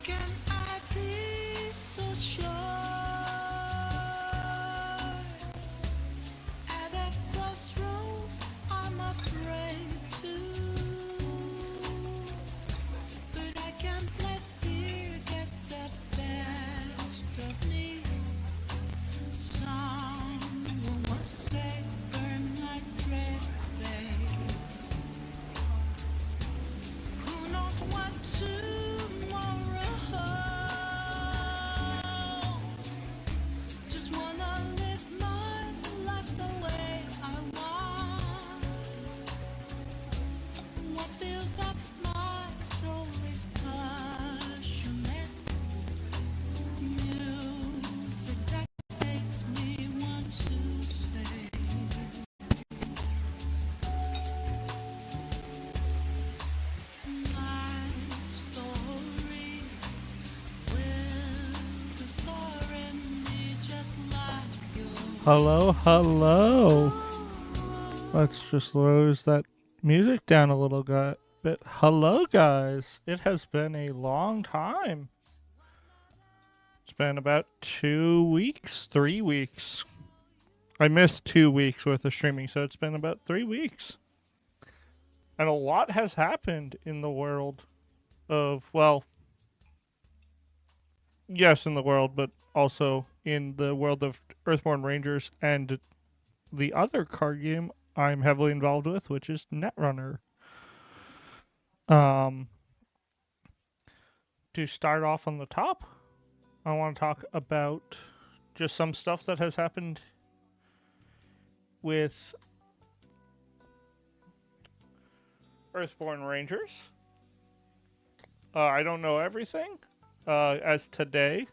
can I be so sure? At a crossroads, I'm afraid to. But I can't let fear get the best of me. Someone must say, burn my dread, babe. Who knows what tomorrow holds? Just wanna live my life the way I want. What fills up my soul is passionate music that makes me want to say my story will the story in me just like yours. Hello, hello. Let's just lose that music down a little bit. Hello, guys. It has been a long time. It's been about 2 weeks, 3 weeks. I missed 2 weeks worth of streaming, so it's been about 3 weeks. And a lot has happened in the world of, well, yes, in the world, but also in the world of Earthborne Rangers and the other card game I'm heavily involved with, which is Netrunner. To start off on the top, I want to talk about just some stuff that has happened with Earthborne Rangers. I don't know everything. As today,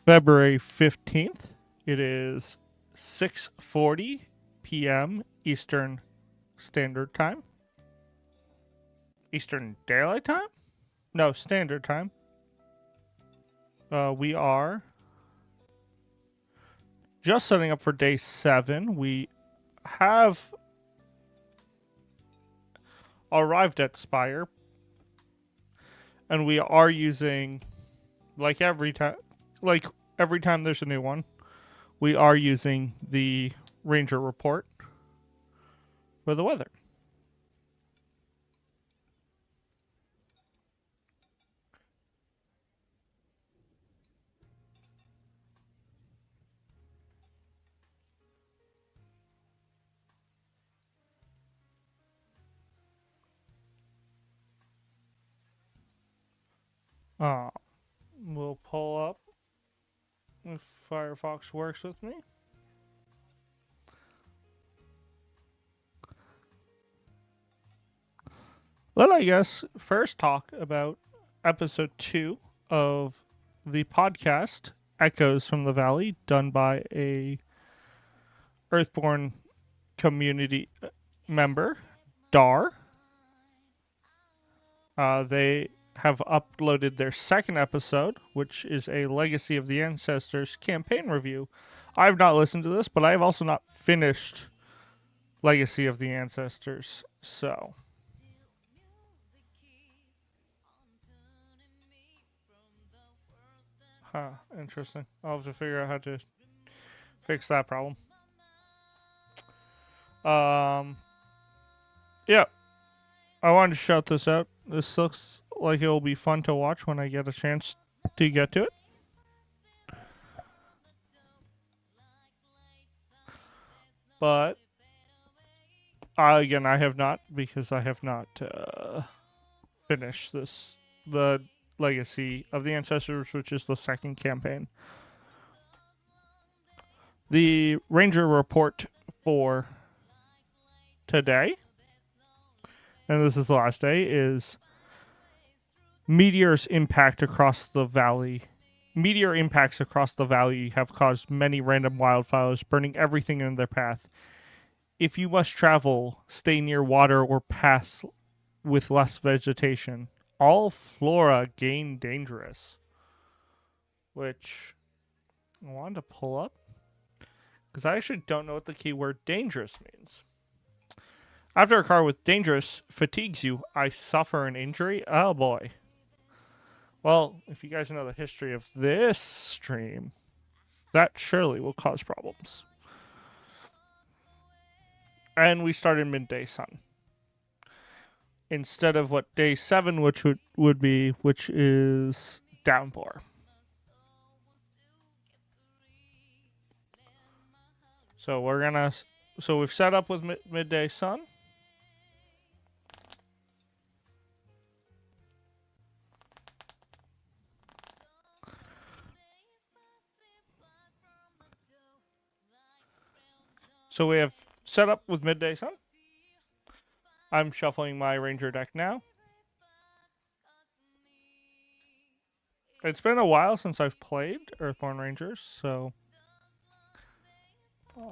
February 15th, it is 6:40 p.m. Eastern Standard Time. Eastern Daylight Time? No, Standard Time. We are just setting up for day 7. We have arrived at Spire, and we are using, like every time there's a new one, we are using the Ranger report for the weather. We'll pull up if Firefox works with me. Let I guess first talk about episode 2 of the podcast Echoes from the Valley, done by a Earthborne community member, Dar. They have uploaded their second episode, which is a Legacy of the Ancestors campaign review. I've not listened to this, but I've also not finished Legacy of the Ancestors, so interesting. I'll have to figure out how to fix that problem. Yeah. I wanted to shout this out. This looks like it will be fun to watch when I get a chance to get to it. But again, I have not, because I have not finished the Legacy of the Ancestors, which is the second campaign. The Ranger report for today, and this is the last day, is meteors impact across the valley. Meteor impacts across the valley have caused many random wildfires, burning everything in their path. If you must travel, stay near water or paths with less vegetation. All flora gain dangerous. Which I wanted to pull up, because I actually don't know what the keyword dangerous means. After a car with dangerous fatigues you, I suffer an injury. Oh boy. Well, if you guys know the history of this stream, that surely will cause problems. And we started midday sun instead of what day 7, which would be, which is downpour. So we're gonna. So we've set up with midday sun. So we have set up with midday sun. I'm shuffling my ranger deck now. It's been a while since I've played Earthborne Rangers, so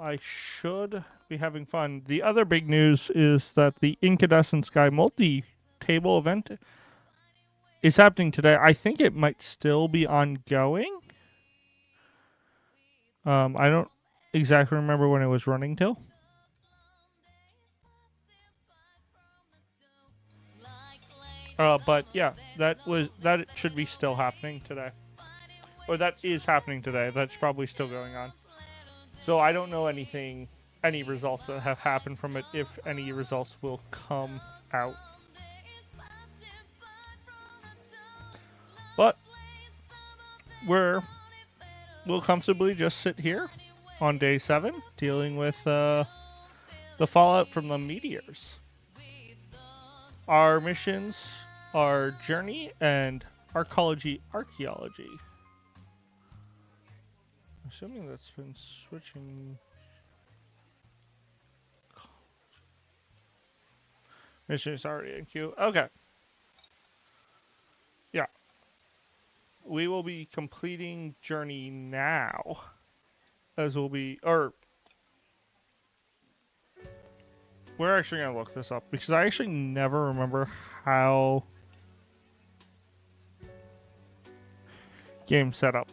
I should be having fun. The other big news is that the Incandescent Sky multi-table event is happening today. I think it might still be ongoing. I don't exactly remember when it was running till. But yeah, that should be still happening today, or that is happening today. That's probably still going on. So I don't know any results that have happened from it, if any results will come out. But we'll comfortably just sit here on day 7, dealing with the fallout from the meteors. Our missions are journey and archaeology. Assuming that's been switching. Mission is already in queue. Okay. Yeah. We will be completing journey now. As we'll be. Or. We're actually going to look this up because I actually never remember how. Game setup.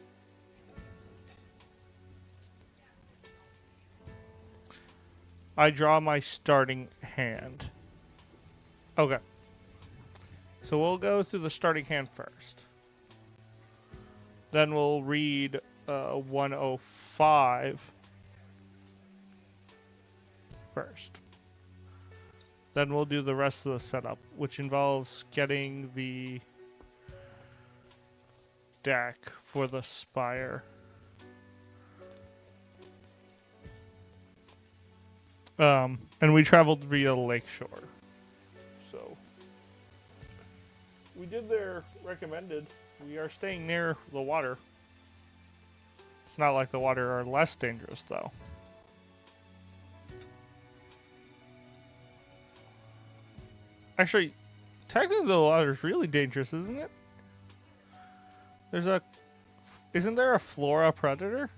I draw my starting hand. Okay. So we'll go through the starting hand first. Then we'll read 105 first. Then we'll do the rest of the setup, which involves getting the deck for the spire. And we traveled via Lakeshore. So we did their recommended. We are staying near the water. It's not like the water are less dangerous, though. Actually, technically the water is really dangerous, isn't it? Isn't there a flora predator?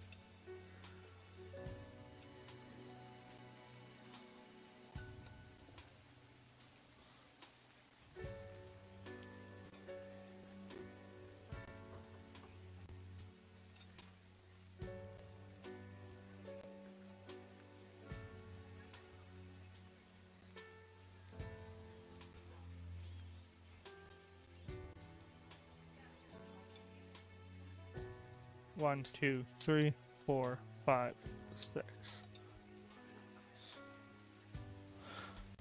One, two, three, 4, 5, 6.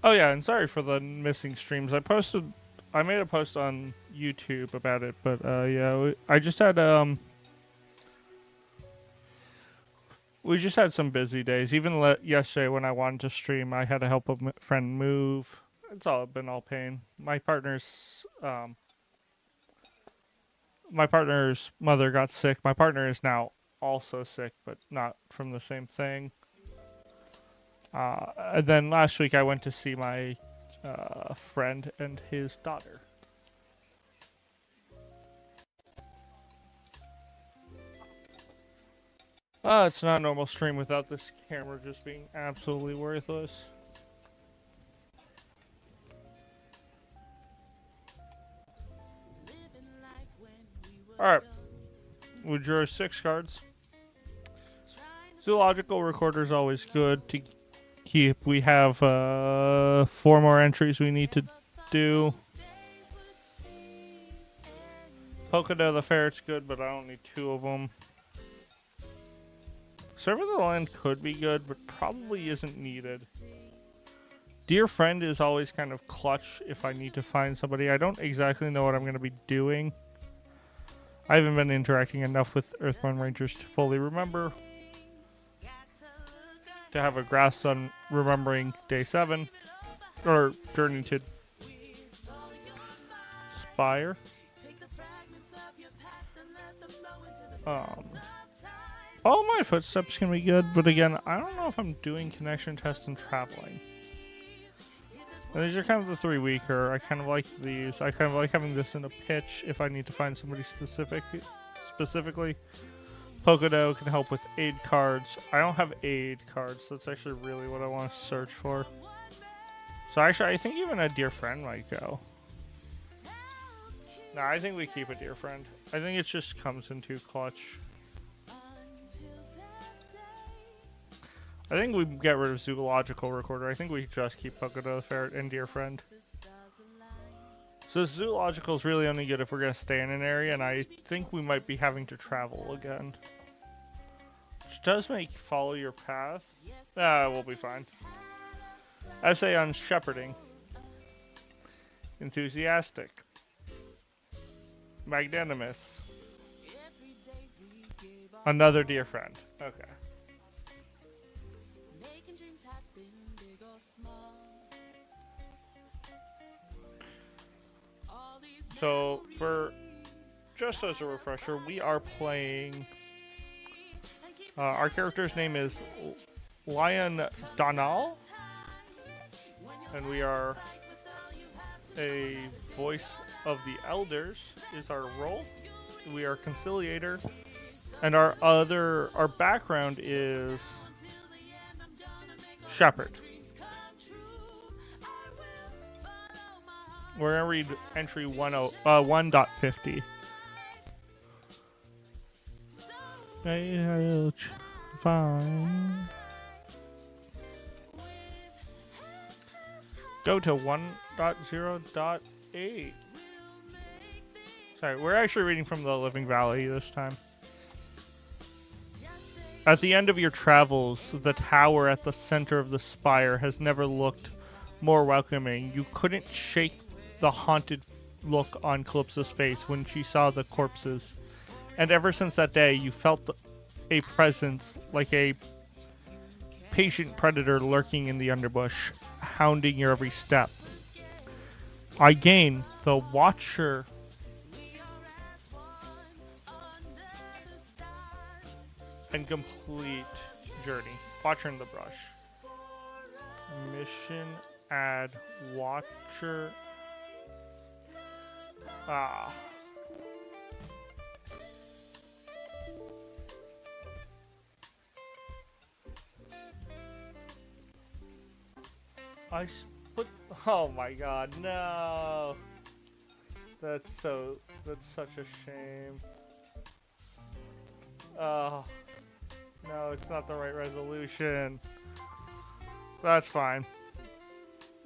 Oh yeah, and sorry for the missing streams. I made a post on YouTube about it, but yeah, I just had we just had some busy days. Even yesterday when I wanted to stream, I had to help a friend move. It's all been all pain. My partner's mother got sick. My partner is now also sick, but not from the same thing. And then last week I went to see my friend and his daughter. It's not a normal stream without this camera just being absolutely worthless. Alright. We drew 6 cards. Zoological recorder is always good to keep. We have 4 more entries we need to do. Pocono the ferret's good, but I don't need 2 of them. Server of the Land could be good, but probably isn't needed. Dear Friend is always kind of clutch if I need to find somebody. I don't exactly know what I'm going to be doing. I haven't been interacting enough with Earthborne Rangers to fully remember. To have a grasp on remembering Day 7. Or Journey to Spire. All my footsteps can be good, but again, I don't know if I'm doing connection tests and traveling. And these are kind of the 3 weaker. I kind of like these. I kind of like having this in a pitch if I need to find somebody specifically. Pocono can help with aid cards. I don't have aid cards. That's actually really what I want to search for. So actually, I think even a Dear Friend might go. No, I think we keep a Dear Friend. I think it just comes into clutch. I think we get rid of Zoological Recorder. I think we just keep Pocono the Ferret and Dear Friend. So Zoological is really only good if we're going to stay in an area, and I think we might be having to travel again. Which does make Follow Your Path. We'll be fine. Essay on Shepherding. Enthusiastic. Magnanimous. Another Dear Friend. Okay. So, for just as a refresher, we are playing. Our character's name is Lion Donal, and we are a voice of the elders. Is our role. We are conciliator, and our background is shepherd. We're going to read entry 1.50. Fine. Go to 1.0.8. Sorry, we're actually reading from the Living Valley this time. At the end of your travels, the tower at the center of the spire has never looked more welcoming. You couldn't shake the haunted look on Calypso's face when she saw the corpses. And ever since that day, you felt a presence like a patient predator lurking in the underbush, hounding your every step. I gain the Watcher and complete journey. Watcher in the brush. Mission add Watcher. Oh my god, no. That's such a shame. Oh. No, it's not the right resolution. That's fine.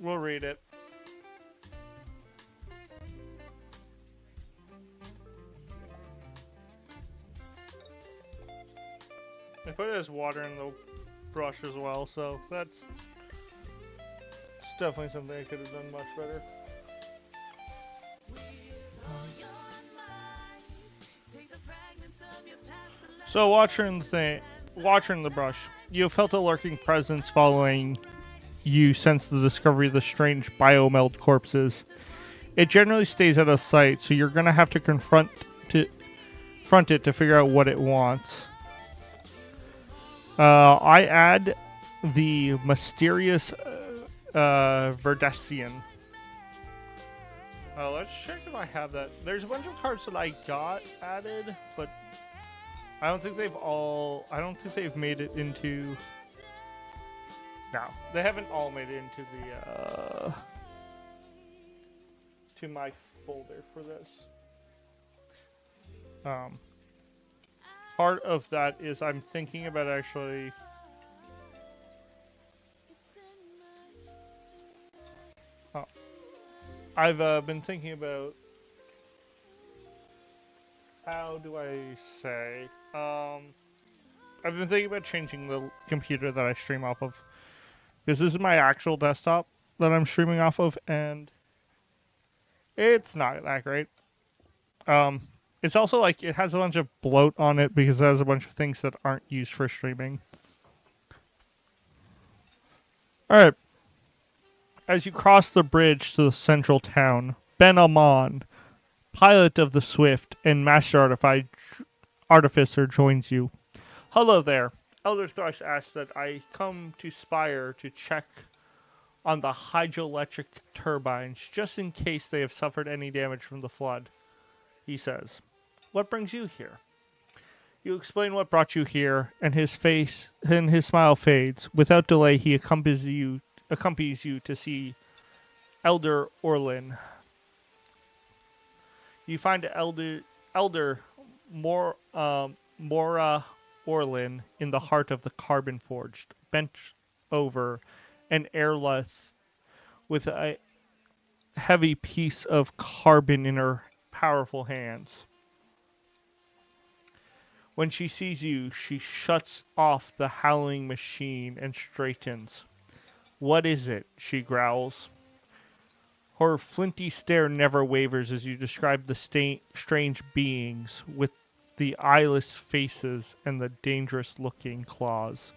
We'll read it. I put it as water in the brush as well, so it's definitely something I could have done much better. So, Watcher in the brush. You have felt a lurking presence following you since the discovery of the strange biomeld corpses. It generally stays out of sight, so you're gonna have to confront it to figure out what it wants. I add the mysterious Verdesian. Let's check if I have that. There's a bunch of cards that I got added, but I don't think they've made it into. No, they haven't all made it into the to my folder for this. Part of that is I'm thinking about actually. I've been thinking about How do I say? I've been thinking about changing the computer that I stream off of, because this is my actual desktop that I'm streaming off of, and it's not that great. Um, it's also like it has a bunch of bloat on it because it has a bunch of things that aren't used for streaming. All right. As you cross the bridge to the central town, Ben Amon, pilot of the Swift and master artificer, joins you. Hello there. Elder Thrush asks that I come to Spire to check on the hydroelectric turbines just in case they have suffered any damage from the flood. He says, "What brings you here?" You explain what brought you here, and his smile fades. Without delay, he accompanies you to see Elder Orlin. You find Elder Mora Orlin in the heart of the Carbon Forged, bent over an airless with a heavy piece of carbon in her powerful hands. When she sees you, she shuts off the howling machine and straightens. "What is it?" she growls. Her flinty stare never wavers as you describe the strange beings with the eyeless faces and the dangerous-looking claws.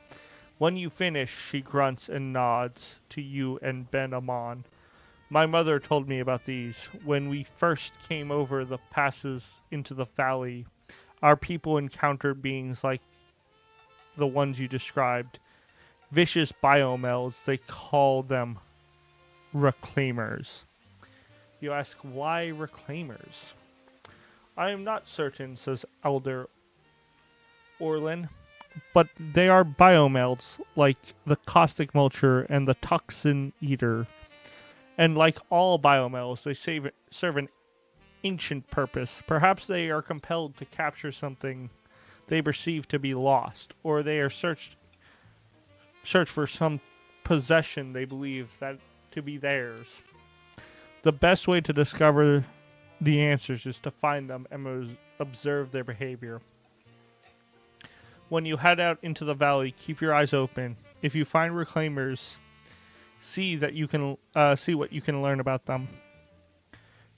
When you finish, she grunts and nods to you and Ben Amon. "My mother told me about these. When we first came over the passes into the valley, our people encountered beings like the ones you described. Vicious biomelds, they call them reclaimers." You ask, "Why reclaimers?" "I am not certain," says Elder Orlin, "but they are biomelds like the caustic mulcher and the toxin eater. And like all biomelds, they serve an ancient purpose. Perhaps they are compelled to capture something they perceive to be lost, or they are search for some possession they believe that to be theirs. The best way to discover the answers is to find them and observe their behavior. When you head out into the valley, keep your eyes open. If you find reclaimers, see what you can learn about them."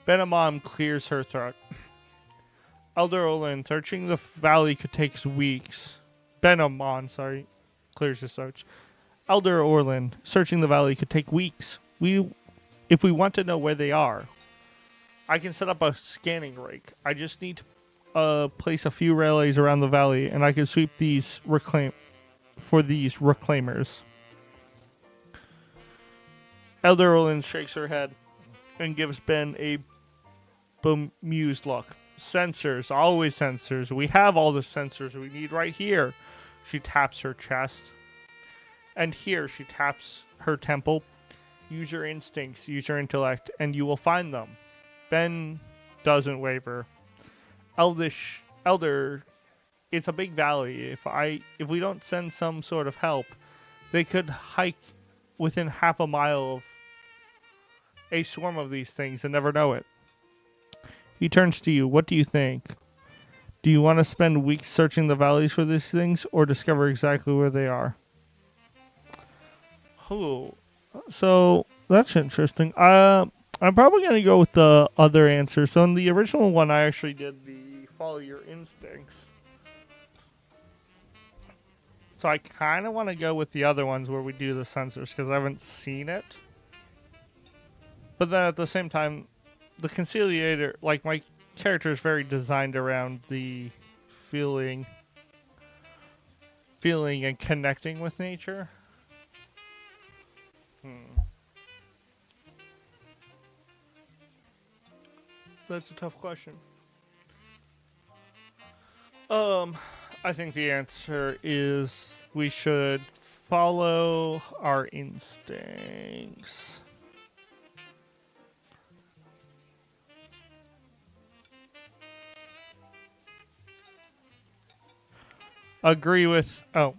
Benamam clears her throat. Elder Olin, searching the valley could take weeks. Benamon, clears his throat. Elder Orlin, searching the valley could take weeks. If we want to know where they are, I can set up a scanning rig. I just need to place a few relays around the valley, and I can sweep these reclaimers. Elder Orlin shakes her head and gives Ben a bemused look. "Sensors, always sensors. We have all the sensors we need right here." She taps her chest. "And here," she taps her temple. "Use your instincts, use your intellect, and you will find them." Ben doesn't waver. Elder, it's a big valley. If we don't send some sort of help, they could hike within half a mile of a swarm of these things and never know it. He turns to you. "What do you think? Do you want to spend weeks searching the valleys for these things, or discover exactly where they are?" Oh, so that's interesting. I'm probably going to go with the other answer. So in the original one, I actually did the follow your instincts. So I kind of want to go with the other ones where we do the sensors because I haven't seen it. But then at the same time, the conciliator, like my character is very designed around the feeling and connecting with nature. That's a tough question. I think the answer is we should follow our instincts. Agree with... one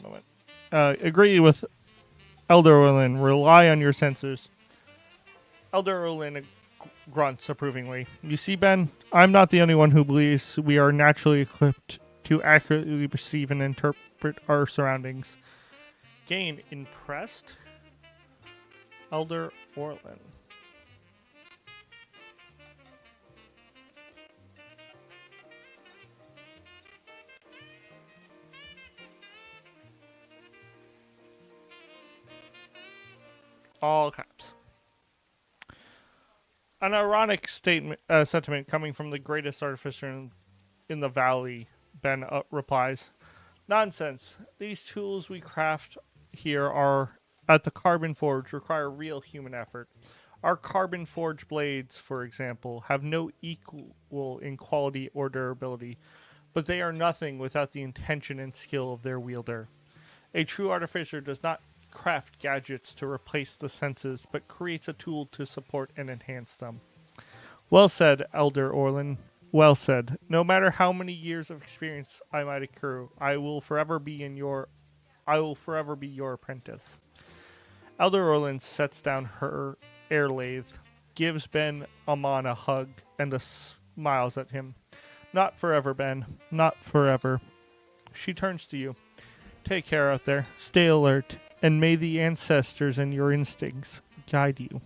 moment. Agree with Elder Orlin. Rely on your sensors. Elder Orlin grunts approvingly. You see, Ben, I'm not the only one who believes we are naturally equipped to accurately perceive and interpret our surroundings. Gain impressed? Elder Orlin. All caps. An ironic sentiment coming from the greatest artificer in the valley, Ben replies. Nonsense. These tools we craft here are at the Carbon Forge require real human effort. Our Carbon Forge blades, for example, have no equal in quality or durability, but they are nothing without the intention and skill of their wielder. A true artificer does not craft gadgets to replace the senses, but creates a tool to support and enhance them. Well said, Elder Orlin. Well said. No matter how many years of experience I might accrue, I will forever be your apprentice. Elder Orlin sets down her air lathe, gives Ben Amon a hug, and smiles at him. Not forever, Ben. Not forever. She turns to you. Take care out there. Stay alert, and may the ancestors and your instincts guide you.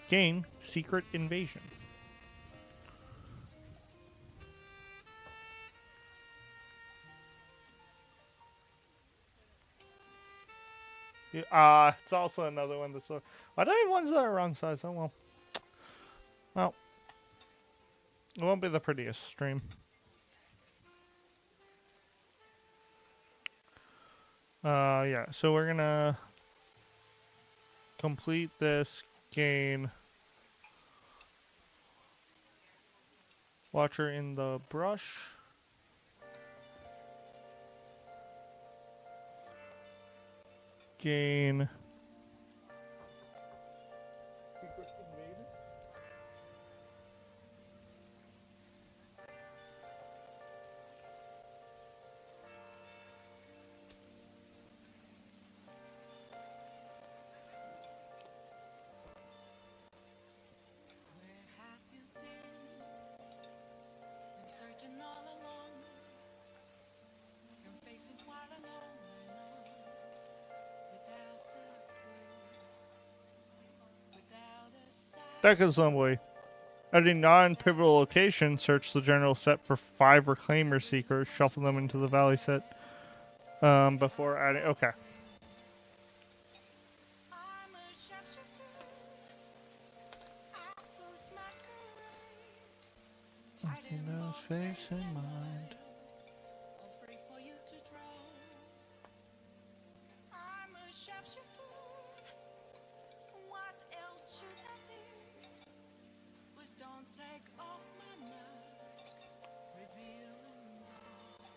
Gain Secret Invasion. It's also another one that's. Why do I have ones that are wrong size? Oh well. Well, it won't be the prettiest stream. Yeah. So we're gonna complete this. Gain Watcher in the brush. Gain Where have you been? Been searching all along. Been facing quite a long without the clue, without a sign. Deck assembly. At a non-pivotal location, search the general set for 5 Reclaimer Seekers. Shuffle them into the Valley set before adding. Okay. I'm a sharpshooter. Apples masquerade. Hiding No both face in mind. all free for you to draw. I'm a sharpshooter. What else should I be? Please don't take off my mask, revealing dawn.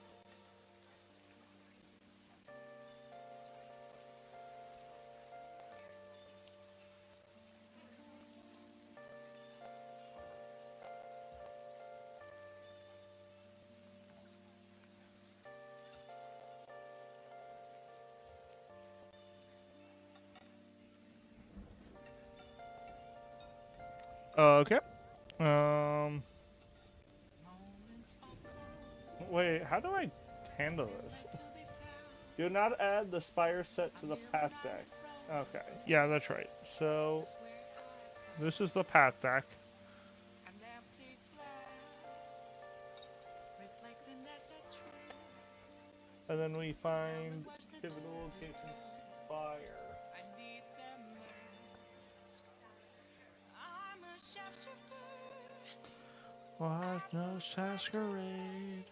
Okay. Moments of calm, Wait, how do I handle this? to be found. Do not add the Spire set to the path deck. Okay. Yeah, that's right. So, Is where I this is the path deck. found an empty glass, reflecting as a tree. And then we find pivotal location Spire. I need that mask. I'm a sharpshooter. Was no masquerade,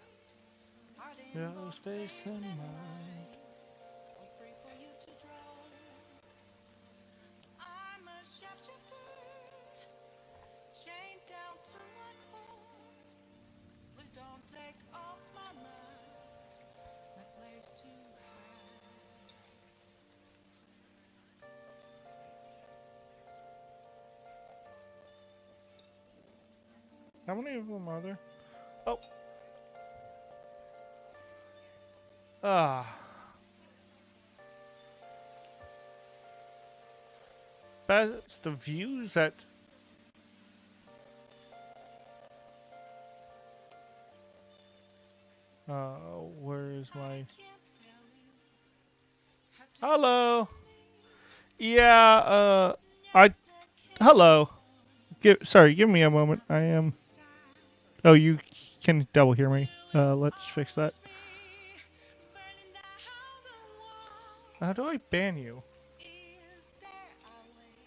Hiding no both space days in and mind. all free for you to draw. I'm a sharpshooter, chained down to my core. Please don't take off my mask, my place to hide. How many of them are there? Oh. Ah. Best views at Where is my... Hello. Yeah, I... Hello. Sorry, give me a moment. I am... Oh, you can double hear me. Let's fix that. How do I ban you?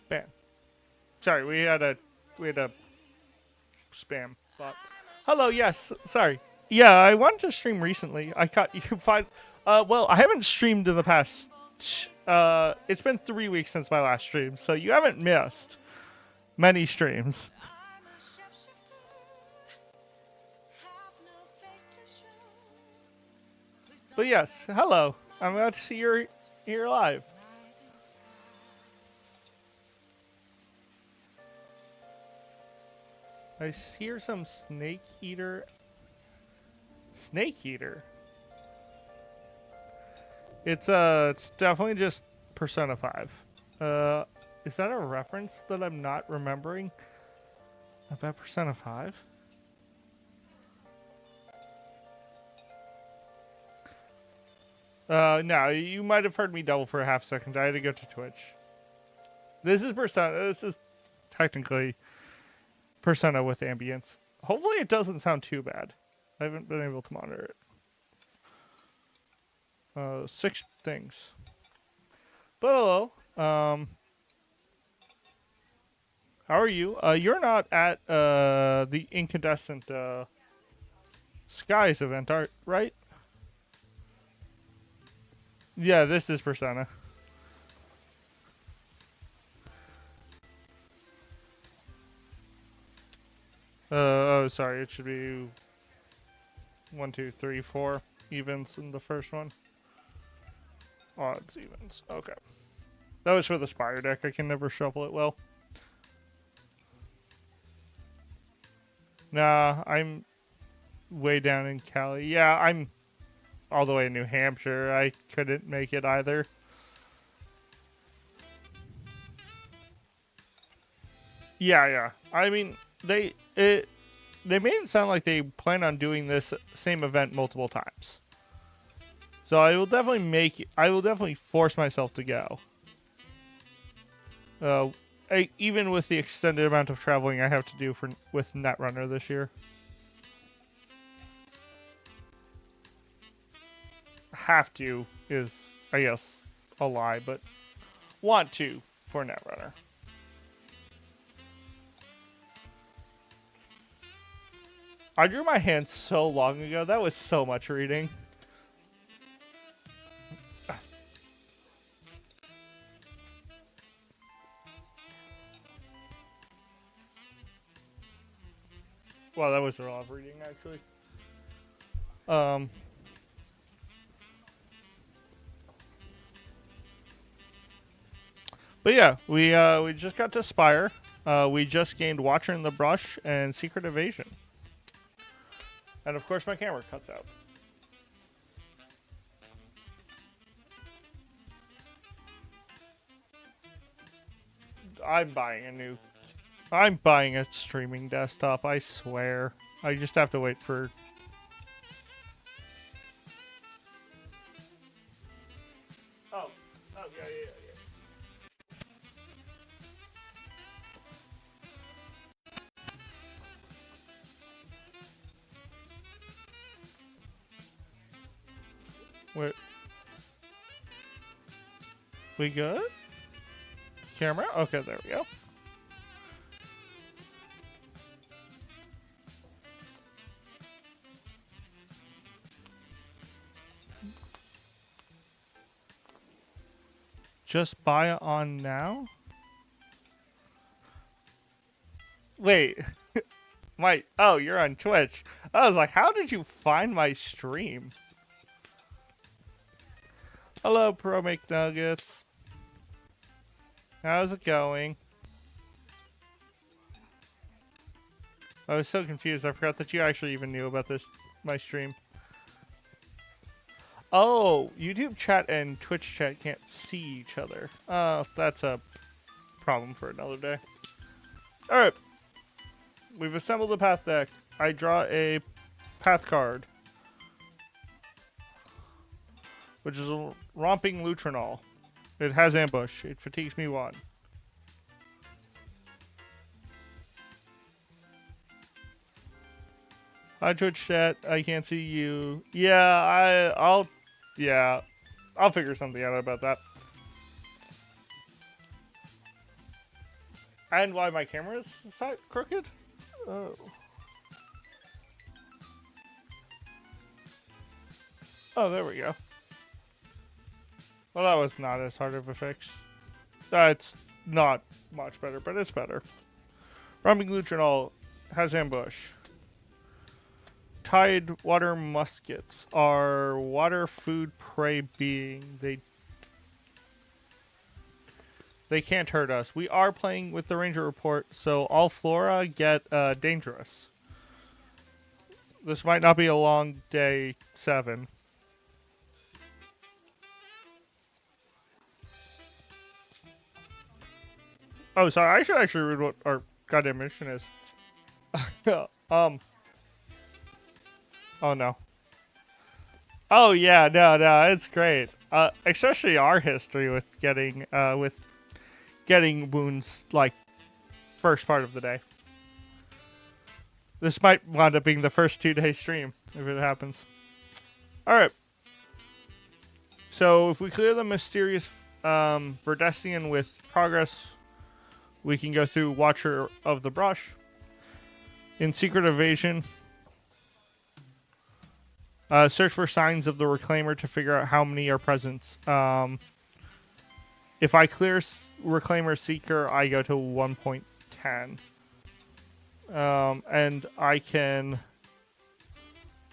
Ban. Sorry, we had a spam bot. Hello, yes, sorry. Yeah, I wanted to stream recently. I caught you find. Well, I haven't streamed in the past. It's been 3 weeks since my last stream, so you haven't missed many streams. But yes, hello. I'm glad to see you're here live. I hear some snake eater. Snake eater. It's definitely just Persona 5. Is that a reference that I'm not remembering about Persona 5? No, you might have heard me double for a half second. I had to go to Twitch. This is Persona. This is technically Persona with ambience. Hopefully it doesn't sound too bad. I haven't been able to monitor it. 6 things. But hello. How are you? You're not at the Incandescent Skies event, right? Yeah, this is Persona. Oh, sorry. It should be 1, 2, 3, 4 evens in the first one. Odds, evens. Okay. That was for the Spire deck. I can never shuffle it well. Nah, I'm way down in Cali. Yeah, I'm all the way in New Hampshire. I couldn't make it either. Yeah. I mean, they made it sound like they plan on doing this same event multiple times. So I will definitely force myself to go. Even with the extended amount of traveling I have to do with Netrunner this year. Have to is, I guess, a lie, but want to for Netrunner. I drew my hand so long ago. That was so much reading. Wow, that was a lot of reading, actually. But yeah, we just got to Spire. We just gained Watcher in the Brush and Secret Evasion. And of course my camera cuts out. I'm buying a streaming desktop, I swear. I just have to wait for... Oh, yeah. Wait. We good? Camera? Okay, there we go. Just buy it on now? Wait. Oh, you're on Twitch. I was like, how did you find my stream? Hello, Pro McNuggets. How's it going? I was so confused. I forgot that you actually even knew about my stream. Oh, YouTube chat and Twitch chat can't see each other. That's a problem for another day. Alright. We've assembled the path deck. I draw a path card. which is a romping lutrinol. It has ambush. It fatigues me 1. Hi Twitch chat. I can't see you. Yeah, I'll figure something out about that. And why my camera is crooked? Oh. Oh, there we go. Well, that was not as hard of a fix. It's not much better, but it's better. Romping lutrinol has ambush. Tide water muskets are water food prey being. They can't hurt us. We are playing with the Ranger Report, so all flora get dangerous. This might not be a long day 7. Oh, sorry. I should actually read what our goddamn mission is. Oh no. Oh yeah, no, it's great. Especially our history with getting wounds like first part of the day. This might wind up being the first 2-day stream if it happens. All right. So if we clear the mysterious Verdesian with progress, we can go through Watcher of the Brush. In Secret Evasion, search for signs of the Reclaimer to figure out how many are present. If I clear Reclaimer Seeker, I go to 1.10. And I can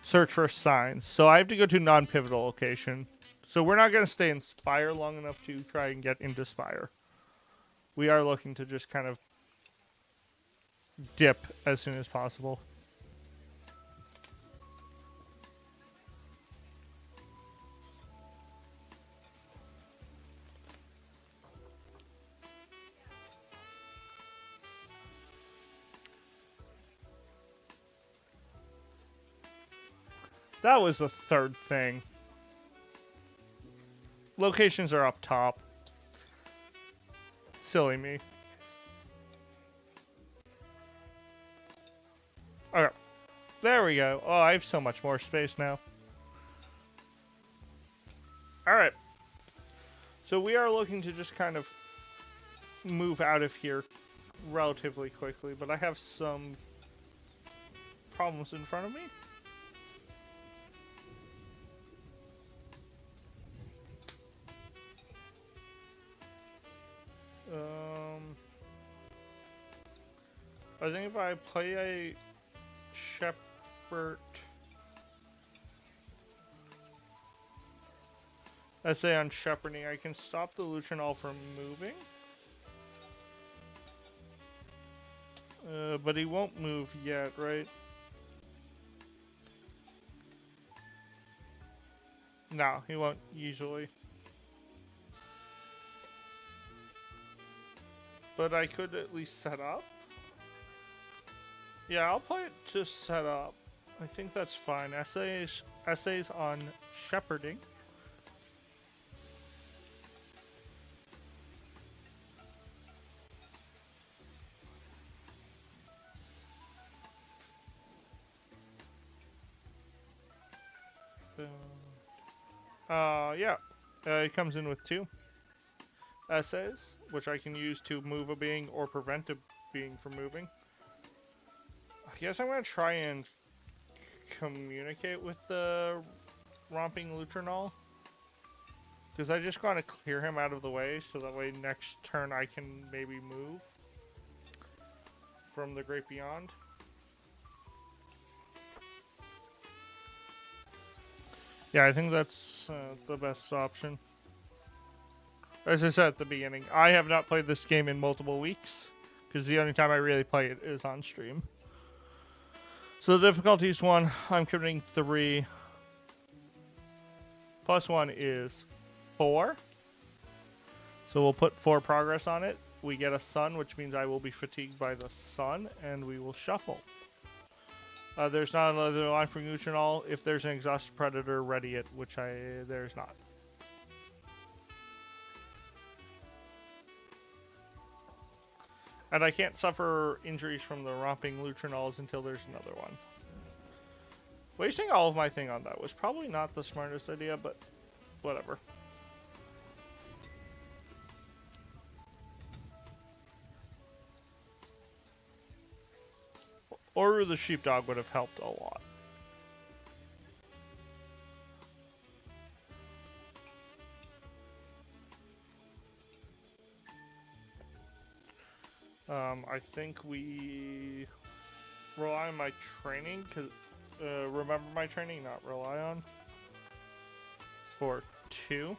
search for signs. So I have to go to non-pivotal location. So we're not going to stay in Spire long enough to try and get into Spire. We are looking to just kind of dip as soon as possible. That was the third thing. Locations are up top. Silly me. Okay. There we go. Oh, I have so much more space now. Alright. So we are looking to just kind of move out of here relatively quickly, but I have some problems in front of me. I think if I play a Shepherd essay on shepherding, I can stop the Lutrinol from moving. But he won't move yet, right? No, he won't usually. But I could at least set up. Yeah, I'll play it to set up. I think that's fine. Essays on shepherding. Yeah. It comes in with 2 essays, which I can use to move a being or prevent a being from moving. I guess I'm going to try and communicate with the romping Lutrinol. Because I just want to clear him out of the way, so that way next turn I can maybe move from the Great Beyond. Yeah, I think that's the best option. As I said at the beginning, I have not played this game in multiple weeks, because the only time I really play it is on stream. So the difficulty is 1. I'm committing 3. Plus 1 is 4. So we'll put 4 progress on it. We get a sun, which means I will be fatigued by the sun, and we will shuffle. There's not another line for Neutronol. If there's an exhausted predator, ready it, which there's not. And I can't suffer injuries from the romping Lutrinols until there's another one. Wasting all of my thing on that was probably not the smartest idea, but whatever. Or the sheepdog would have helped a lot. I think we rely on my training, because remember my training, not rely on, for 2.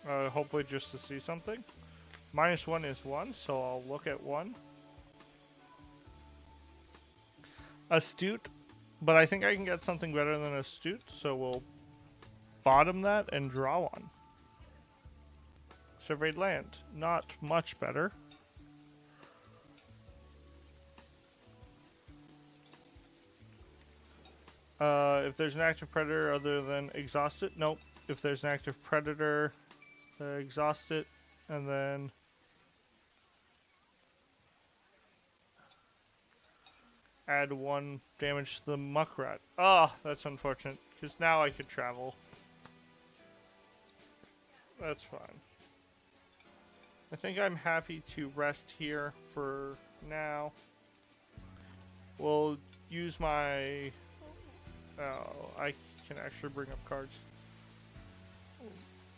Hopefully just to see something. -1 is 1, so I'll look at 1. Astute, but I think I can get something better than astute, so we'll bottom that and draw 1. Surveyed land, not much better. If there's an active predator other than exhaust it, nope. If there's an active predator, exhaust it, and then add 1 damage to the muckrat. Oh, that's unfortunate, because now I could travel. That's fine. I think I'm happy to rest here for now. We'll use my... Oh, I can actually bring up cards.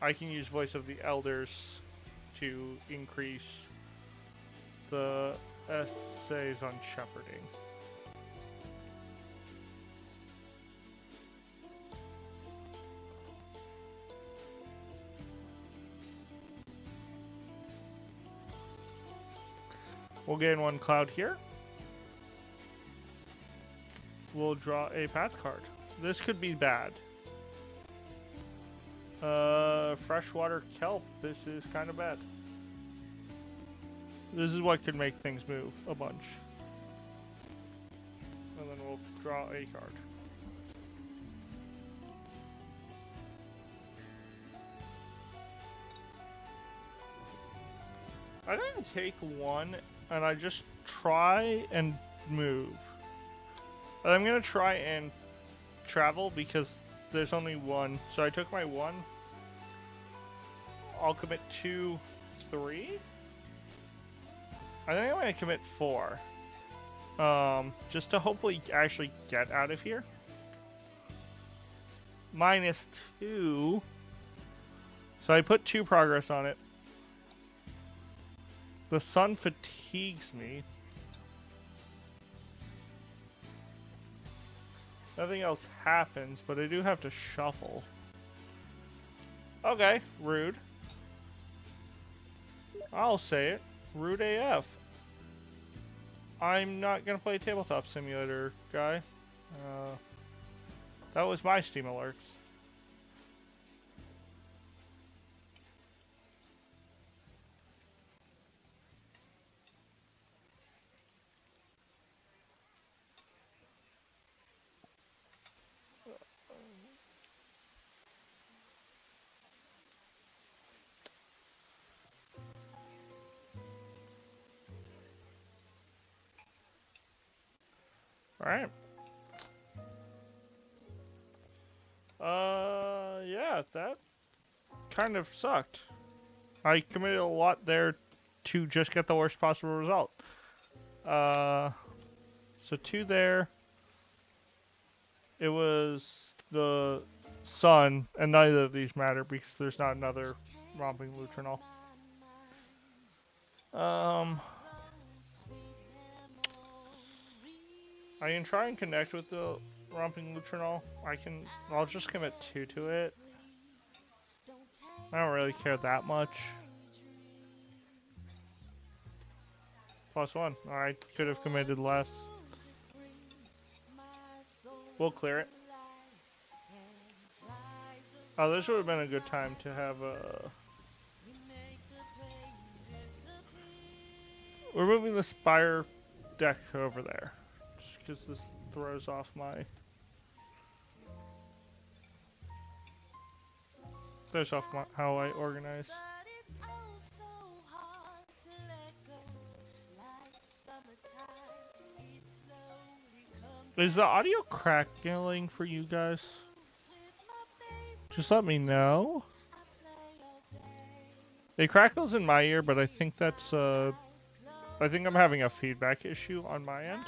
I can use Voice of the Elders to increase the essays on shepherding. We'll gain 1 cloud here. We'll draw a path card. This could be bad. Freshwater kelp. This is kind of bad. This is what could make things move a bunch. And then we'll draw a card. I didn't take 1, and I just try and move. But I'm gonna try and travel because there's only 1. So I took my 1. I'll commit 2, 3. I think I'm gonna commit 4. Just to hopefully actually get out of here. -2. So I put 2 progress on it. The sun fatigues me. Nothing else happens, but I do have to shuffle. Okay, rude. I'll say it. Rude AF. I'm not gonna play Tabletop Simulator, guy. That was my Steam alerts. Alright. Yeah, that kind of sucked. I committed a lot there to just get the worst possible result. So 2 there. It was the sun, and neither of these matter because there's not another romping Lutrinol. I can try and connect with the romping Lutrinol. I'll just commit 2 to it. I don't really care that much. +1. I could have committed less. We'll clear it. Oh, this would have been a good time to have a... We're moving the Spire deck over there. Just because this throws off my... how I organize. Is the audio crackling for you guys? Just let me know. It crackles in my ear, but I think that's I think I'm having a feedback issue on my end.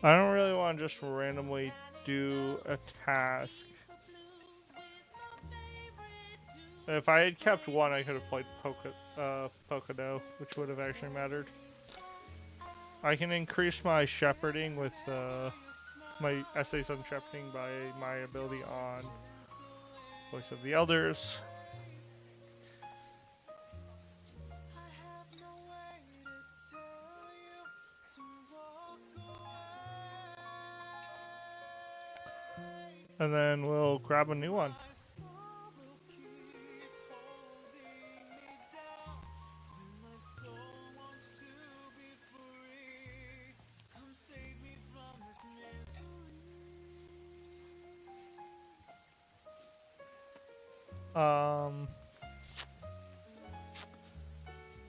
I don't really want to just randomly do a task. If I had kept one, I could have played Pocono, which would have actually mattered. I can increase my shepherding with my essays on shepherding by my ability on Voice of the Elders. And then we'll grab a new one.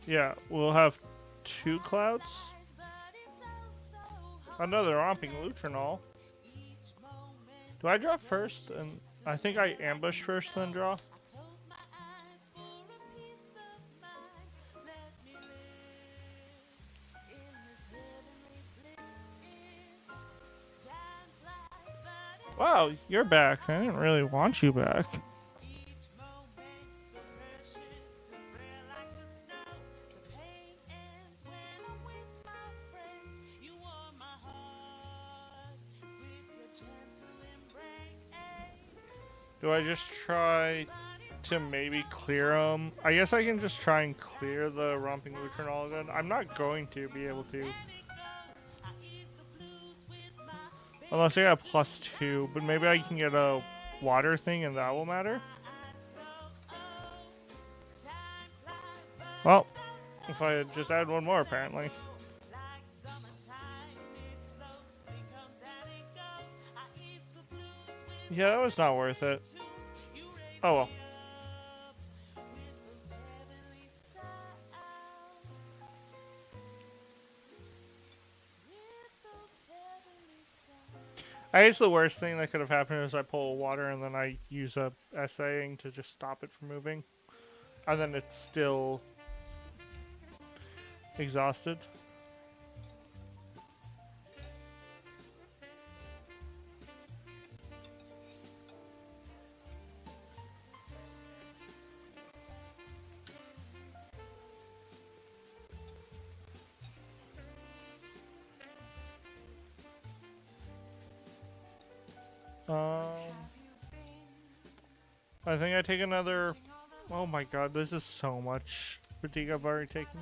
Yeah, we'll have 2 clouds. Another romping Lutrinol. Do I draw first? And I think I ambush first, then draw. Wow, you're back. I didn't really want you back. Do I just try to maybe clear them? I guess I can just try and clear the Romping Lutrinol again. I'm not going to be able to. Unless I got +2, but maybe I can get a water thing and that will matter. Well, if I had just add one more, apparently. Yeah, that was not worth it. Oh well. I guess the worst thing that could have happened is I pull water and then I use a essaying to just stop it from moving. And then it's still exhausted. I think I take another. Oh my god, this is so much fatigue I've already taken.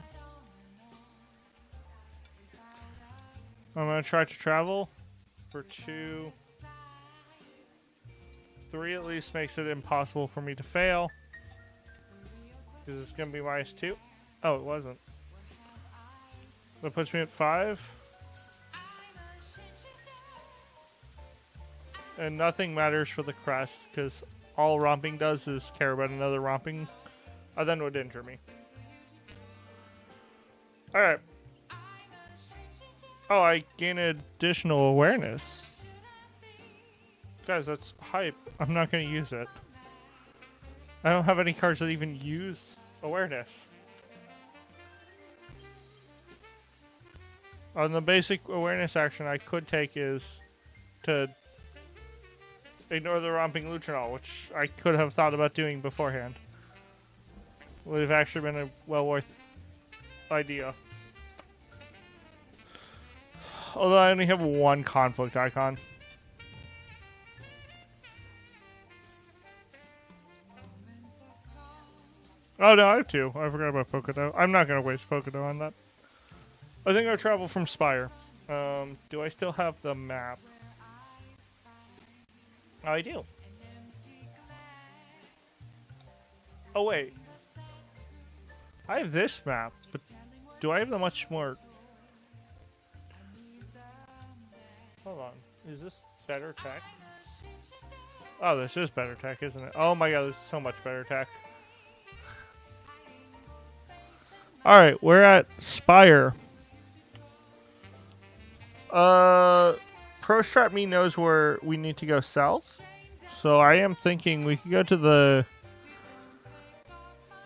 I'm gonna try to travel for 2. 3 at least makes it impossible for me to fail. Because it's gonna be -2. Oh, it wasn't. That puts me at 5. And nothing matters for the crest, because all romping does is care about another romping, and then would injure me. Alright. Oh, I gain additional awareness. Guys, that's hype. I'm not going to use it. I don't have any cards that even use awareness. On the basic awareness action I could take is to ignore the romping Lutrinol, which I could have thought about doing beforehand. Would have actually been a well worth idea. Although I only have 1 conflict icon. Oh no, I have 2. I forgot about Pocono. I'm not going to waste Pocono on that. I think I'll travel from Spire. Do I still have the map? Oh, I do. Oh, wait. I have this map, but do I have the much more... Hold on. Is this better tech? Oh, this is better tech, isn't it? Oh my god, this is so much better tech. Alright, we're at Spire. Pro Strat Me knows where we need to go south. So I am thinking we could go to the...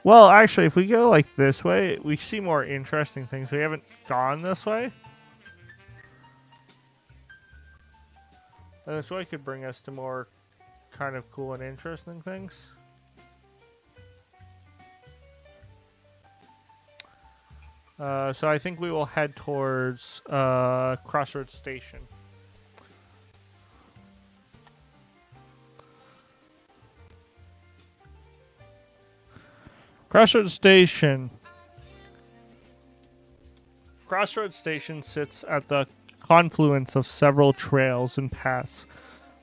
Well, actually, if we go like this way, we see more interesting things. We haven't gone this way. And this way could bring us to more kind of cool and interesting things. So I think we will head towards Crossroads Station. Crossroads Station. Crossroads Station sits at the confluence of several trails and paths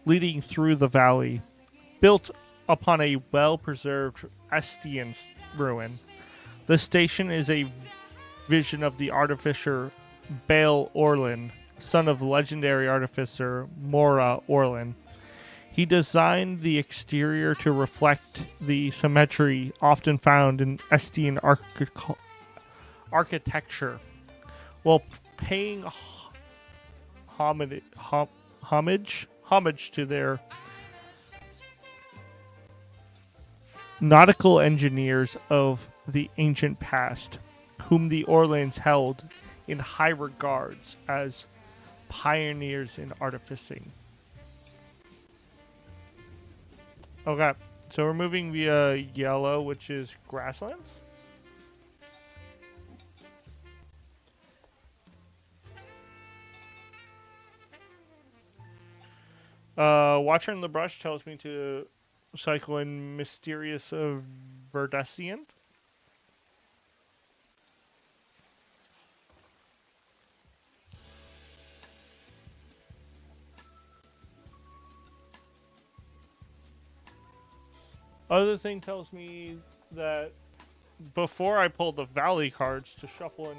leading through the valley, built upon a well-preserved Estian ruin. The station is a vision of the artificer Baal Orlin, son of legendary artificer Mora Orlin. He designed the exterior to reflect the symmetry often found in Estian architecture, while paying homage to their nautical engineers of the ancient past, whom the Orleans held in high regards as pioneers in artificing. Okay, so we're moving via Jelo, which is grasslands. Watcher in the Brush tells me to cycle in Mysterious of Verdesian. Other thing tells me that before I pull the Valley cards to shuffle in.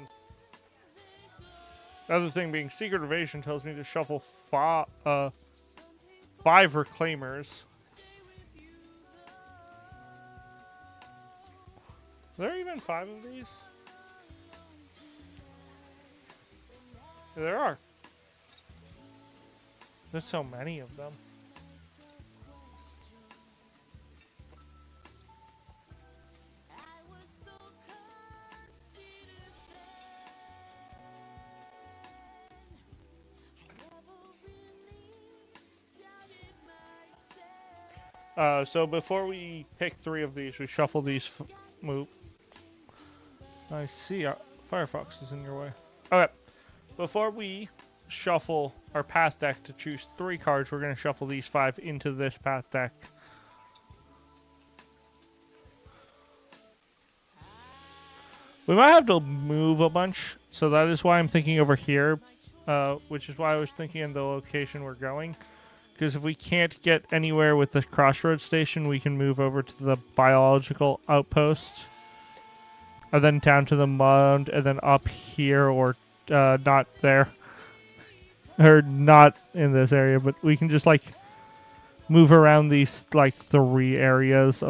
Other thing being Secret Evasion tells me to shuffle 5 Reclaimers. Are there even 5 of these? There are. There's so many of them. So before we pick 3 of these, we shuffle these. Move. I see. Firefox is in your way. Okay. Before we shuffle our path deck to choose 3 cards, we're going to shuffle these 5 into this path deck. We might have to move a bunch, so that is why I'm thinking over here, which is why I was thinking in the location we're going. Because if we can't get anywhere with the Crossroads Station, we can move over to the Biological Outpost. And then down to the Mound, and then up here, or not there. Or not in this area, but we can just, like, move around these, like, 3 areas,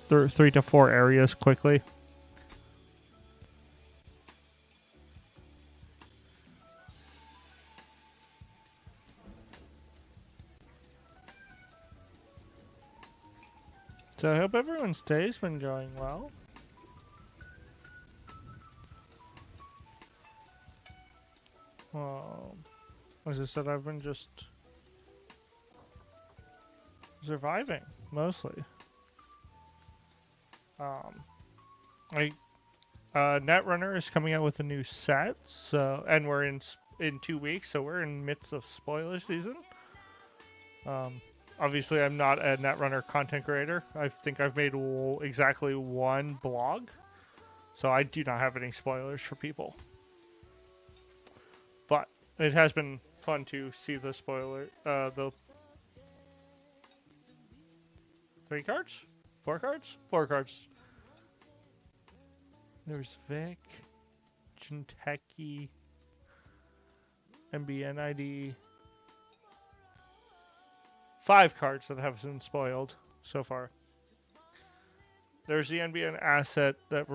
3 to 4 areas quickly. So I hope everyone's day's been going well. As I said, I've been just surviving, mostly. Netrunner is coming out with a new set, so and we're in 2 weeks, so we're in midst of spoiler season. Obviously, I'm not a Netrunner content creator. I think I've made exactly 1 blog, so I do not have any spoilers for people. But it has been fun to see the spoiler. The 3 cards? 4 cards? 4 cards. There's Vic, Jinteki, MBN ID. 5 cards that have been spoiled so far. There's the NBN asset that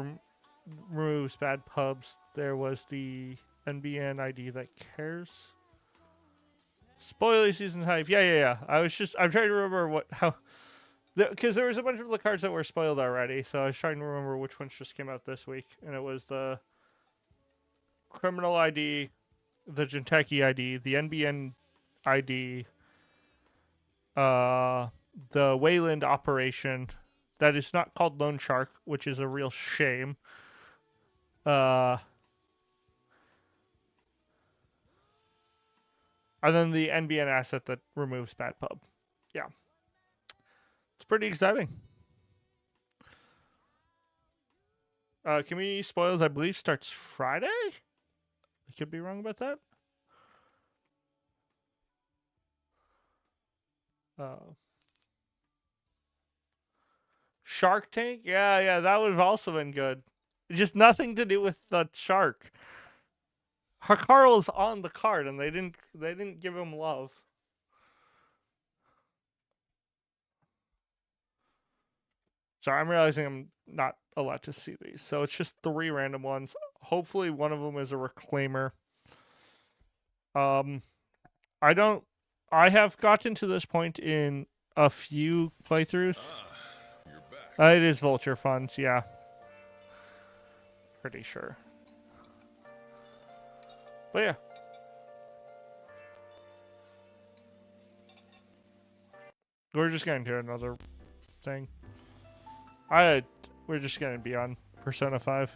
removes bad pubs, there was the NBN ID that cares. Spoiler season hype. Yeah. I'm trying to remember because there was a bunch of the cards that were spoiled already, so I was trying to remember which ones just came out this week, and it was the criminal ID, the Jinteki ID, the NBN ID, the Wayland operation that is not called Loan Shark, which is a real shame. And then the NBN asset that removes bad pub. Yeah. It's pretty exciting. Community Spoils, I believe, starts Friday? I could be wrong about that. Shark Tank? Yeah, that would have also been good. Just nothing to do with the shark. Hikaru's on the card, and they didn't give him love. Sorry, I'm realizing I'm not allowed to see these, so it's just 3 random ones. Hopefully, one of them is a reclaimer. I have gotten to this point in a few playthroughs. It is Vulture Funds, yeah. Pretty sure. But yeah. We're just getting to another thing. We're just gonna be on Persona 5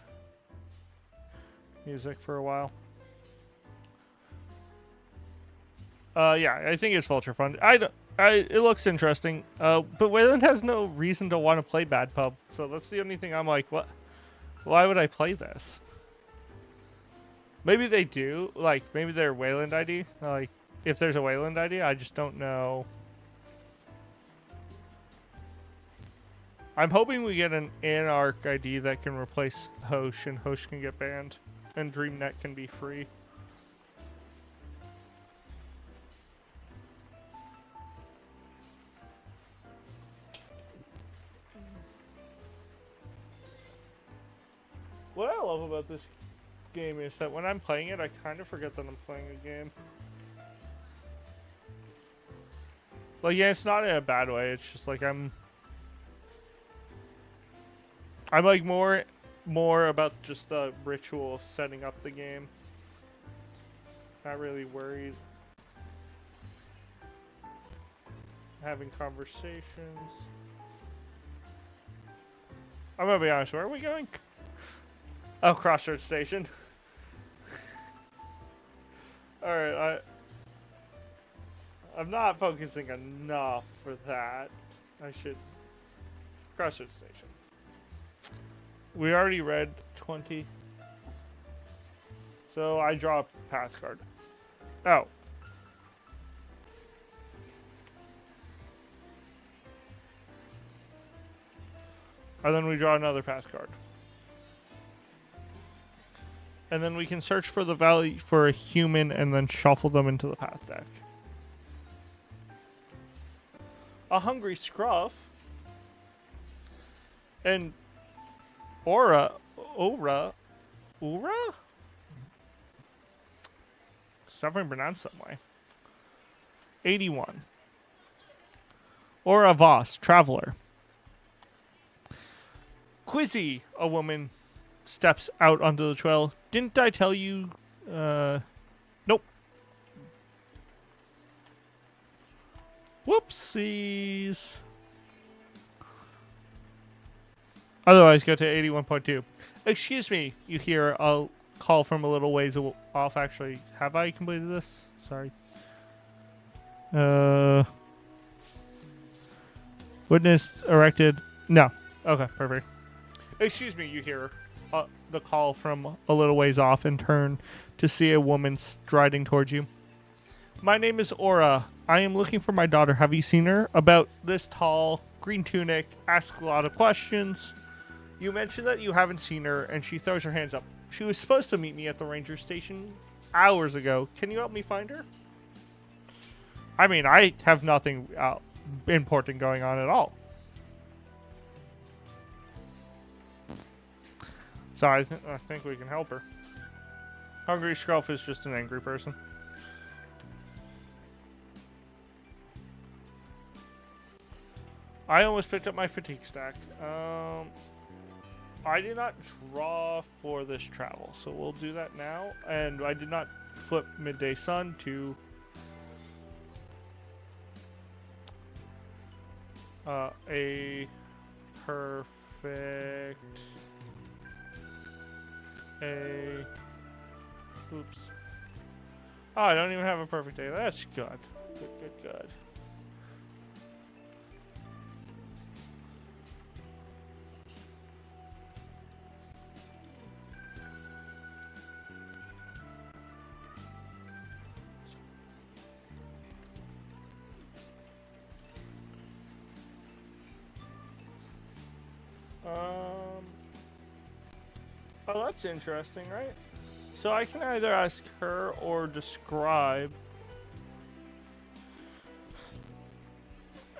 music for a while. Yeah, I think it's Vulture Fund. It looks interesting. But Wayland has no reason to want to play Bad Pub, so that's the only thing I'm like, what? Why would I play this? Maybe they do. Like, maybe they're Wayland ID. Like, if there's a Wayland ID, I just don't know. I'm hoping we get an Anarch ID that can replace Hosh, and Hosh can get banned, and DreamNet can be free. What I love about this game is that when I'm playing it, I kind of forget that I'm playing a game. Like, yeah, it's not in a bad way. It's just like I'm like more about just the ritual of setting up the game. Not really worried. Having conversations. I'm gonna be honest, where are we going? Oh, Crossroads Station. Alright, I'm not focusing enough for that. I should... Crossroads Station. We already read 20. So I draw a path card. Oh. And then we draw another path card. And then we can search for the value for a human and then shuffle them into the path deck. A Hungry Scruff. And Ura? Suffering pronounced some way. 81. Aura Voss, Traveler. Quizzy, a woman steps out onto the trail. Didn't I tell you? Nope. Whoopsies. Otherwise, go to 81.2. Excuse me, you hear a call from a little ways off. Actually, have I completed this? Sorry. Witness erected. No. Okay, perfect. Excuse me, you hear the call from a little ways off and turn to see a woman striding towards you. My name is Aura. I am looking for my daughter. Have you seen her? About this tall, green tunic, asks a lot of questions. You mentioned that you haven't seen her, and she throws her hands up. She was supposed to meet me at the ranger station hours ago. Can you help me find her? I mean, I have nothing important going on at all. So I think we can help her. Hungry Scruff is just an angry person. I almost picked up my fatigue stack. I did not draw for this travel, so we'll do that now. And I did not flip Midday Sun to a perfect oops. Oh, I don't even have a perfect day. That's good. Good. Oh, that's interesting, right? So I can either ask her or describe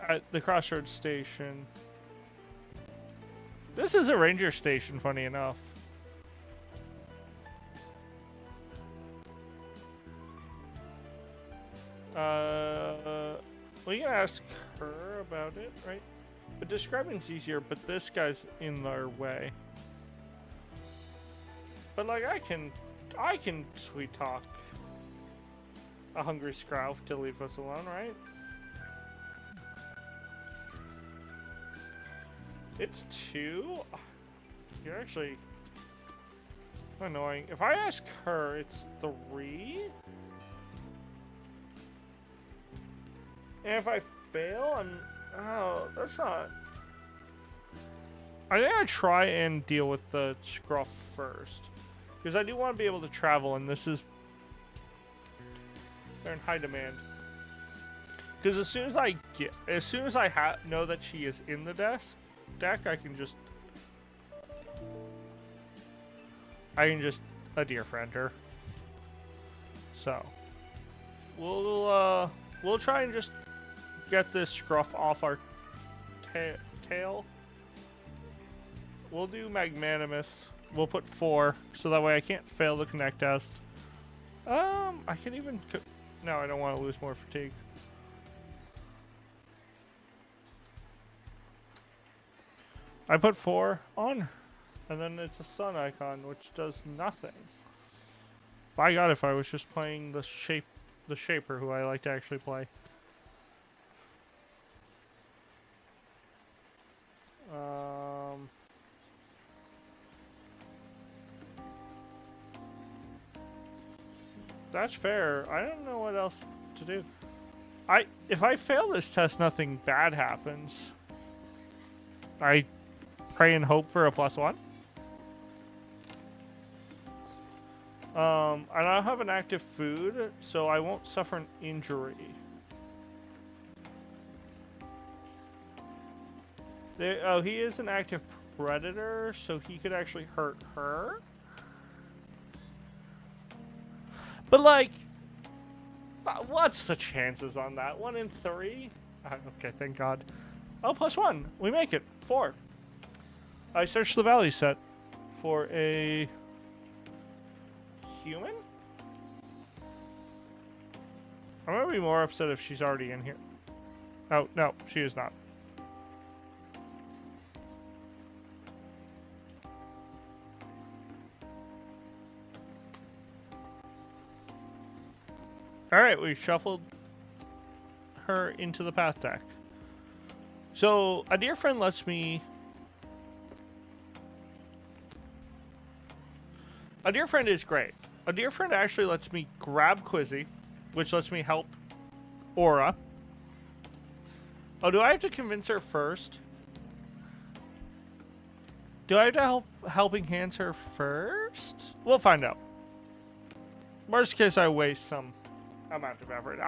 at the Crossroads station. This is a ranger station, funny enough. We can ask her about it, right? But describing's easier, but this guy's in our way. But like I can sweet talk a hungry Scrow to leave us alone, right? It's 2? You're actually annoying. If I ask her, it's 3? And if I fail, oh, that's not... I think I try and deal with the Scruff first. Because I do want to be able to travel, and this is... They're in high demand. Because as soon as I know that she is in the deck, I can just a dear friend her. So we'll try and just get this Scruff off our tail. We'll do Magnanimous. We'll put 4, so that way I can't fail the Connect test. I can even... No, I don't want to lose more fatigue. I put 4 on, and then it's a sun icon, which does nothing. By God, if I was just playing the Shaper, who I like to actually play. That's fair. I don't know what else to do. If I fail this test, nothing bad happens. I pray and hope for a +1. I don't have an active food, so I won't suffer an injury. He is an active predator, so he could actually hurt her. But like, what's the chances on that? 1 in 3? Okay, thank God. Oh, +1. We make it. 4. I searched the value set for a human? I'm gonna be more upset if she's already in here. Oh, no, she is not. Alright, we shuffled her into the path deck. So, a dear friend lets me... A dear friend is great. A dear friend actually lets me grab Quizzy, which lets me help Aura. Oh, do I have to convince her first? Do I have to helping hands her first? We'll find out. Worst case, I waste some amount of effort.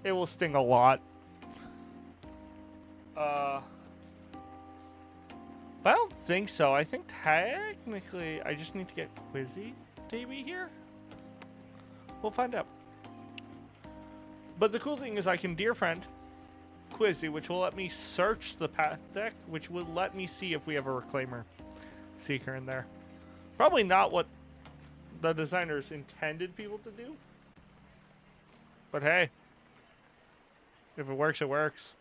It will sting a lot. But I don't think so. I think technically I just need to get Quizzy to be here. We'll find out. But the cool thing is I can dear friend Quizzy, which will let me search the path deck, which will let me see if we have a Reclaimer Seeker in there. Probably not what the designers intended people to do. But hey, if it works, it works.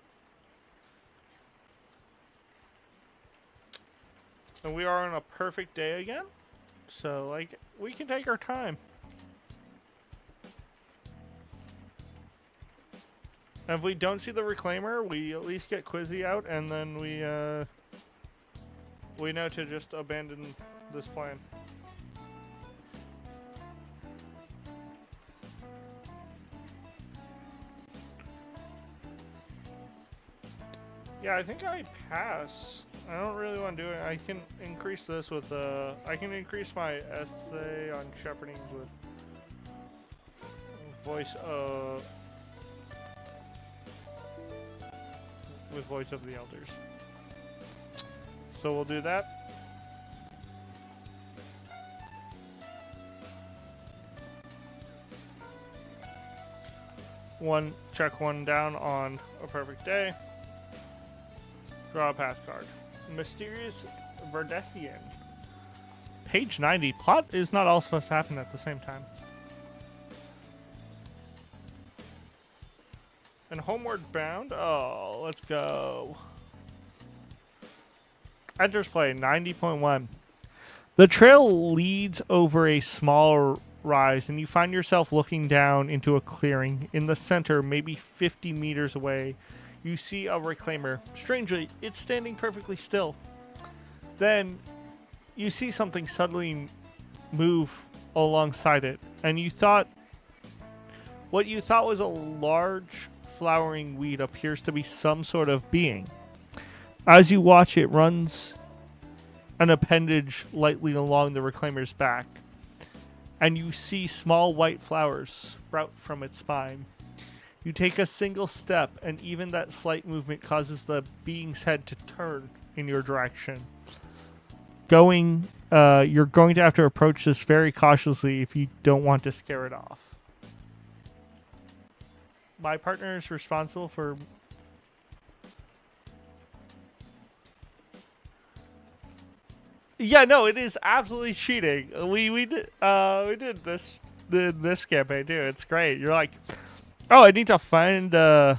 And we are on a perfect day again. So, like, we can take our time. And if we don't see the reclaimer, we at least get Quizzy out, and then we know to just abandon this plan. Yeah, I think I pass. I don't really want to do it. I can increase this with I can increase my essay on shepherding with voice of the elders. So we'll do that. Check one down on a perfect day. Draw a path card. Mysterious Verdesian. Page 90. Plot is not all supposed to happen at the same time. And Homeward Bound. Oh, let's go. Enters play 90.1. The trail leads over a small rise, and you find yourself looking down into a clearing. In the center, maybe 50 meters away, you see a reclaimer. Strangely, it's standing perfectly still. Then, you see something suddenly move alongside it, and what you thought was a large flowering weed appears to be some sort of being. As you watch, it runs an appendage lightly along the reclaimer's back, and you see small white flowers sprout from its spine. You take a single step, and even that slight movement causes the being's head to turn in your direction. You're going to have to approach this very cautiously if you don't want to scare it off. My partner is responsible for... Yeah, no, it is absolutely cheating. We did this campaign too. It's great. You're like, oh, I need to find oh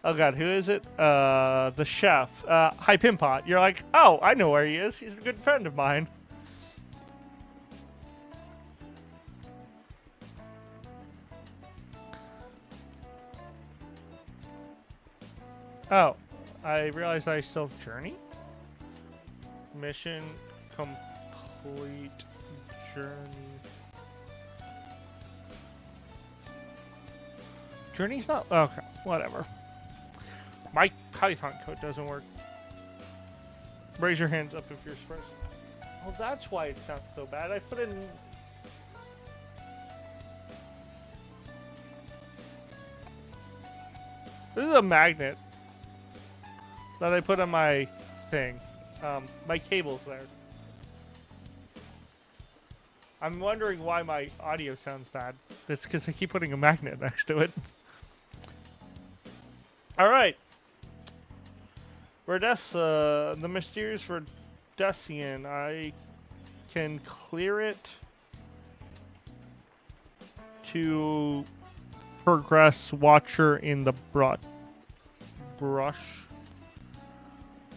god, who is it? The chef. Hi Pimpot. You're like, oh, I know where he is. He's a good friend of mine. Oh, I realized I still have Journey. Mission complete. Journey. Journey's not... Okay, whatever. My Python code doesn't work. Raise your hands up if you're surprised. Oh, that's why it sounds so bad. I put in... This is a magnet that I put on my thing. My cable's there. I'm wondering why my audio sounds bad. It's because I keep putting a magnet next to it. Alright. The mysterious Verdesian. I can clear it to progress Watcher in the brush.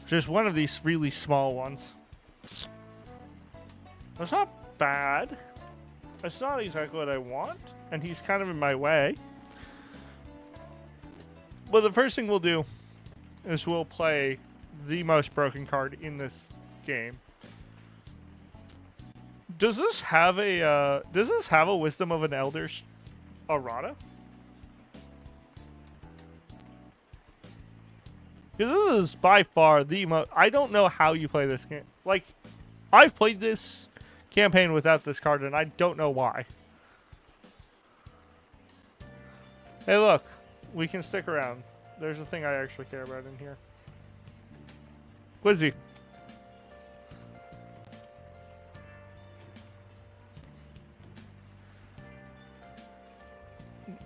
Just one of these really small ones. That's not bad. It's not exactly what I want, and he's kind of in my way. But the first thing we'll do is we'll play the most broken card in this game. Does this have a Wisdom of an Elder's errata? Because this is by far the most... I don't know how you play this game. Like, I've played this campaign without this card, and I don't know why. Hey, look. We can stick around. There's a thing I actually care about in here. Quizzy.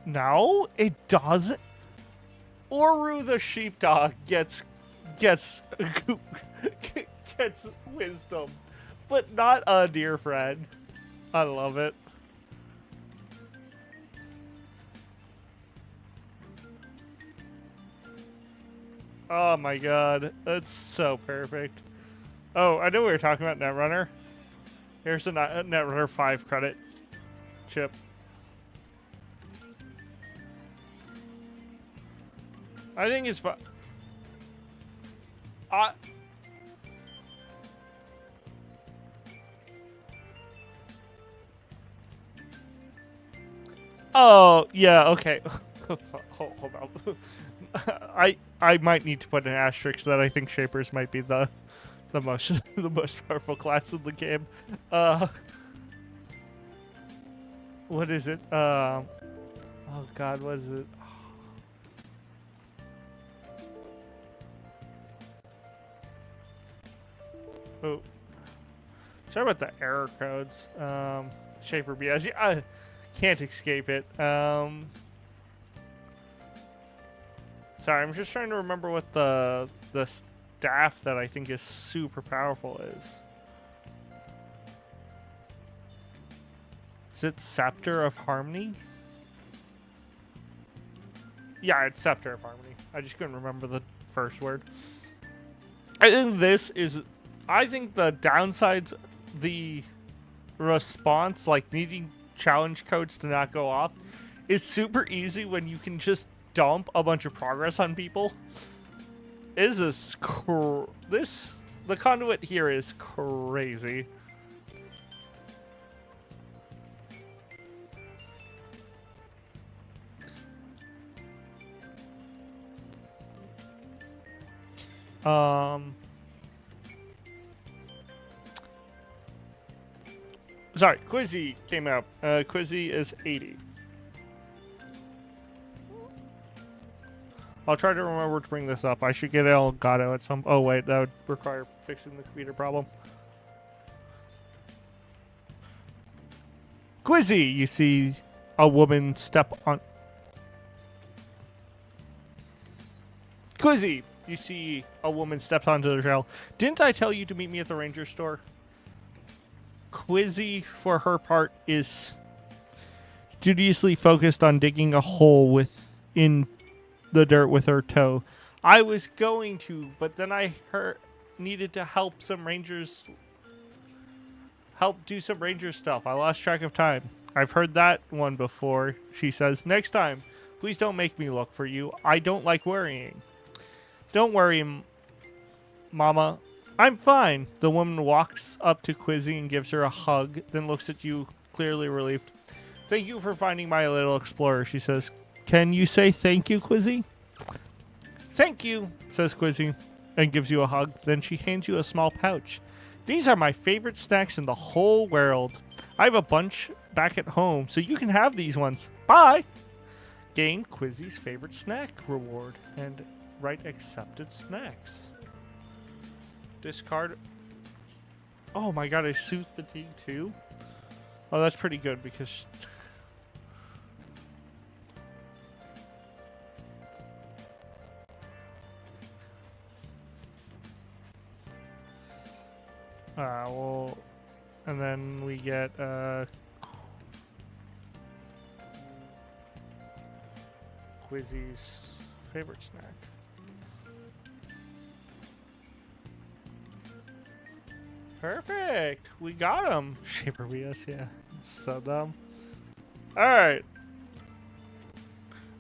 No, it doesn't. Oru the sheepdog gets wisdom, but not a dear friend. I love it. Oh my god, that's so perfect. Oh, I know we were talking about Netrunner. Here's a Netrunner 5 credit chip. I think it's fun. Oh, yeah, okay. Hold on. I might need to put an asterisk that I think Shapers might be the most the most powerful class in the game. What is it? Oh god, what is it? Oh, sorry about the error codes. Shaper BS. I can't escape it. Sorry, I'm just trying to remember what the staff that I think is super powerful is. Is it Scepter of Harmony? Yeah, it's Scepter of Harmony. I just couldn't remember the first word. I think this is... I think the downsides, the response, like needing challenge codes to not go off, is super easy when you can just dump a bunch of progress on people. The conduit here is crazy. Sorry, Quizzy came out. Quizzy is 80. I'll try to remember to bring this up. I should get Elgato at some... Oh, wait, that would require fixing the computer problem. Quizzy, you see a woman step on... Quizzy, you see a woman steps onto the trail. Didn't I tell you to meet me at the ranger store? Quizzy, for her part, is studiously focused on digging a hole in the dirt with her toe. I was going to, but then I needed to help some rangers. Help do some ranger stuff. I lost track of time. I've heard that one before. She says, next time, please don't make me look for you. I don't like worrying. Don't worry, Mama. I'm fine. The woman walks up to Quizzy and gives her a hug, then looks at you, clearly relieved. Thank you for finding my little explorer, she says. Can you say thank you, Quizzy? Thank you, says Quizzy, and gives you a hug. Then she hands you a small pouch. These are my favorite snacks in the whole world. I have a bunch back at home, so you can have these ones. Bye! Gain Quizzy's favorite snack reward and write accepted snacks. Discard. Oh my god, I soothe fatigue too? Oh, that's pretty good because... well... And then we get, Quizzy's favorite snack. Perfect! We got him! Shaper BS, yeah. So dumb. Alright.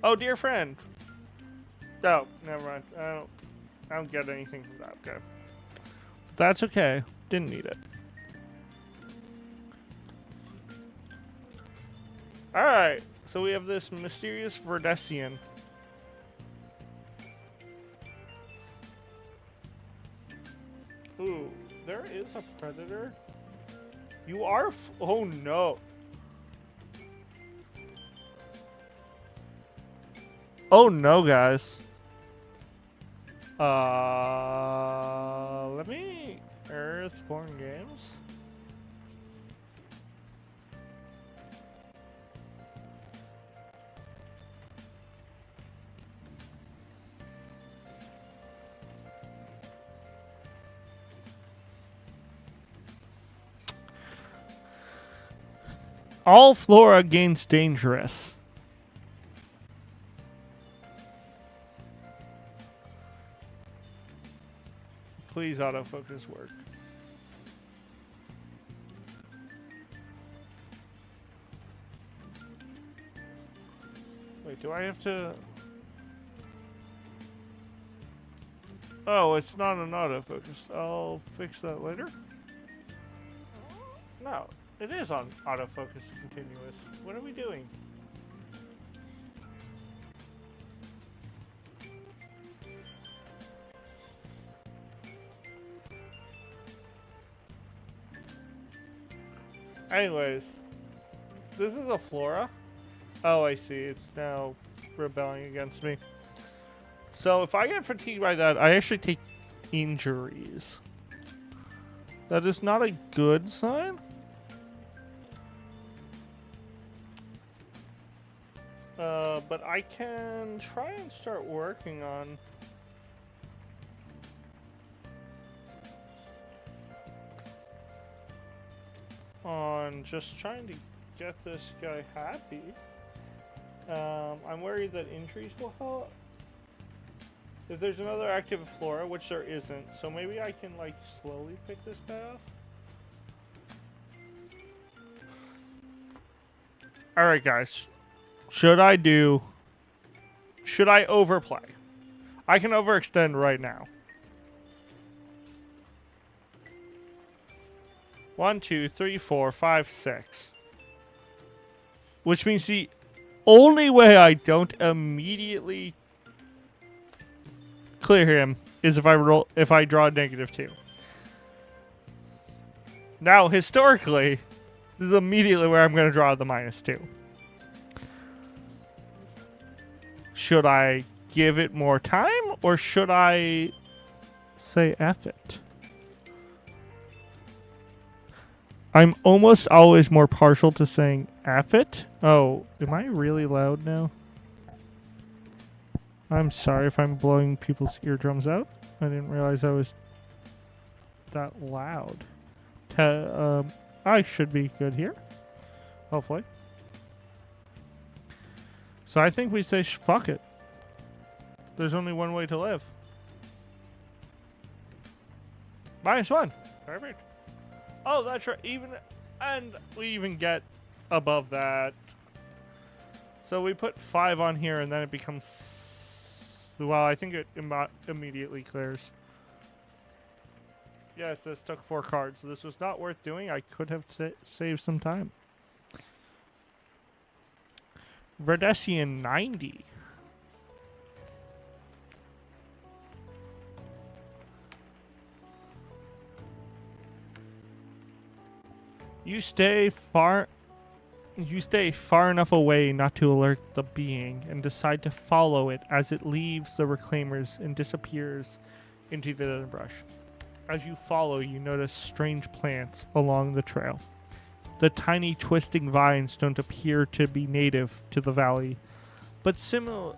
Oh, dear friend. Oh, never mind. I don't get anything from that. Okay. But that's okay. Didn't need it. Alright. So we have this mysterious Verdesian. Ooh. There is a predator. You are oh no. Oh no, guys. Let me Earthborne Games. All flora gains dangerous. Please autofocus work. Wait, do I have to... Oh, it's not an autofocus. I'll fix that later. No, it is on autofocus continuous. What are we doing? Anyways, this is a flora. Oh, I see. It's now rebelling against me. So if I get fatigued by that, I actually take injuries. That is not a good sign. But I can try and start working on just trying to get this guy happy. I'm worried that injuries will help. If there's another active flora, which there isn't, so maybe I can like slowly pick this guy off. Alright guys, should I overplay? I can overextend right now. 1, 2, 3, 4, 5, 6. Which means the only way I don't immediately clear him is if I draw a -2. Now, historically, this is immediately where I'm going to draw the -2. Should I give it more time, or should I say F it? I'm almost always more partial to saying F it. Oh, am I really loud now? I'm sorry if I'm blowing people's eardrums out. I didn't realize I was that loud. I should be good here. Hopefully. So I think we say fuck it. There's only one way to live. -1. Perfect. Oh, that's right. And we even get above that. So we put 5 on here, and then it becomes... Well, I think it immediately clears. Yes, this took 4 cards. So this was not worth doing. I could have saved some time. Verdesian 90. You stay far enough away not to alert the being, and decide to follow it as it leaves the reclaimers and disappears into the underbrush. As you follow, you notice strange plants along the trail. The tiny twisting vines don't appear to be native to the valley, but similar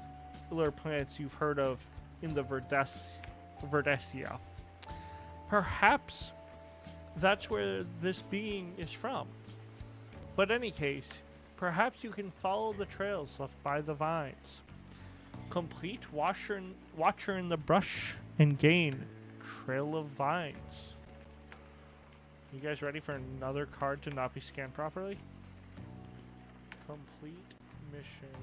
plants you've heard of in the Verdesia. Perhaps that's where this being is from. But in any case, perhaps you can follow the trails left by the vines. Complete Watcher in the Brush and gain Trail of Vines. You guys ready for another card to not be scanned properly? Complete mission.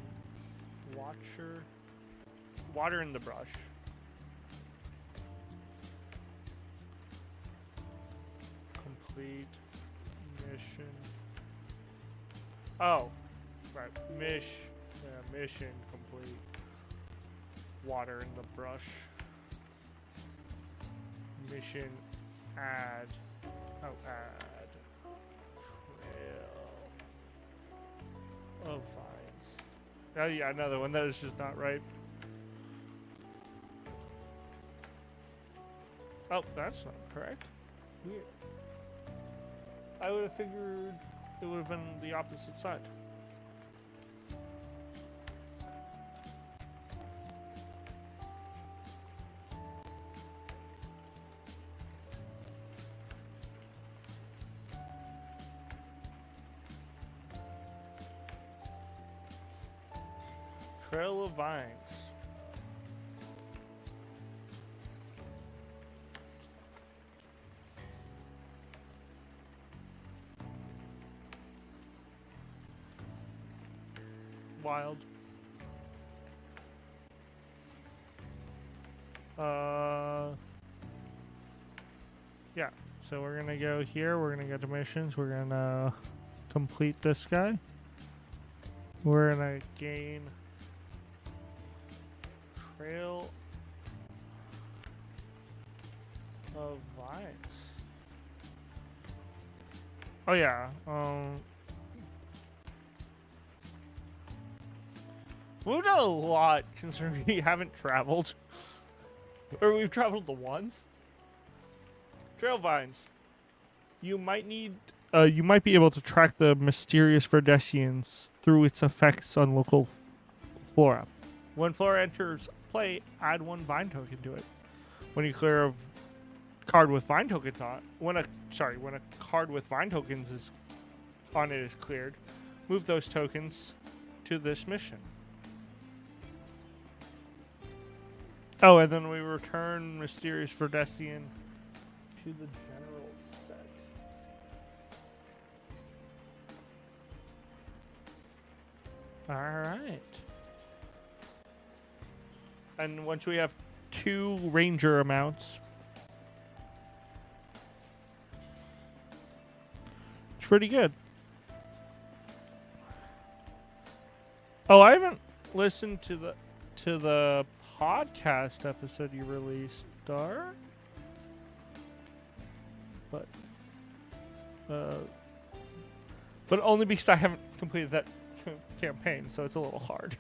Water in the Brush. Complete mission. Oh, right. Mission complete. Water in the Brush. Mission add. Oh, add. Trail of Vines. Oh yeah, another one that is just not right. Oh, that's not correct. Weird. I would have figured it would have been the opposite side. Trail of Vines. Wild. Yeah. So we're gonna go here. We're gonna go to missions. We're gonna complete this guy. We're gonna gain Trail of Vines. Oh yeah. We've done a lot considering we haven't traveled. Or we've traveled the once. Trail vines. You might need you might be able to track the mysterious Verdesians through its effects on local flora. When flora enters play, add one vine token to it. When you clear a card with vine tokens on when a card with vine tokens is on it is cleared, move those tokens to this mission. Oh, and then we return Mysterious Verdesian to the general set. Alright. And once we have 2 ranger amounts, it's pretty good. Oh, I haven't listened to the podcast episode you released, Dar. But only because I haven't completed that campaign, so it's a little hard.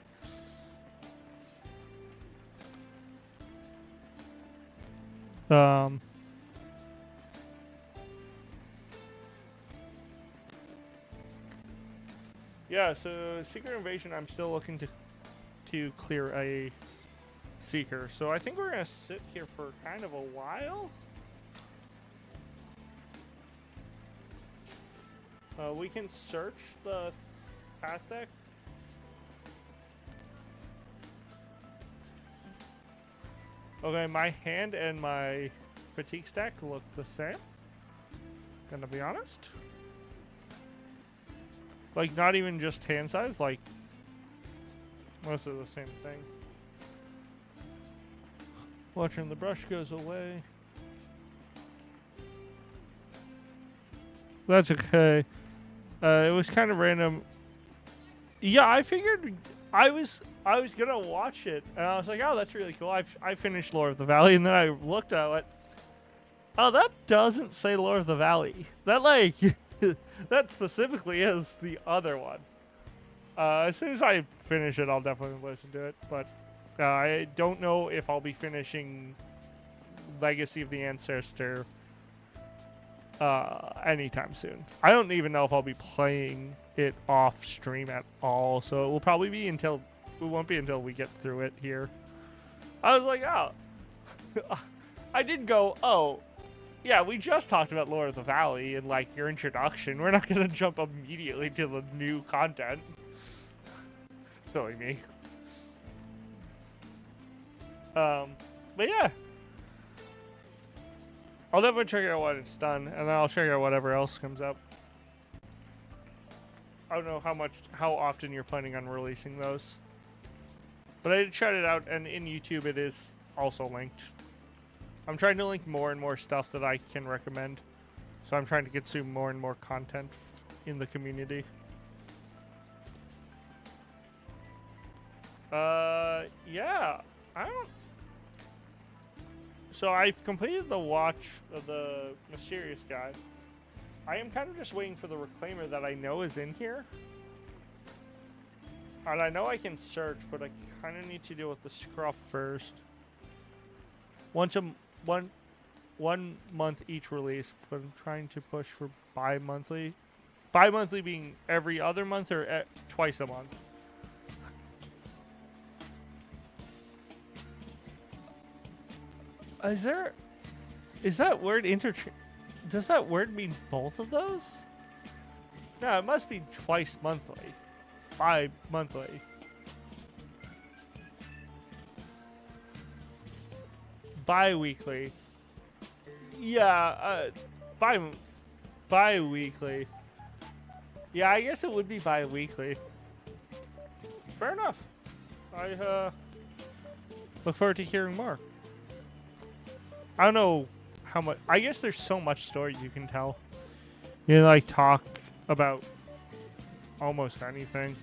Yeah, so Secret Invasion, I'm still looking to clear a Seeker. So I think we're going to sit here for kind of a while. We can search the path deck. Okay, my hand and my fatigue stack look the same. Gonna be honest. Like, not even just hand size, like, most of the same thing. Watching the brush goes away. That's okay. It was kind of random. Yeah, I figured I was gonna watch it, and I was like, oh, that's really cool. I finished Lore of the Valley, and then I looked at it. Oh, that doesn't say Lore of the Valley. That like that specifically is the other one. As soon as I finish it, I'll definitely listen to it. But I don't know if I'll be finishing Legacy of the Ancestor anytime soon. I don't even know if I'll be playing it off stream at all. So it will probably be it won't be until we get through it here. I was like, oh, I did go, oh, yeah, we just talked about Lore of the Valley and like your introduction. We're not gonna jump immediately to the new content. Silly me. But yeah. I'll definitely check out when it's done, and then I'll check out whatever else comes up. I don't know how often you're planning on releasing those. But I did shout it out, and in YouTube it is also linked. I'm trying to link more and more stuff that I can recommend. So I'm trying to consume more and more content in the community. Yeah. So I've completed the watch of the mysterious guy. I am kind of just waiting for the reclaimer that I know is in here. And I know I can search, but I kind of need to deal with the scruff first. One month each release, but I'm trying to push for bi-monthly. Bi-monthly being every other month or twice a month. Is that word does that word mean both of those? No, it must be twice monthly. Bi-monthly. bi-weekly. Yeah, bi-weekly. Yeah, I guess it would be bi-weekly. Fair enough. I look forward to hearing more. I don't know how much. I guess there's so much stories you can tell. You can, like, talk about almost anything.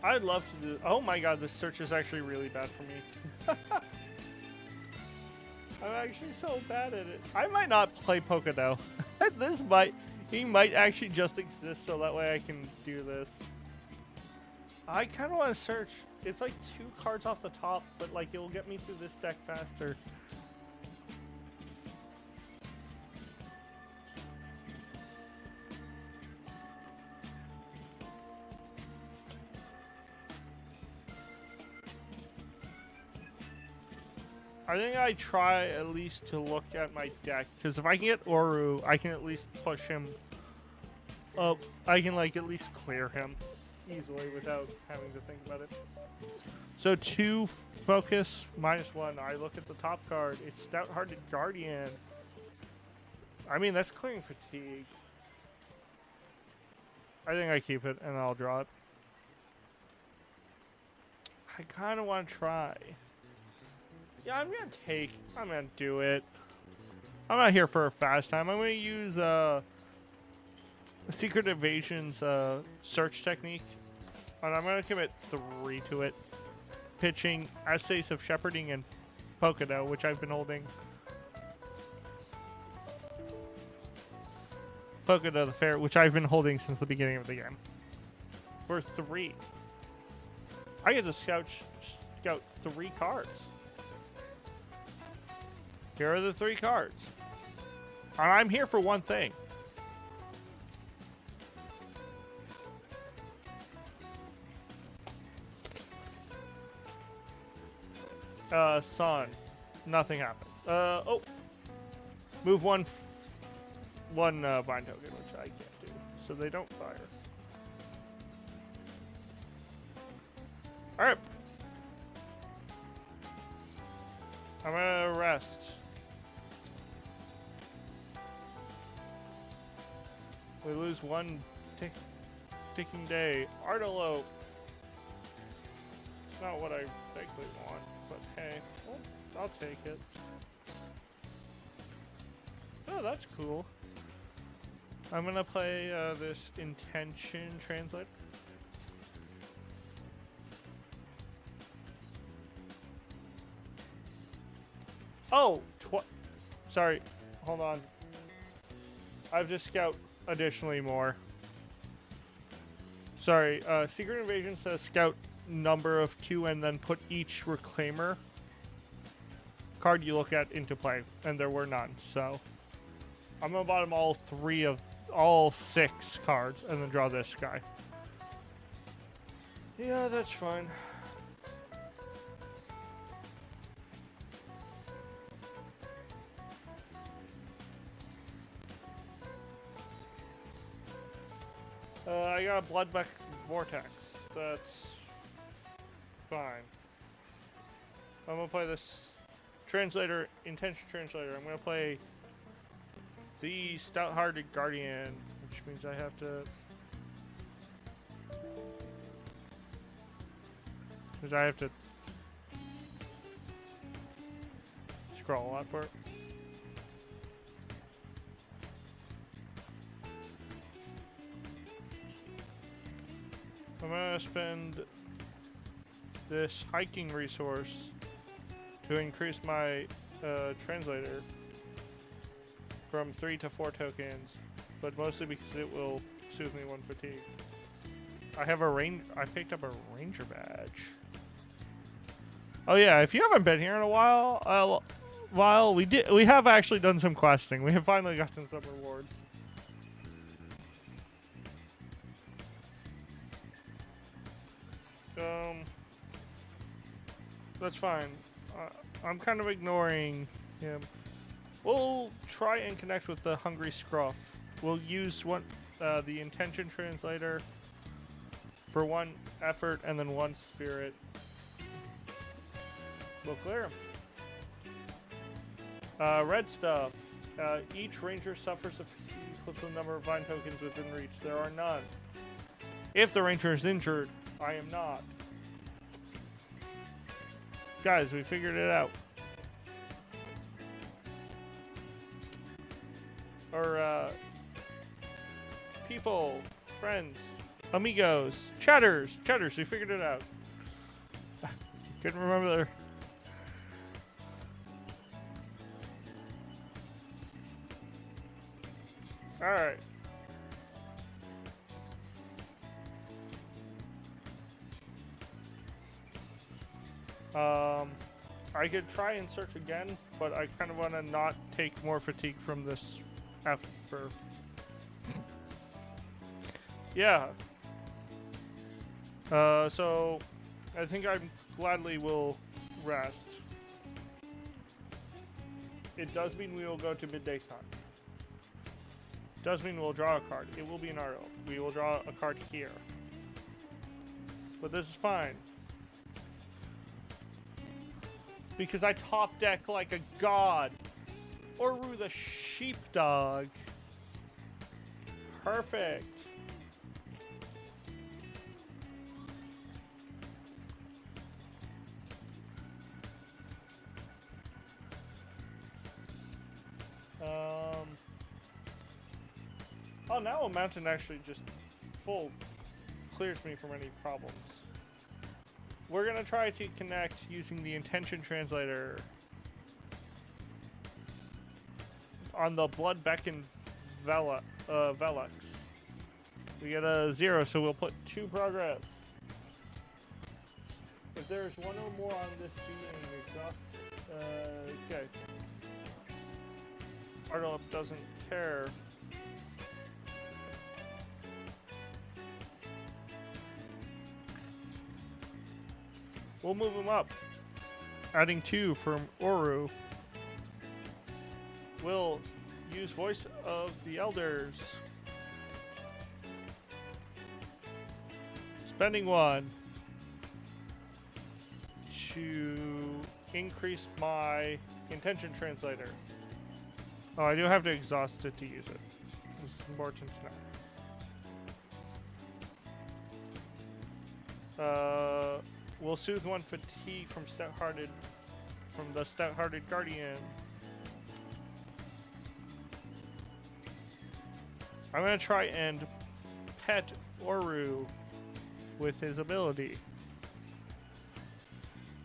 I'd love to do. Oh my god, this search is actually really bad for me. I'm actually so bad at it. I might not play Pocono. He might actually just exist so that way I can do this. I kind of want to search. It's like 2 cards off the top, but like it will get me through this deck faster. I think I try at least to look at my deck, because if I can get Oru, I can at least push him up. I can like at least clear him easily without having to think about it. So 2 focus, -1. I look at the top card. It's Stout-Hearted Guardian. I mean, that's clearing fatigue. I think I keep it and I'll draw it. I kind of want to try. Yeah, I'm gonna do it. I'm not here for a fast time. I'm gonna use Secret Invasion's search technique. And I'm gonna commit 3 to it. Pitching Essays of Shepherding and Pocono, which I've been holding. Pocono the Fair, which I've been holding since the beginning of the game. For 3. I get to scout 3 cards. Here are the 3 cards. And I'm here for one thing. Sun. Nothing happened. Oh. Move one bind token, which I can't do. So they don't fire. Alright. I'm gonna rest. We lose 1 ticking day. Artolo. It's not what I exactly want, but hey, well, I'll take it. Oh, that's cool. I'm gonna play this Intention Translator. Oh, sorry. Hold on. I have to scout additionally more. Sorry, Secret Invasion says scout number of 2 and then put each Reclaimer card you look at into play, and there were none, so I'm gonna bottom all 6 cards and then draw this guy. Yeah, that's fine. I got a Bloodback Vortex. That's fine. I'm gonna play this Translator, Intention Translator. I'm gonna play the Stout-Hearted Guardian, which means I have to... scroll a lot for it. I'm gonna spend this hiking resource to increase my translator from 3 to 4 tokens, but mostly because it will soothe me 1 fatigue. I picked up a ranger badge. Oh yeah, if you haven't been here in a while, we have actually done some questing. We have finally gotten some rewards. That's fine. I'm kind of ignoring him. We'll try and connect with the Hungry Scruff. We'll use the Intention Translator for 1 effort and then 1 spirit. We'll clear him. Red stuff. Each ranger suffers a fatigue equal to the number of vine tokens within reach. There are none. If the ranger is injured, I am not. Guys, we figured it out. Or, people, friends, amigos, chatters, we figured it out. Couldn't remember. Alright. I could try and search again, but I kind of want to not take more fatigue from this effort. Yeah. So I think I gladly will rest. It does mean we will go to midday sun. Does mean we'll draw a card. It will be an Arlo. We will draw a card here. But this is fine. Because I top deck like a god. Oru the sheepdog. Perfect. Oh, now a mountain actually just full clears me from any problems. We're gonna try to connect using the Intention Translator on the Bloodbeck Velux. We get a 0, so we'll put 2 progress. If there's 1 or more on this being exhaust, okay. Artolip doesn't care. We'll move him up. Adding 2 from Oru. We'll use Voice of the Elders. Spending 1 to increase my Intention Translator. Oh, I do have to exhaust it to use it. This is important to know. We'll soothe 1 fatigue from the Stout-Hearted Guardian. I'm gonna try and pet Oru with his ability.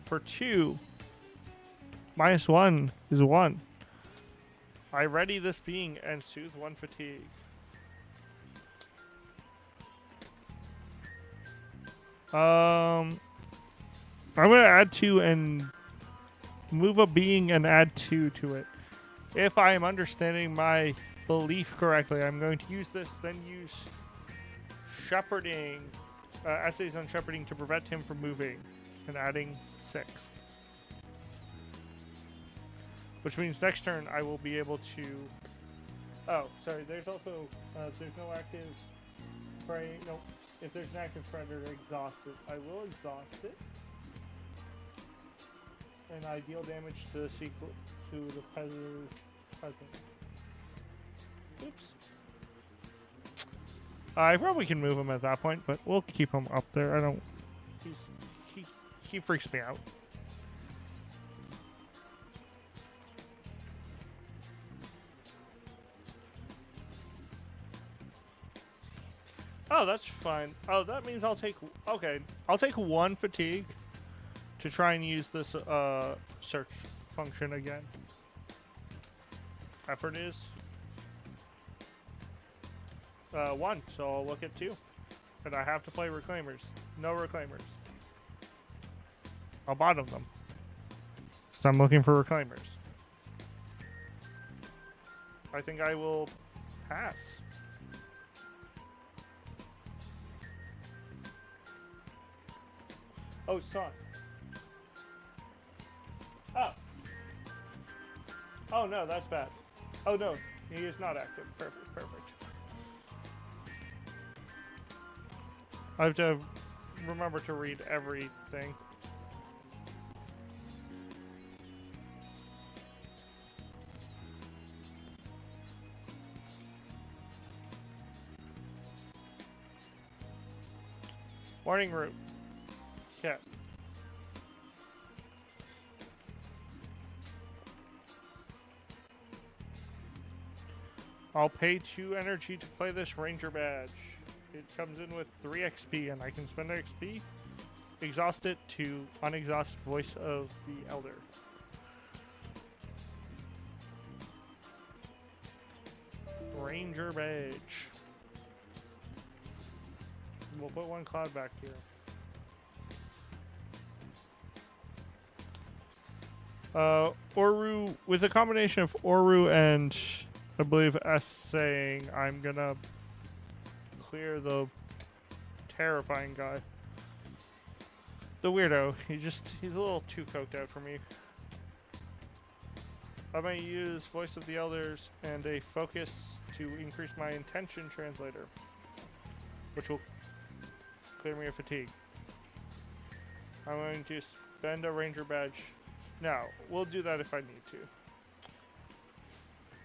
For 2, -1 is 1. I ready this being and soothe 1 fatigue. I'm gonna add 2 and move a being and add 2 to it. If I am understanding my belief correctly, I'm going to use this, then use shepherding, essays on shepherding to prevent him from moving, and adding 6. Which means next turn I will be able to... Oh, sorry, there's also, there's no active prey, nope. If there's an active predator, exhaust it. I will exhaust it. And I deal damage to the predator's presence. Oops. I probably can move him at that point, but we'll keep him up there. I don't... He freaks me out. Oh, that's fine. Oh, that means I'll take... Okay, I'll take 1 fatigue to try and use this search function again. Effort is 1, so I'll look at 2. And I have to play Reclaimers. No Reclaimers. I'll bottom them. So I'm looking for Reclaimers. I think I will pass. Oh, son. Oh. Oh no, that's bad. Oh no, he is not active. Perfect, perfect. I have to remember to read everything. Morning route. Yeah. I'll pay 2 energy to play this ranger badge. It comes in with 3 XP, and I can spend XP, exhaust it to unexhaust Voice of the Elder. Ranger badge. We'll put 1 cloud back here. Oru, with a combination of Oru and I believe S saying, I'm gonna clear the terrifying guy. The weirdo. He's a little too coked out for me. I might use Voice of the Elders and a focus to increase my intention translator, which will clear me of fatigue. I'm going to spend a ranger badge. No, we'll do that if I need to.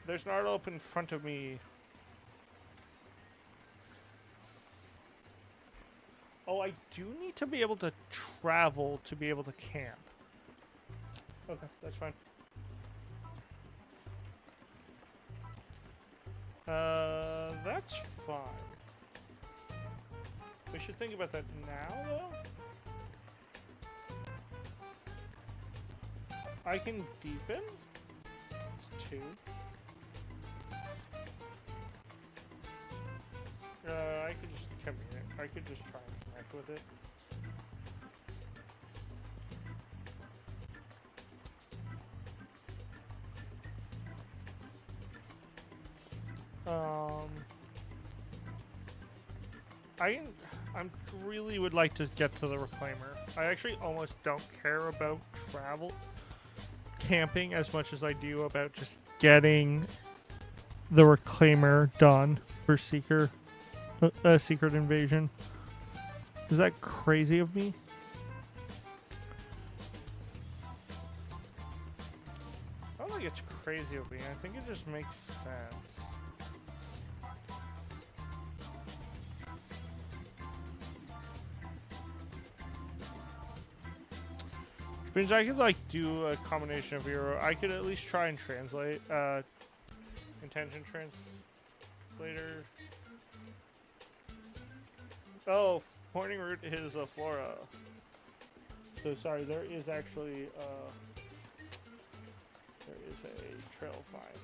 There's an art in front of me. Oh, I do need to be able to travel to be able to camp. Okay, that's fine. That's fine. We should think about that now, though. I can deepen. It's 2. I could just commute. I could just try and connect with it. I really would like to get to the reclaimer. I actually almost don't care about travel camping as much as I do about just getting the reclaimer done for secret invasion. Is that crazy of me? I don't think it's crazy of me. I think it just makes sense. Which means I could like do a combination of hero. I could at least try and translate intention translator. Oh, morning route is a flora. So sorry, there is actually there is a trail of vines.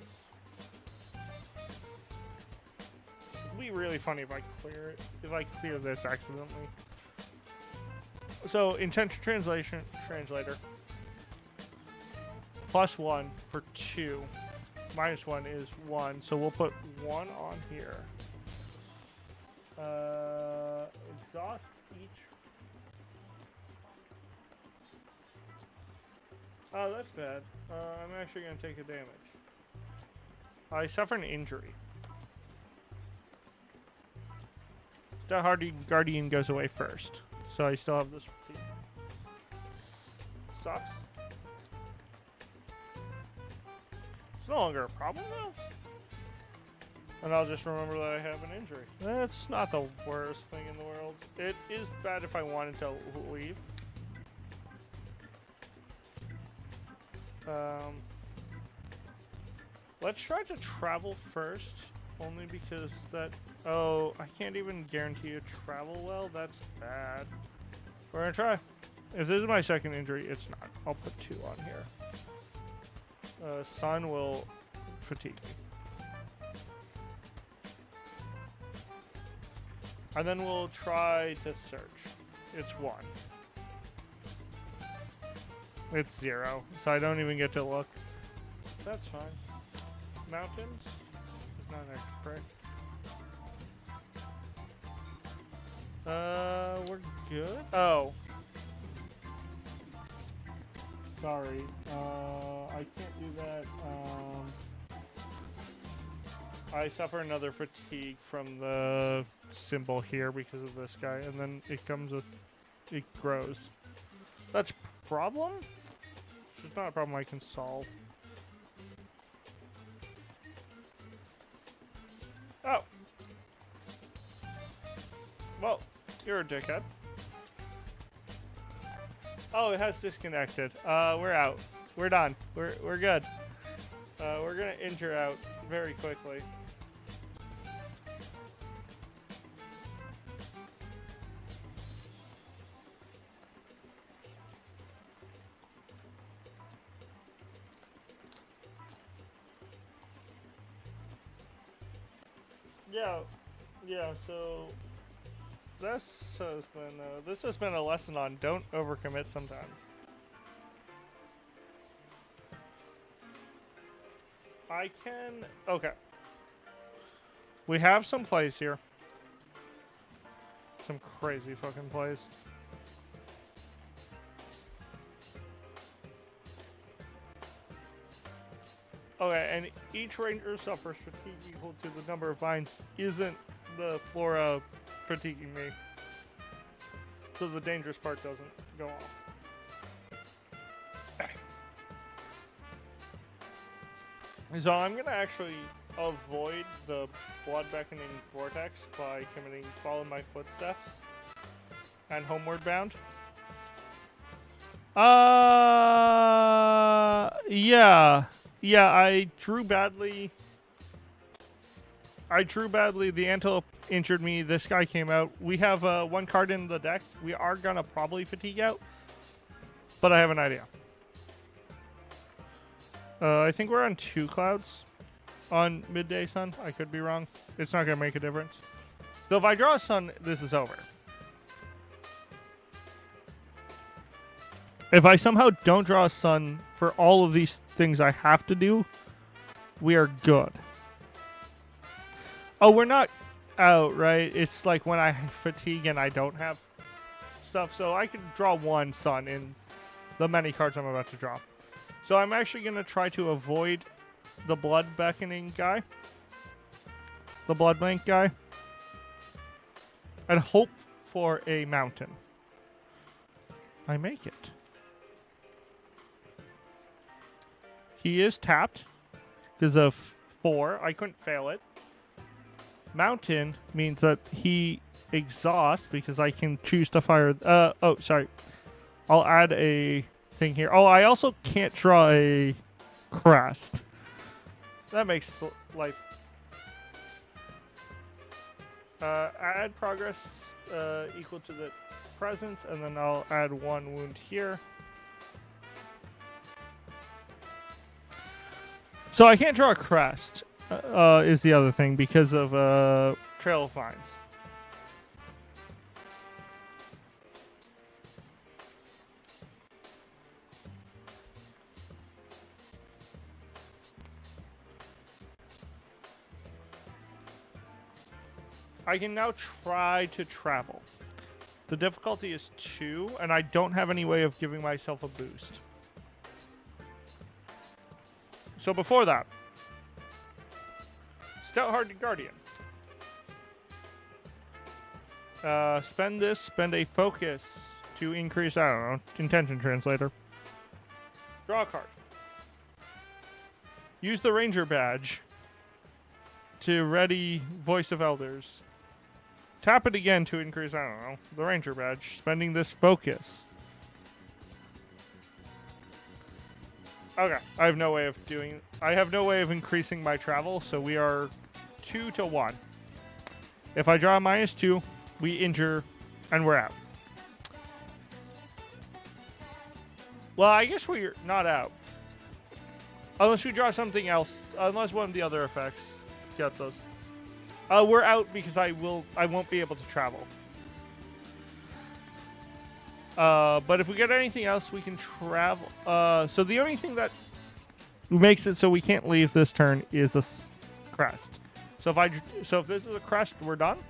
It'd be really funny if I clear it. If I clear this accidentally. So intention translator +1 for 2. -1 is 1. So we'll put 1 on here. Exhaust each. Oh, that's bad. I'm actually going to take a damage. I suffer an injury. Star Guardian goes away first. So I still have this. Sucks. It's no longer a problem now. And I'll just remember that I have an injury. That's not the worst thing in the world. It is bad if I wanted to leave. Let's try to travel first. Only because that... Oh, I can't even guarantee you travel well. That's bad. We're gonna try. If this is my second injury, it's not. I'll put 2 on here. Sun will fatigue me. And then we'll try to search. It's 1. It's 0, so I don't even get to look. That's fine. Mountains? It's not an extra prick. We're good? Oh. Sorry. I can't do that. I suffer another fatigue from the symbol here because of this guy, and then it comes with, it grows. That's a problem? It's not a problem I can solve. Oh. Well, you're a dickhead. Oh, it has disconnected. We're out. We're done. We're good. We're gonna injure out very quickly. Yeah. So this has been a lesson on don't overcommit sometimes. Okay. We have some plays here. Some crazy fucking plays. Okay, and each ranger suffers fatigue equal to the number of vines. Isn't the flora fatiguing me? So the dangerous part doesn't go off. So I'm going to actually avoid the blood beckoning vortex by committing follow my footsteps and homeward bound. Yeah, I drew badly. The antelope injured me. This guy came out. We have one card in the deck. We are going to probably fatigue out, but I have an idea. I think we're on 2 clouds on midday sun. I could be wrong. It's not going to make a difference. So if I draw a sun, this is over. If I somehow don't draw a sun for all of these things I have to do, we are good. Oh, we're not out, right? It's like when I fatigue and I don't have stuff. So I can draw 1 sun in the many cards I'm about to draw. So I'm actually going to try to avoid the blood beckoning guy. The blood bank guy. And hope for a mountain. I make it. He is tapped because of 4. I couldn't fail it. Mountain means that he exhausts because I can choose to fire. Oh, sorry. I'll add a thing here. Oh, I also can't draw a crest. That makes life. Add progress equal to the presence, and then I'll add 1 wound here. So I can't draw a crest, is the other thing, because of Trail of Vines. I can now try to travel. The difficulty is 2, and I don't have any way of giving myself a boost. So before that, Stout-Hearted Guardian. Spend a focus to increase, I don't know, Intention Translator. Draw a card. Use the Ranger badge to ready Voice of Elders. Tap it again to increase, I don't know, the Ranger badge. Spending this focus. Okay, I have no way of increasing my travel, so we are 2 to 1. If I draw a -2, we injure, and we're out. Well, I guess we're not out. Unless we draw something else, unless one of the other effects gets us. We're out because I won't be able to travel. But if we get anything else, we can travel. So the only thing that makes it so we can't leave this turn is a crest. So if this is a crest, we're done.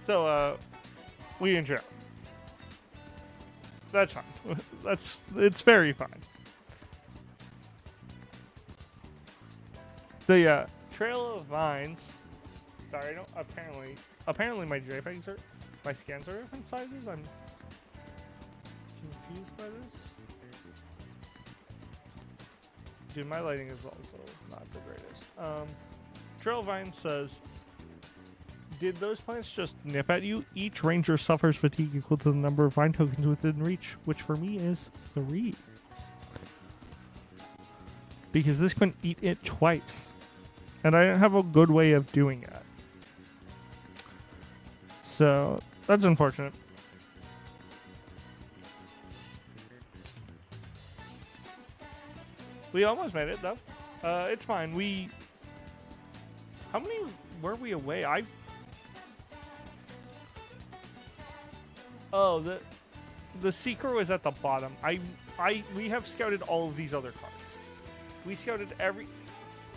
So, we in jail. That's fine. It's very fine. The Trail of Vines. Sorry, I don't. Apparently, my JPEGs are, my scans are different sizes. I'm confused by this. Dude, my lighting is also not the greatest. Trail of Vines says, did those plants just nip at you? Each ranger suffers fatigue equal to the number of vine tokens within reach, which for me is 3. Because this couldn't eat it twice. And I didn't have a good way of doing it. So, that's unfortunate. We almost made it, though. It's fine. How many were we away? Oh, the Seeker was at the bottom. We have scouted all of these other cards. We scouted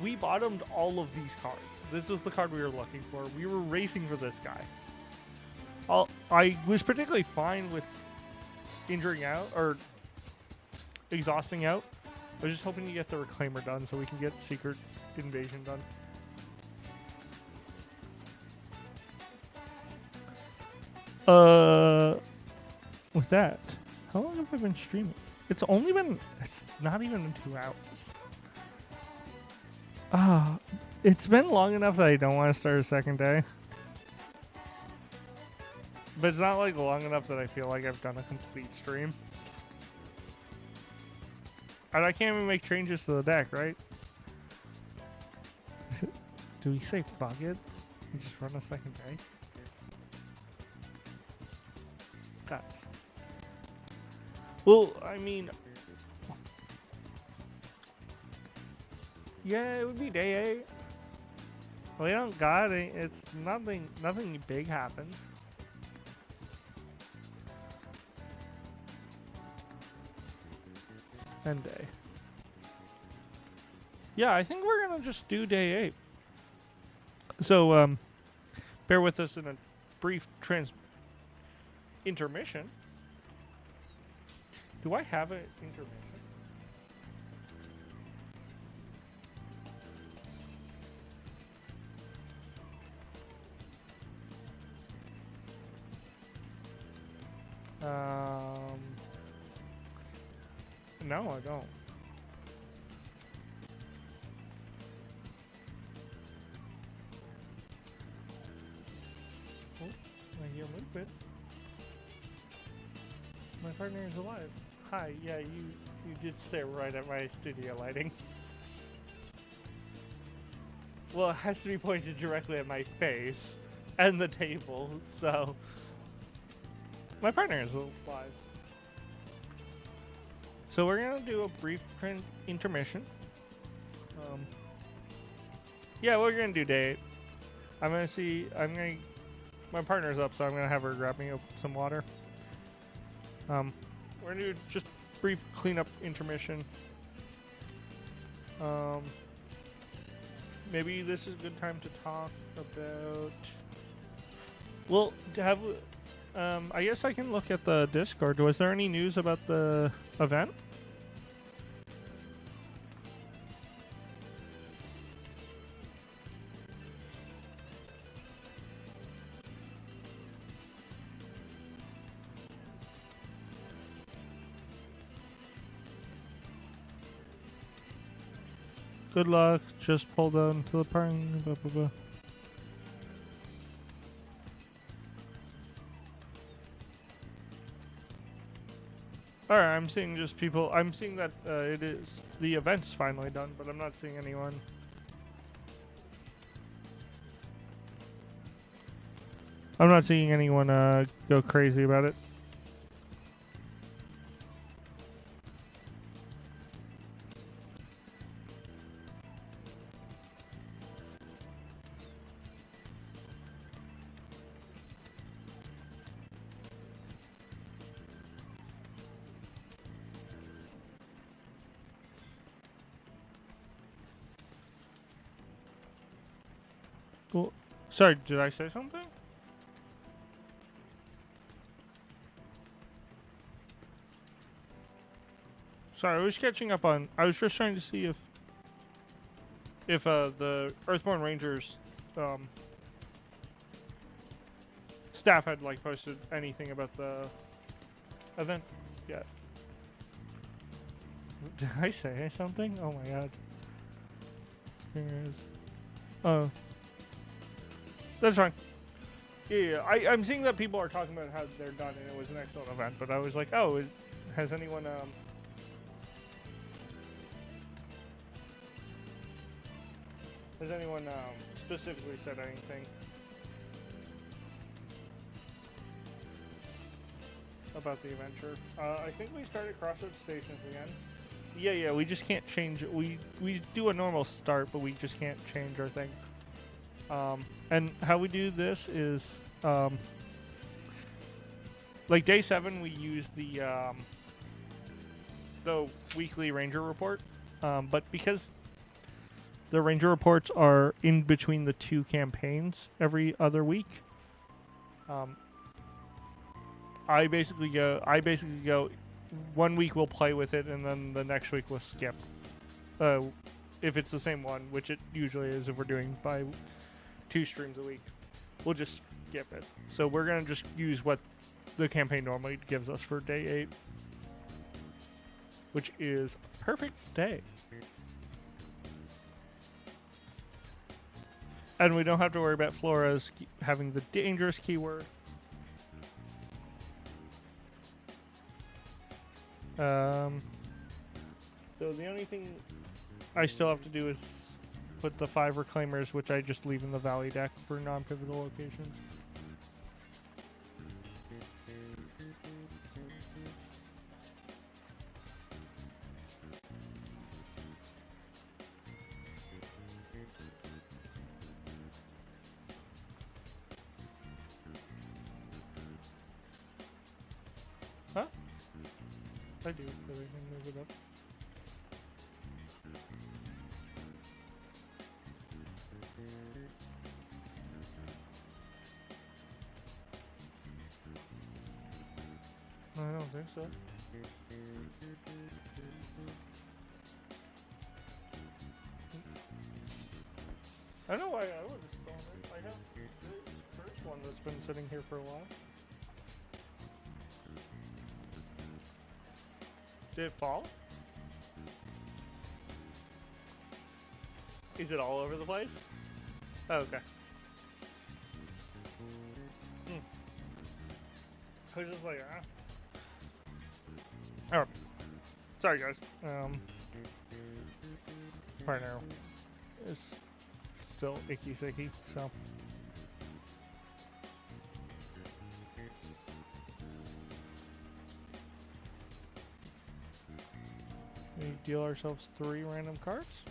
we bottomed all of these cards. This was the card we were looking for. We were racing for this guy. I was particularly fine with injuring out or exhausting out. I was just hoping to get the Reclaimer done so we can get Secret Invasion done. With that, how long have I been streaming? It's not even been 2 hours. It's been long enough that I don't want to start a second day. But it's not like long enough that I feel like I've done a complete stream. And I can't even make changes to the deck, right? Do we say fuck it and just run a second day? Guys. Well, I mean... Yeah, it would be day 8. We don't got it. It's nothing big happens. End day. Yeah, I think we're gonna just do day 8. So, bear with us in a brief intermission. Do I have an intermission? No, I don't. Oh, I hear movement. My partner is alive. Hi, yeah, you did stare right at my studio lighting. Well, it has to be pointed directly at my face and the table, so... My partner is alive. So we're gonna do a brief intermission. Yeah, we're gonna do day 8. My partner's up, so I'm gonna have her grab me some water. We're gonna do just brief cleanup intermission. Maybe this is a good time to talk about... Well, I guess I can look at the Discord. Was there any news about the event? Good luck. Just pull down to the parking. Blah, blah, blah. Alright, I'm seeing just people. I'm seeing that the event's finally done, but I'm not seeing anyone. I'm not seeing anyone go crazy about it. Well, sorry, did I say something? Sorry, I was catching up on. I was just trying to see if the Earthborne Rangers staff had like posted anything about the event yet. Did I say something? Oh my god. Oh, that's fine. Yeah, I'm seeing that people are talking about how they're done, and it was an excellent event. But I was like, oh, has anyone specifically said anything about the adventure? I think we started Crossroads Stations again. Yeah, we just can't change it. We do a normal start, but we just can't change our thing. And how we do this is, like day 7, we use the weekly ranger report. But because the ranger reports are in between the 2 campaigns every other week, I basically go. 1 week we'll play with it, and then the next week we'll skip. If it's the same one, which it usually is, if we're doing by 2 streams a week, we'll just skip it. So we're gonna just use what the campaign normally gives us for day 8, which is a perfect day. And we don't have to worry about Flora's having the dangerous keyword. So the only thing I still have to do is put the 5 reclaimers, which I just leave in the valley deck for non-pivotal locations. Huh? I do, but I can move it up. I don't think so. I don't know why I would have stolen it. I have the first one that's been sitting here for a while. Did it fall? Is it all over the place? Oh, okay. I was just like, Alright. Sorry, guys. Partner is still icky sicky, so. We deal ourselves 3 random cards.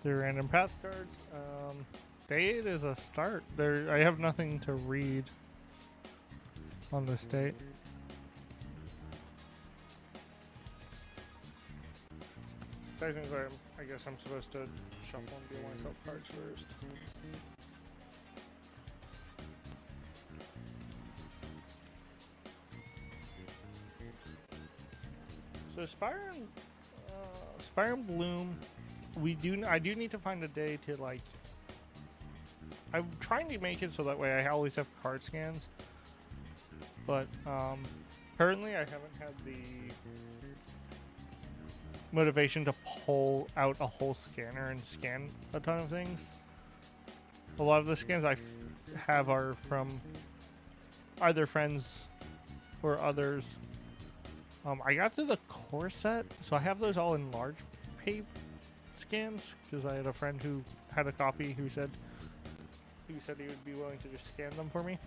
The random path cards. Day 8 is a start. I have nothing to read on this date. Technically, I guess I'm supposed to shuffle and deal myself cards first. So Spire and Bloom. I do need to find a day to like. I'm trying to make it so that way I always have card scans, but currently I haven't had the motivation to pull out a whole scanner and scan a ton of things. A lot of the scans I have are from either friends or others. I got through the core set, so I have those all in large page scans because I had a friend who had a copy who said he would be willing to just scan them for me.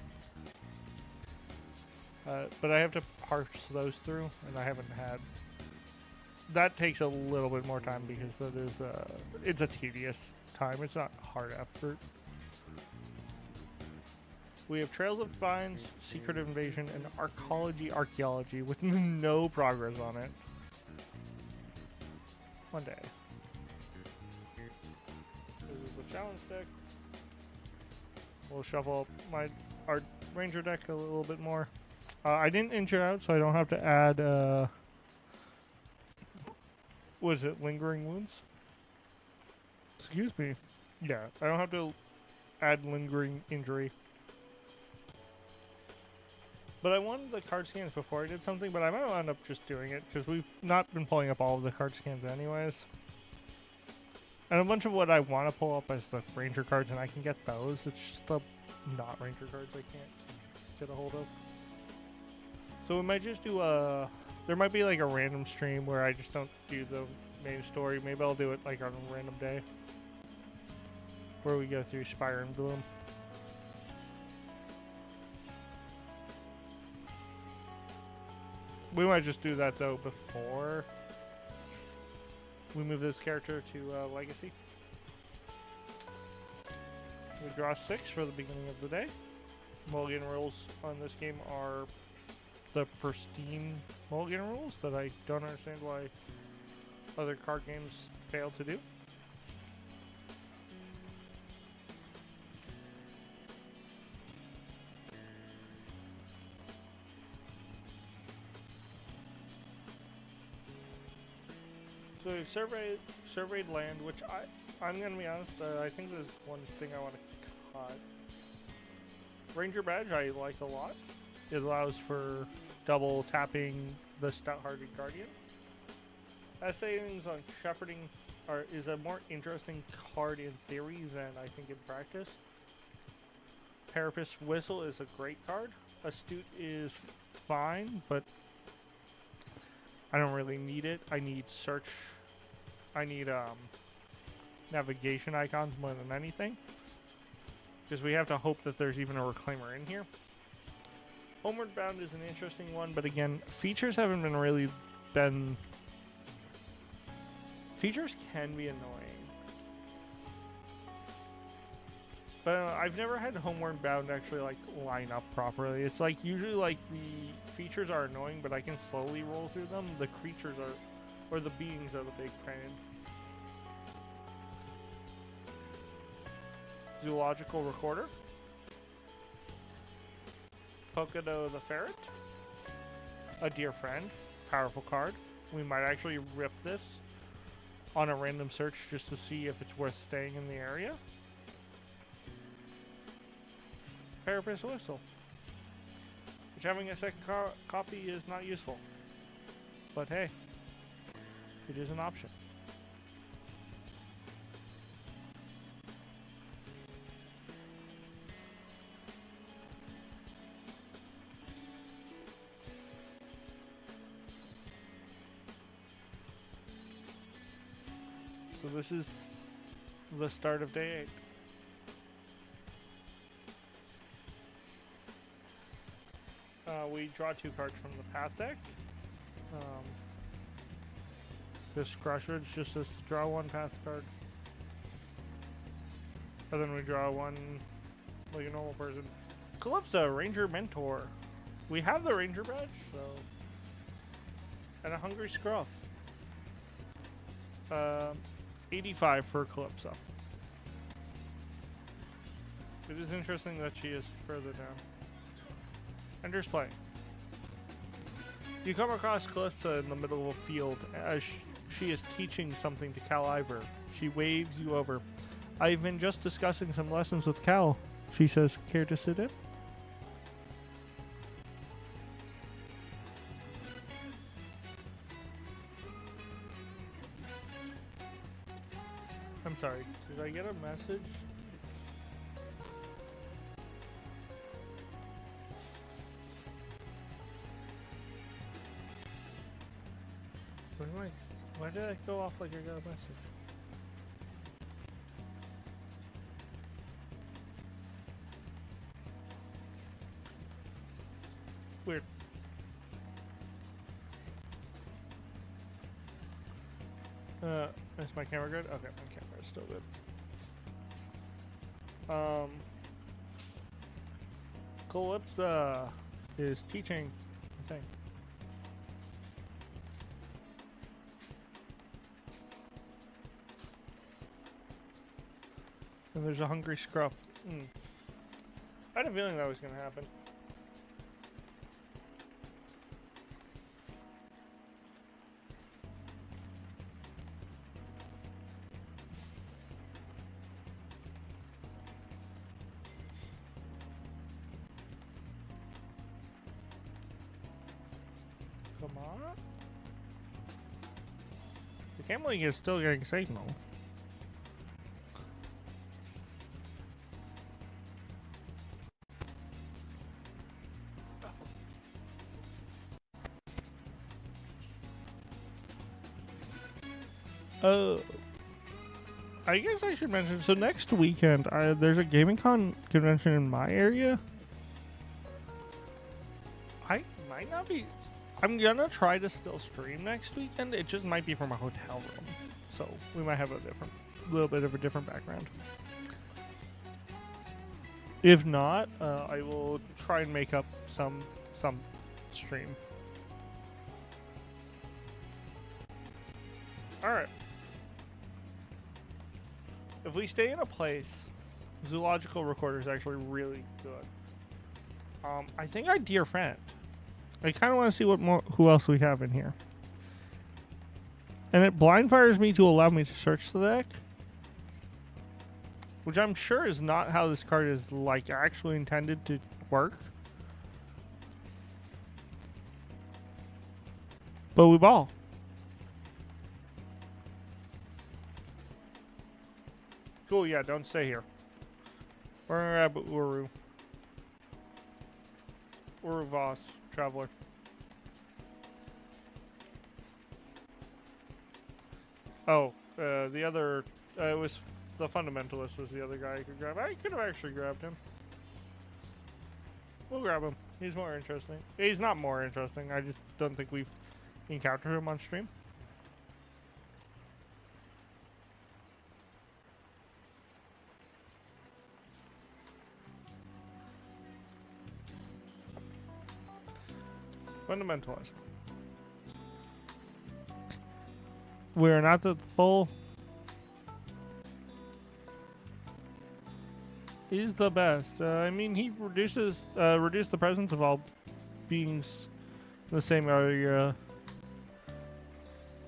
But I have to parse those through, and I haven't had. That takes a little bit more time because that is it's a tedious time. It's not hard effort. We have Trails of Vines, Secret Invasion, and Archaeology with no progress on it. One day. This is the challenge deck. We'll shuffle up our Ranger deck a little bit more. I didn't inch it out, so I don't have to add, was it Lingering Wounds? Excuse me. Yeah, I don't have to add Lingering Injury. But I wanted the card scans before I did something, but I might end up just doing it, because we've not been pulling up all of the card scans anyways. And a bunch of what I want to pull up is the Ranger cards, and I can get those. It's just the not Ranger cards I can't get a hold of. So we might just do there might be like a random stream where I just don't do the main story. Maybe I'll do it like on a random day. Where we go through Spire and Bloom. We might just do that though before we move this character to Legacy. We draw 6 for the beginning of the day. Mulligan rules on this game are the pristine Mulligan rules that I don't understand why other card games fail to do. So we've surveyed land, which I'm gonna be honest, I think there's one thing I want to cut. Ranger Badge I like a lot. It allows for double tapping the Stout-Hearted Guardian. Essayings on Shepherding is a more interesting card in theory than I think in practice. Parapet's Whistle is a great card. Astute is fine, but I don't really need it. I need search. I need navigation icons more than anything. Because we have to hope that there's even a Reclaimer in here. Homeward Bound is an interesting one, but again, features haven't been really been... Features can be annoying. But I've never had Homeward Bound actually like line up properly. It's like usually like the features are annoying, but I can slowly roll through them. The creatures are, or the beings are the big pain. Zoological Recorder. Pocono the Ferret. A Dear Friend. Powerful card. We might actually rip this on a random search just to see if it's worth staying in the area. Parapet's Whistle. Which having a second copy is not useful. But hey, it is an option. So this is the start of day 8. We draw 2 cards from the Path deck. This Crossroads just says to draw 1 Path card. And then we draw 1 like a normal person. Calypso, Ranger Mentor. We have the Ranger badge, so... And a Hungry Scruff. 85 for Calypso. It is interesting that she is further down. Ender's Play. You come across Calypso in the middle of a field as she is teaching something to Cal Ivor. She waves you over. I've been just discussing some lessons with Cal. She says, care to sit in? I'm sorry, did I get a message? Why did I go off like I got a message? Weird. Is my camera good? Okay, my camera is still good. Calypsa is teaching, I think. And there's a hungry scruff. I had a feeling that was going to happen. Come on. The Camlink is still getting signal. I guess I should mention, so next weekend, there's a Gaming Con convention in my area. I might not be... I'm gonna try to still stream next weekend. It just might be from a hotel room. So, we might have a little bit of a different background. If not, I will try and make up some stream. Alright. If we stay in a place, Zoological Recorder is actually really good. I think our dear friend. I kind of want to see who else we have in here. And it blind fires me to allow me to search the deck. Which I'm sure is not how this card is like actually intended to work. But we ball. Cool, yeah, don't stay here. We're gonna grab Uru. Uru Voss, Traveler. Oh, the other, it was, the Fundamentalist was the other guy I could grab. I could have actually grabbed him. We'll grab him. He's more interesting. He's not more interesting, I just don't think we've encountered him on stream. Fundamentalist. We're not the full. He's the best. I mean, he reduced the presence of all beings in the same area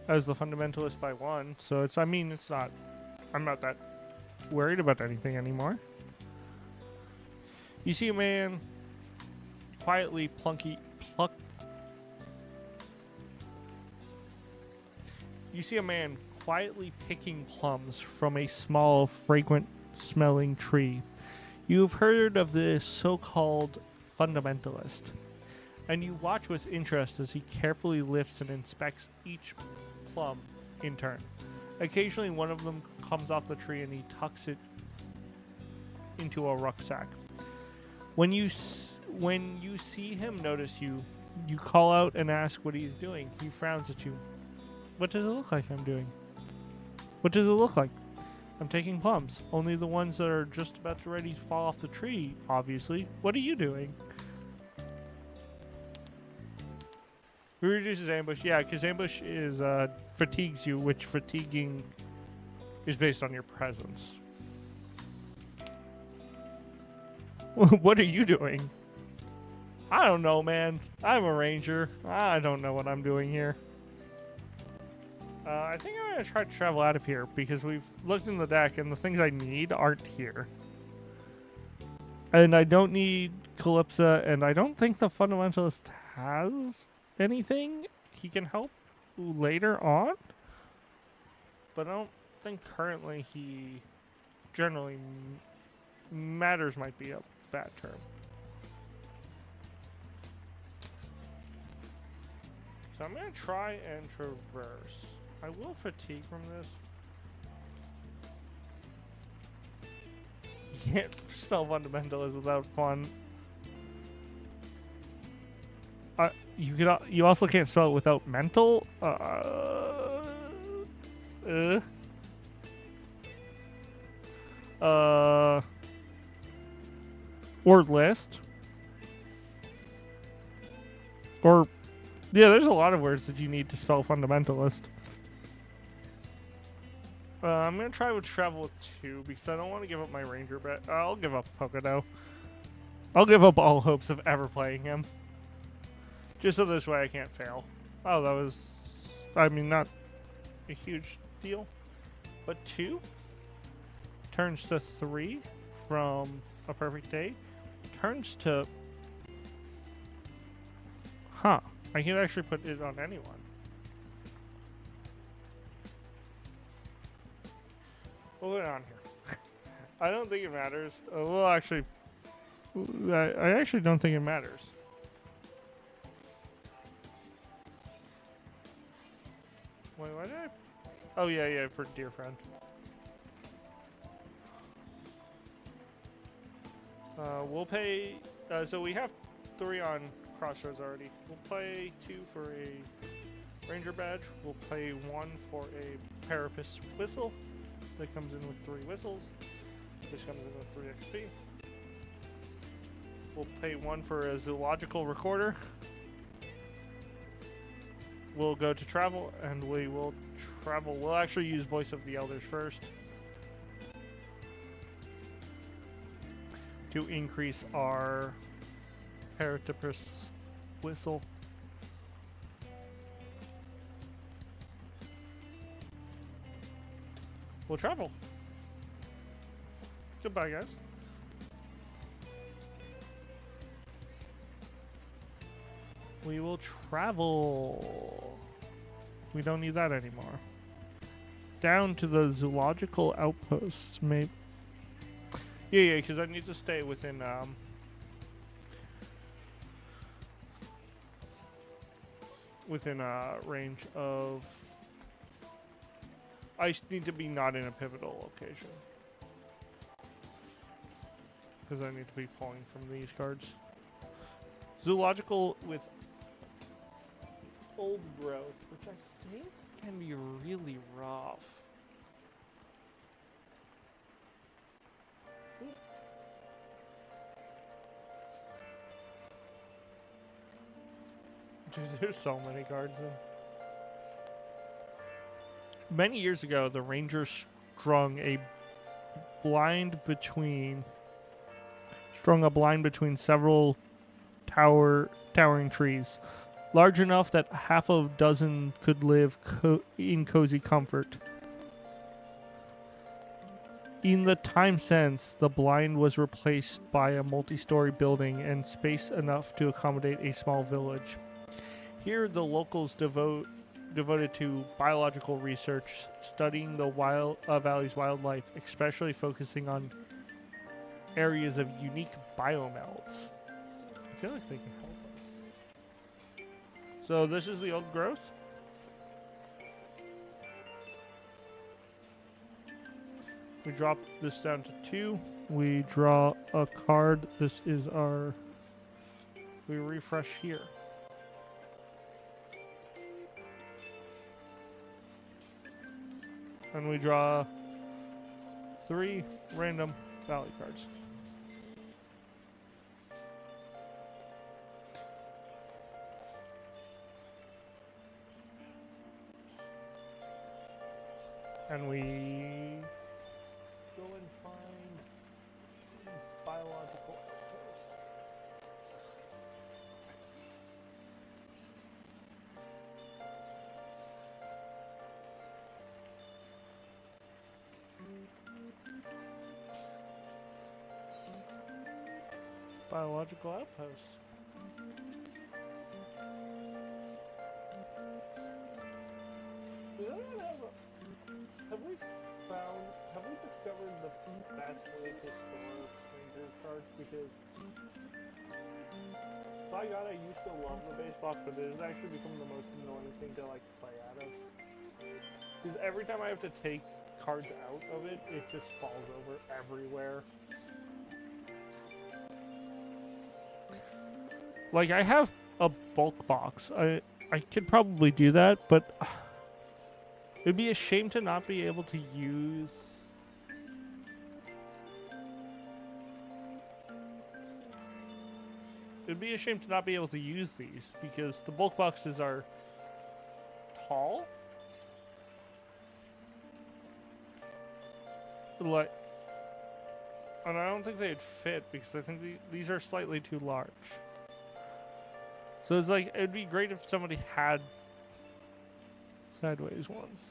as the Fundamentalist by 1. So it's. I mean, it's not. I'm not that worried about anything anymore. You see a man quietly pluck. You see a man quietly picking plums from a small, fragrant-smelling tree. You've heard of the so-called fundamentalist, and you watch with interest as he carefully lifts and inspects each plum in turn. Occasionally, one of them comes off the tree and he tucks it into a rucksack. When you see him notice you, you call out and ask what he's doing. He frowns at you. What does it look like I'm doing? What does it look like? I'm taking plums. Only the ones that are just about ready to fall off the tree, obviously. What are you doing? Who reduces ambush? Yeah, because ambush is fatigues you, which fatiguing is based on your presence. What are you doing? I don't know, man. I'm a ranger. I don't know what I'm doing here. I think I'm going to try to travel out of here because we've looked in the deck and the things I need aren't here. And I don't need Calypsa, and I don't think the Fundamentalist has anything he can help later on. But I don't think currently he generally matters might be a bad term. So I'm going to try and traverse. I will fatigue from this. You can't spell fundamentalist without fun. You also can't spell it without mental. Or list. Or, yeah, there's a lot of words that you need to spell fundamentalist. I'm going to try with travel with 2 because I don't want to give up my ranger bet. I'll give up Pocono. I'll give up all hopes of ever playing him. Just so this way I can't fail. Oh, that was, I mean, not a huge deal. But 2 turns to 3 from a perfect day. Turns to... Huh. I can actually put it on anyone. We'll put it on here. I don't think it matters. Well, actually... I actually don't think it matters. Wait, why did I... Oh, yeah, for dear friend. We'll pay... so we have 3 on Crossroads already. We'll pay 2 for a Ranger badge. We'll pay 1 for a Parapus whistle. That comes in with 3 whistles. This comes in with 3 XP. We'll pay 1 for a zoological recorder. We'll go to travel, and we will travel. We'll actually use Voice of the Elders first to increase our Paratopus whistle. We'll travel. Goodbye, guys. We will travel. We don't need that anymore. Down to the zoological outposts, maybe. Yeah, because I need to stay within range of... I need to be not in a pivotal location. Because I need to be pulling from these cards. Zoological with old growth, which I think can be really rough. Dude, there's so many cards in. Many years ago, the Rangers strung a blind between several towering trees, large enough that half a dozen could live in cozy comfort. In the time since, the blind was replaced by a multi-story building and space enough to accommodate a small village. Here, the locals devoted to biological research, studying the valley's wildlife, especially focusing on areas of unique biomelds. I feel like they can help us. So this is the old growth. We drop this down to 2. We draw a card. This is our... We refresh here. And we draw 3 random valley cards. And we go and find biological outposts. Biological outpost. Have we discovered the best way to store Ranger cards? Because by God, I used to love the base box, but it has actually become the most annoying thing to like play out of. Because every time I have to take cards out of it, it just falls over everywhere. Like, I have a bulk box. I could probably do that, but it'd be a shame to not be able to use... It'd be a shame to not be able to use these because the bulk boxes are tall. Like, and I don't think they'd fit because I think these are slightly too large. So it's like, it'd be great if somebody had sideways ones.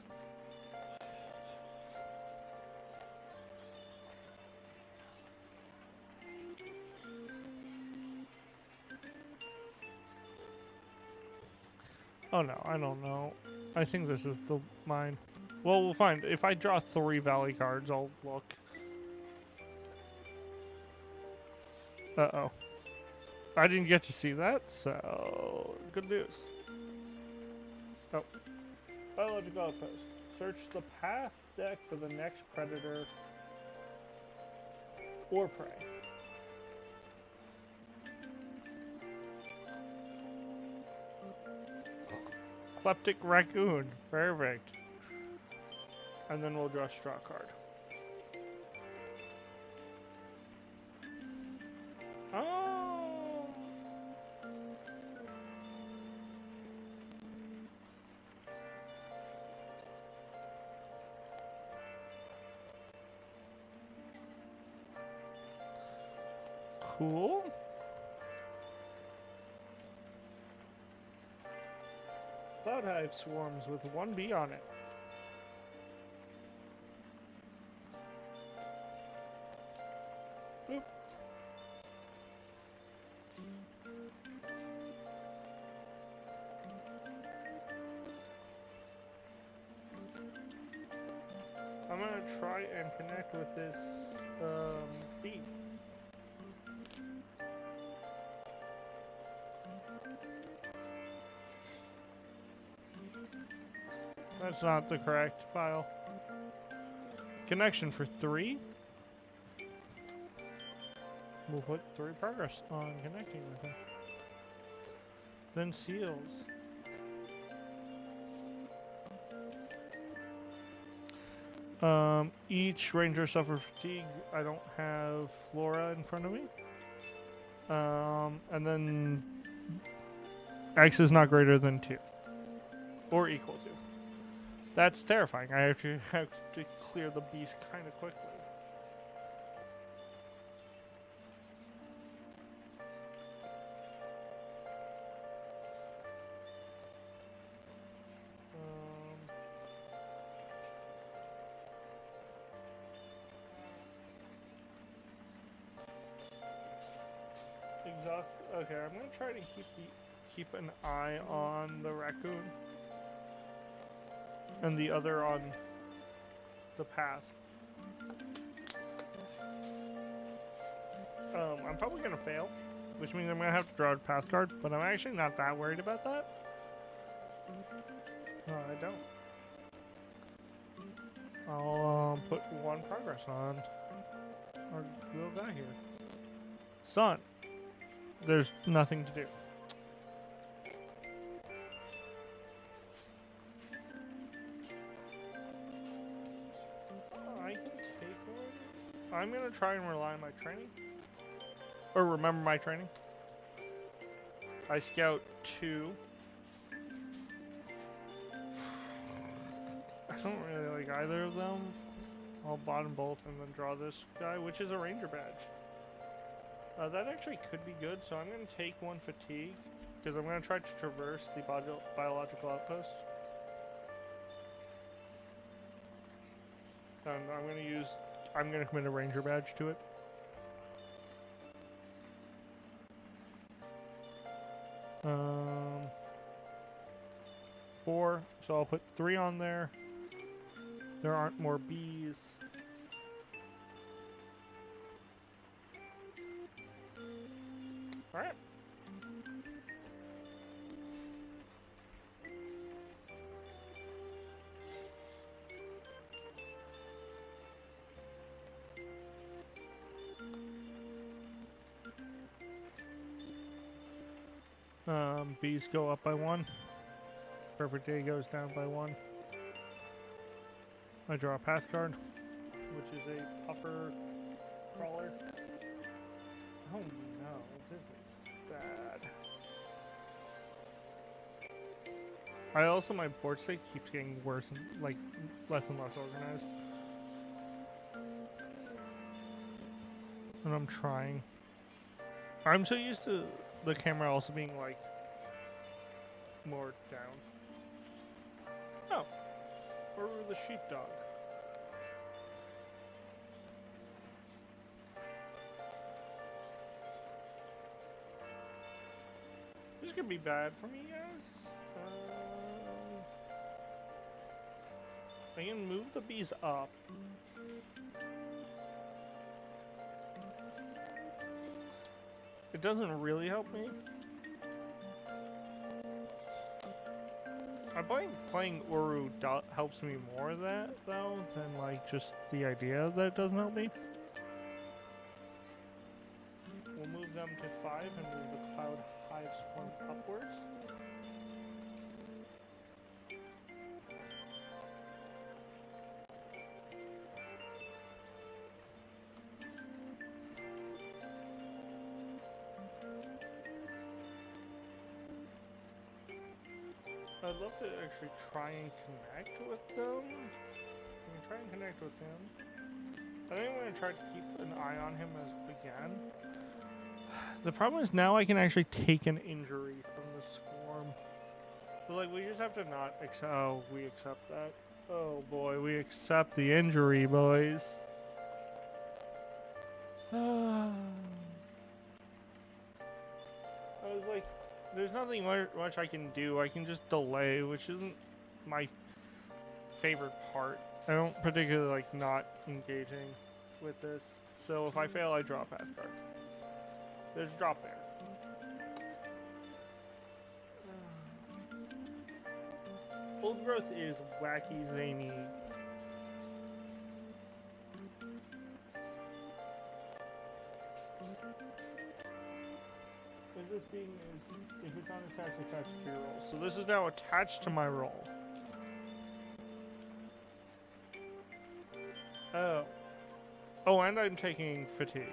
Oh no, I don't know. I think this is the mine. Well, we'll find. If I draw 3 valley cards, I'll look. Uh-oh. I didn't get to see that, so good news. Oh. Biological outpost. Search the path deck for the next predator or prey. Kleptic raccoon. Perfect. And then we'll draw a straw card. Oh. Cool. Cloud Hive swarms with 1 bee on it. Boop. I'm gonna try and connect with this bee. That's not the correct pile. Connection for 3. We'll put 3 progress on connecting with him. Then seals. Each ranger suffers fatigue. I don't have Flora in front of me. And then X is not greater than 2. Or equal to. That's terrifying. I have to clear the beast kind of quickly. Exhaust. Okay, I'm gonna try to keep an eye on the raccoon. And the other on the path. I'm probably gonna fail, which means I'm gonna have to draw a path card, but I'm actually not that worried about that. No, I don't. I'll put 1 progress on our little guy here. Sun. There's nothing to do. I'm gonna try and rely on my training. Or remember my training. I scout 2. I don't really like either of them. I'll bottom both and then draw this guy, which is a ranger badge. That actually could be good, so I'm gonna take 1 fatigue, because I'm gonna try to traverse the biological outpost. And I'm gonna commit a ranger badge to it. Um, 4, so I'll put 3 on there. There aren't more bees. Alright. Bees go up by 1. Perfect Day goes down by 1. I draw a path card, which is a puffer crawler. Oh no, what is this? bad. My board state keeps getting worse and like less and less organized. And I'm trying. I'm so used to the camera also being like more down. Oh, or the sheepdog. This could be bad for me, guys. I can move the bees up. It doesn't really help me. I think playing Uru helps me more that though than like just the idea that it doesn't help me. We'll move them to 5 and move the cloud hives one upwards. I'd love to actually try and connect with them. I'm gonna try and connect with him. I think I'm gonna try to keep an eye on him again. The problem is now I can actually take an injury from the swarm. But like we just have to not accept. Oh, we accept that. Oh boy, we accept the injury, boys. I was like, there's nothing much I can do. I can just delay, which isn't my favorite part. I don't particularly like not engaging with this. So if I fail, I draw path cards. There's a drop there. Old growth is wacky, zany. And this being is, if it's unattached, attached to your roll. So this is now attached to my roll. Oh. Oh, and I'm taking fatigue.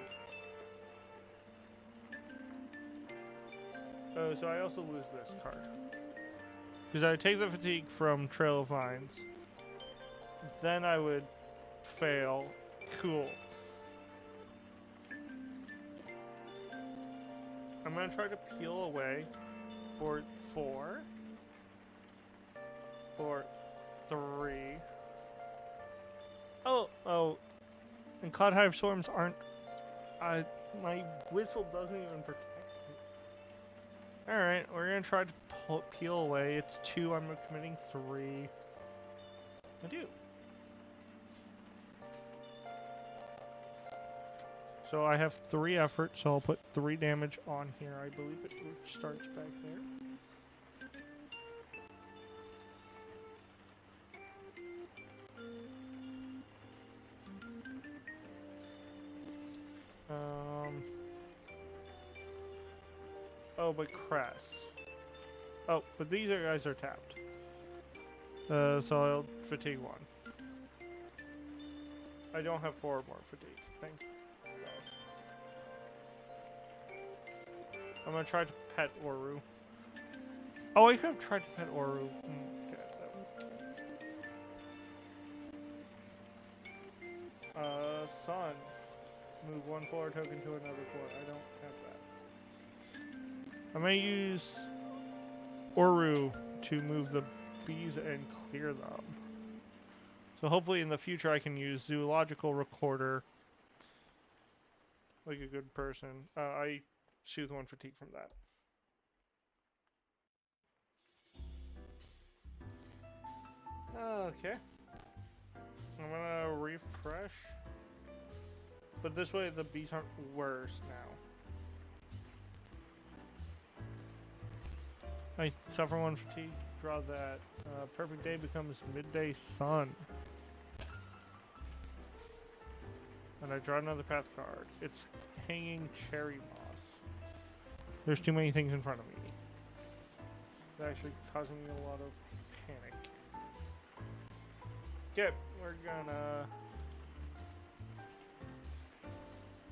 Oh, so I also lose this card. Because I would take the fatigue from Trail of Vines. Then I would fail. Cool. I'm going to try to peel away for 4. For 3. Oh. And Cloud Hive Swarms aren't... my whistle doesn't even protect me. Alright, we're going to try to peel away. It's 2, I'm committing 3. I do. So I have 3 effort, so I'll put 3 damage on here. I believe it starts back there. Oh, but Cress. Oh, but these guys are tapped. So I'll fatigue 1. I don't have 4 more fatigue. Thank you. I'm gonna try to pet Oru. Oh, I could have tried to pet Oru. Sun. Move 1 4 token to another 4. I don't have that. I'm gonna use Oru to move the bees and clear them. So hopefully in the future I can use Zoological Recorder like a good person. I soothe 1 fatigue from that. Okay. I'm gonna refresh. But this way the bees aren't worse now. I suffer 1 fatigue, draw that. Perfect day becomes midday sun. And I draw another path card. It's hanging cherry moss. There's too many things in front of me. It's actually causing me a lot of panic. Okay, we're gonna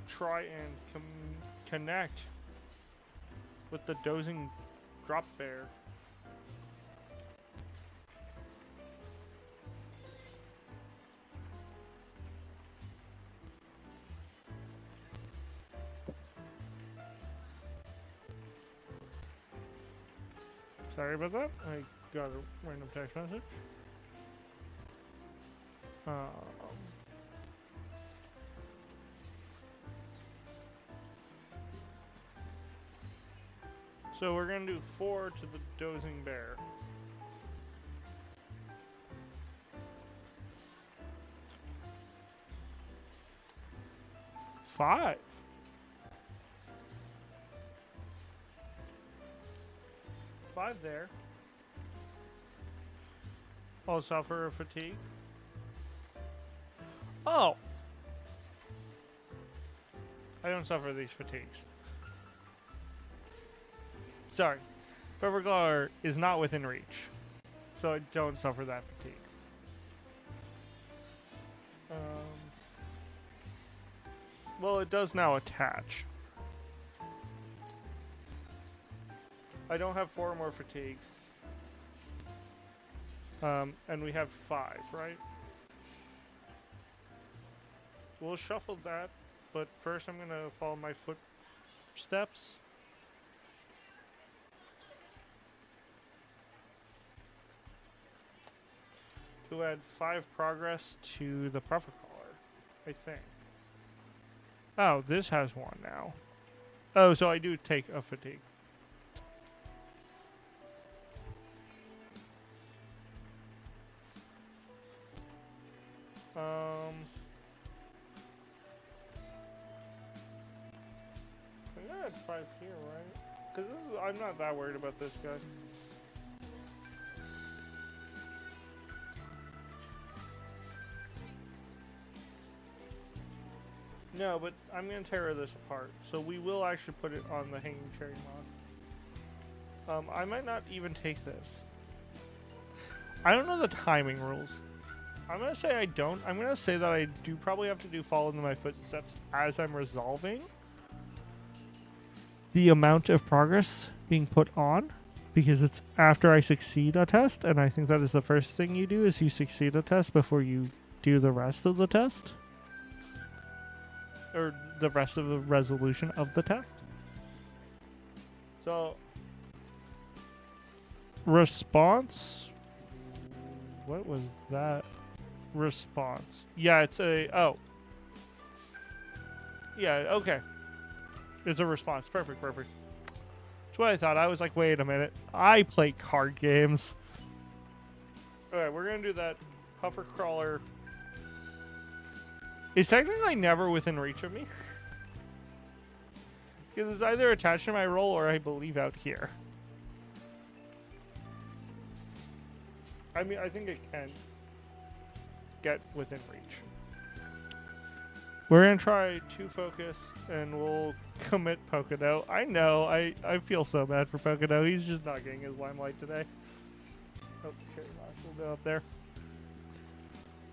try and connect. with the dozing drop bear. Sorry about that. I got a random text message. So we're gonna do 4 to the dozing bear. Five. Five there. I'll suffer fatigue. Oh! I don't suffer these fatigues. Sorry. Pepperclaw is not within reach. So I don't suffer that fatigue. Well, it does now attach. I don't have 4 more fatigue. And we have 5, right? We'll shuffle that, but first I'm gonna follow my footsteps. To add 5 progress to the Puffer Collar, I think. Oh, this has 1 now. Oh, so I do take a fatigue. I gotta add 5 here, right? Because I'm not that worried about this guy. No, but I'm going to tear this apart. So we will actually put it on the hanging cherry mod. I might not even take this. I don't know the timing rules. I'm going to say I don't. I'm going to say that I do probably have to do follow in my footsteps as I'm resolving the amount of progress being put on, because it's after I succeed a test, and I think that is the first thing you do is you succeed a test before you do the rest of the test. Or the rest of the resolution of the test. So, response. What was that? Response. Yeah, it's a. Oh. Yeah, okay. It's a response. Perfect, perfect. That's what I thought. I was like, wait a minute. I play card games. Alright, we're going to do that Puffer Crawler. It's technically never within reach of me. Because it's either attached to my roll or I believe out here. I mean, I think it can get within reach. We're going to try 2 focus and we'll commit Pocono. I know, I feel so bad for Pocono. He's just not getting his limelight today. Oh, cherry last will go up there.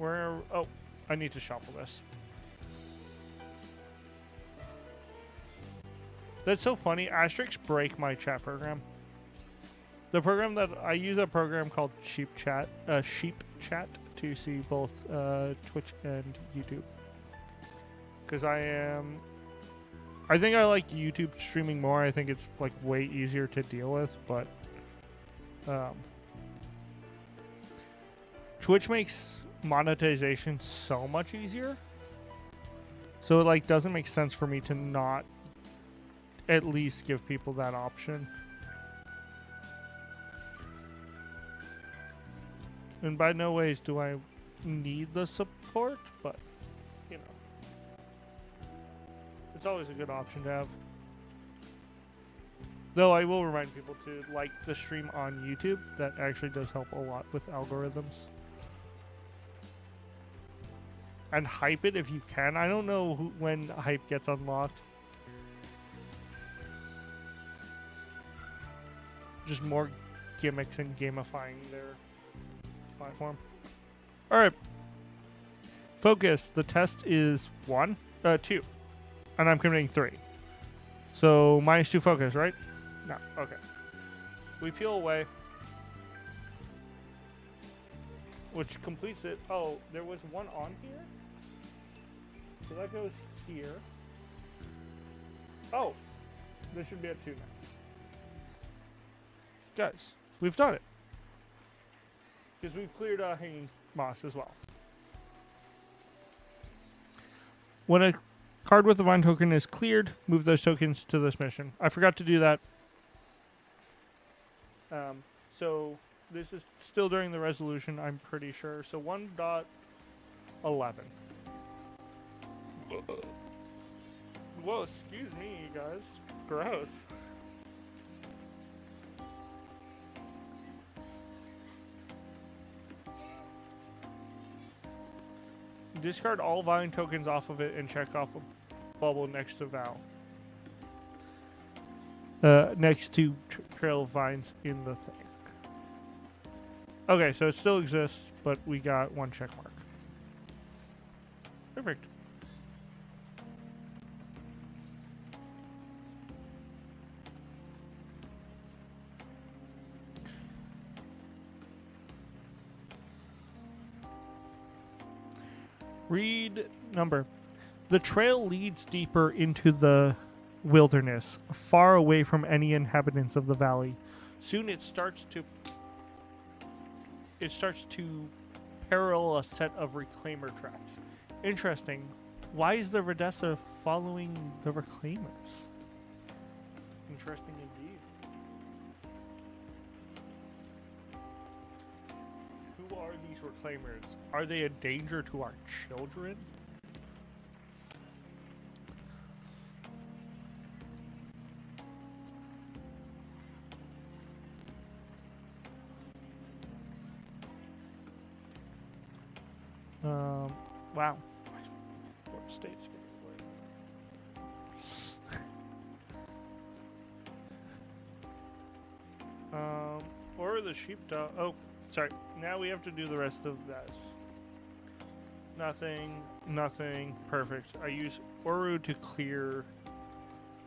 Oh, I need to shuffle this. That's so funny. Asterisks break my chat program. The program that I use, a program called Sheep Chat to see both Twitch and YouTube. Because I think I like YouTube streaming more. I think it's like way easier to deal with, but Twitch makes monetization so much easier. So it like doesn't make sense for me to not at least give people that option. And by no ways do I need the support, but you know, it's always a good option to have. Though I will remind people to like the stream on YouTube. That actually does help a lot with algorithms. And hype it if you can. I don't know when hype gets unlocked. Just more gimmicks and gamifying their platform. Alright. Focus. The test is 2. And I'm committing 3. So -2 focus, right? No. Okay. We peel away, which completes it. Oh, there was one on here? So that goes here. Oh, there should be a 2 now. Guys, we've done it. Because we've cleared hanging moss as well. When a card with a vine token is cleared, move those tokens to this mission. I forgot to do that. So this is still during the resolution, I'm pretty sure. So 1.11. Whoa, excuse me, you guys. Gross. Discard all vine tokens off of it and check off a bubble next to Val. Next to trail of vines in the thing. Okay, so it still exists, but we got 1 check mark. Perfect. Read number. The trail leads deeper into the wilderness, far away from any inhabitants of the valley. Soon it starts to parallel a set of reclaimer tracks. Interesting. Why is the Redessa following the reclaimers? Interesting indeed. Who are these reclaimers? Are they a danger to our children? Wow. What state's or the sheepdog. Oh, sorry. Now we have to do the rest of this. Nothing. Nothing. Perfect. I use Oru to clear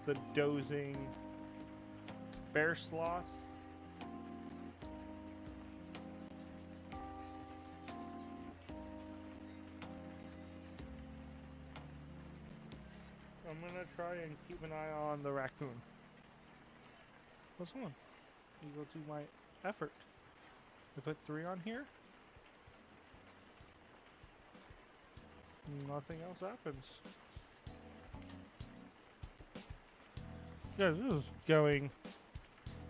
the dozing bear sloth. I'm gonna try and keep an eye on the raccoon. What's on? Equal to my effort. I put 3 on here. Nothing else happens. Yeah, this is going.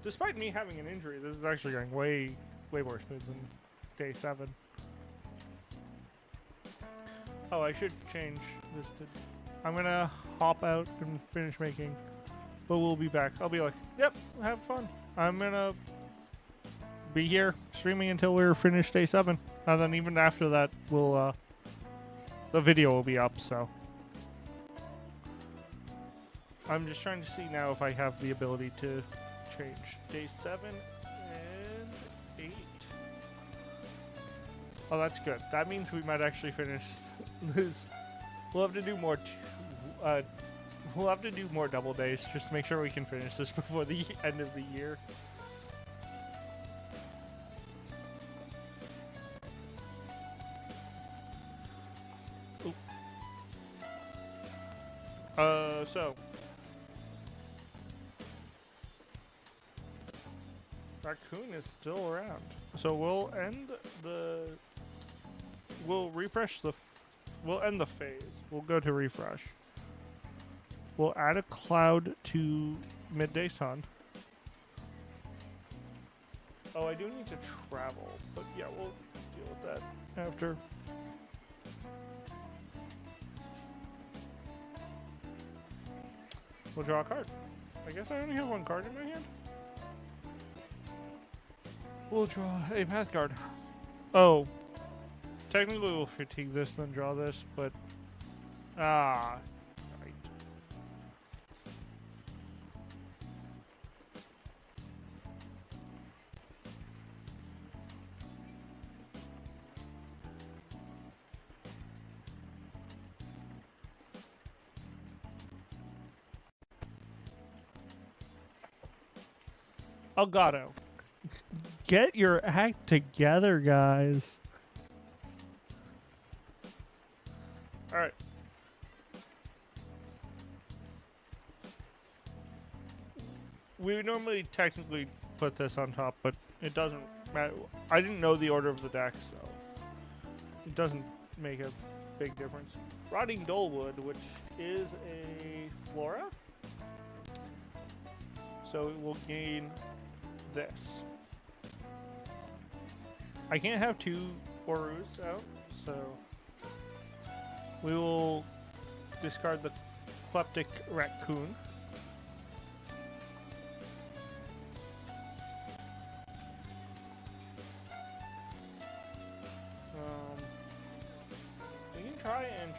Despite me having an injury, this is actually going way more smooth than day 7. Oh, I should change this to. I'm gonna hop out and finish making, but we'll be back. I'll be like, yep, have fun. I'm gonna be here streaming until we're finished day 7, and then even after that, we'll the video will be up. So I'm just trying to see now if I have the ability to change day 7 and 8. Oh, that's good. That means we might actually finish this. We'll have to do more. We'll have to do more double days just to make sure we can finish this before the end of the year. Ooh. So raccoon is still around. So we'll end the. We'll refresh the. We'll end the phase. We'll go to refresh. We'll add a cloud to midday sun. Oh, I do need to travel, but yeah, we'll deal with that after. We'll draw a card. I guess I only have 1 card in my hand. We'll draw a path card. Oh. Technically, we'll fatigue this, then draw this, but... right. Elgato. Get your act together, guys. Alright. We would normally technically put this on top, but it doesn't matter. I didn't know the order of the deck, so it doesn't make a big difference. Rotting Dullwood, which is a Flora. So it will gain this. I can't have two Orus out, so we will discard the Kleptic Raccoon. We can try and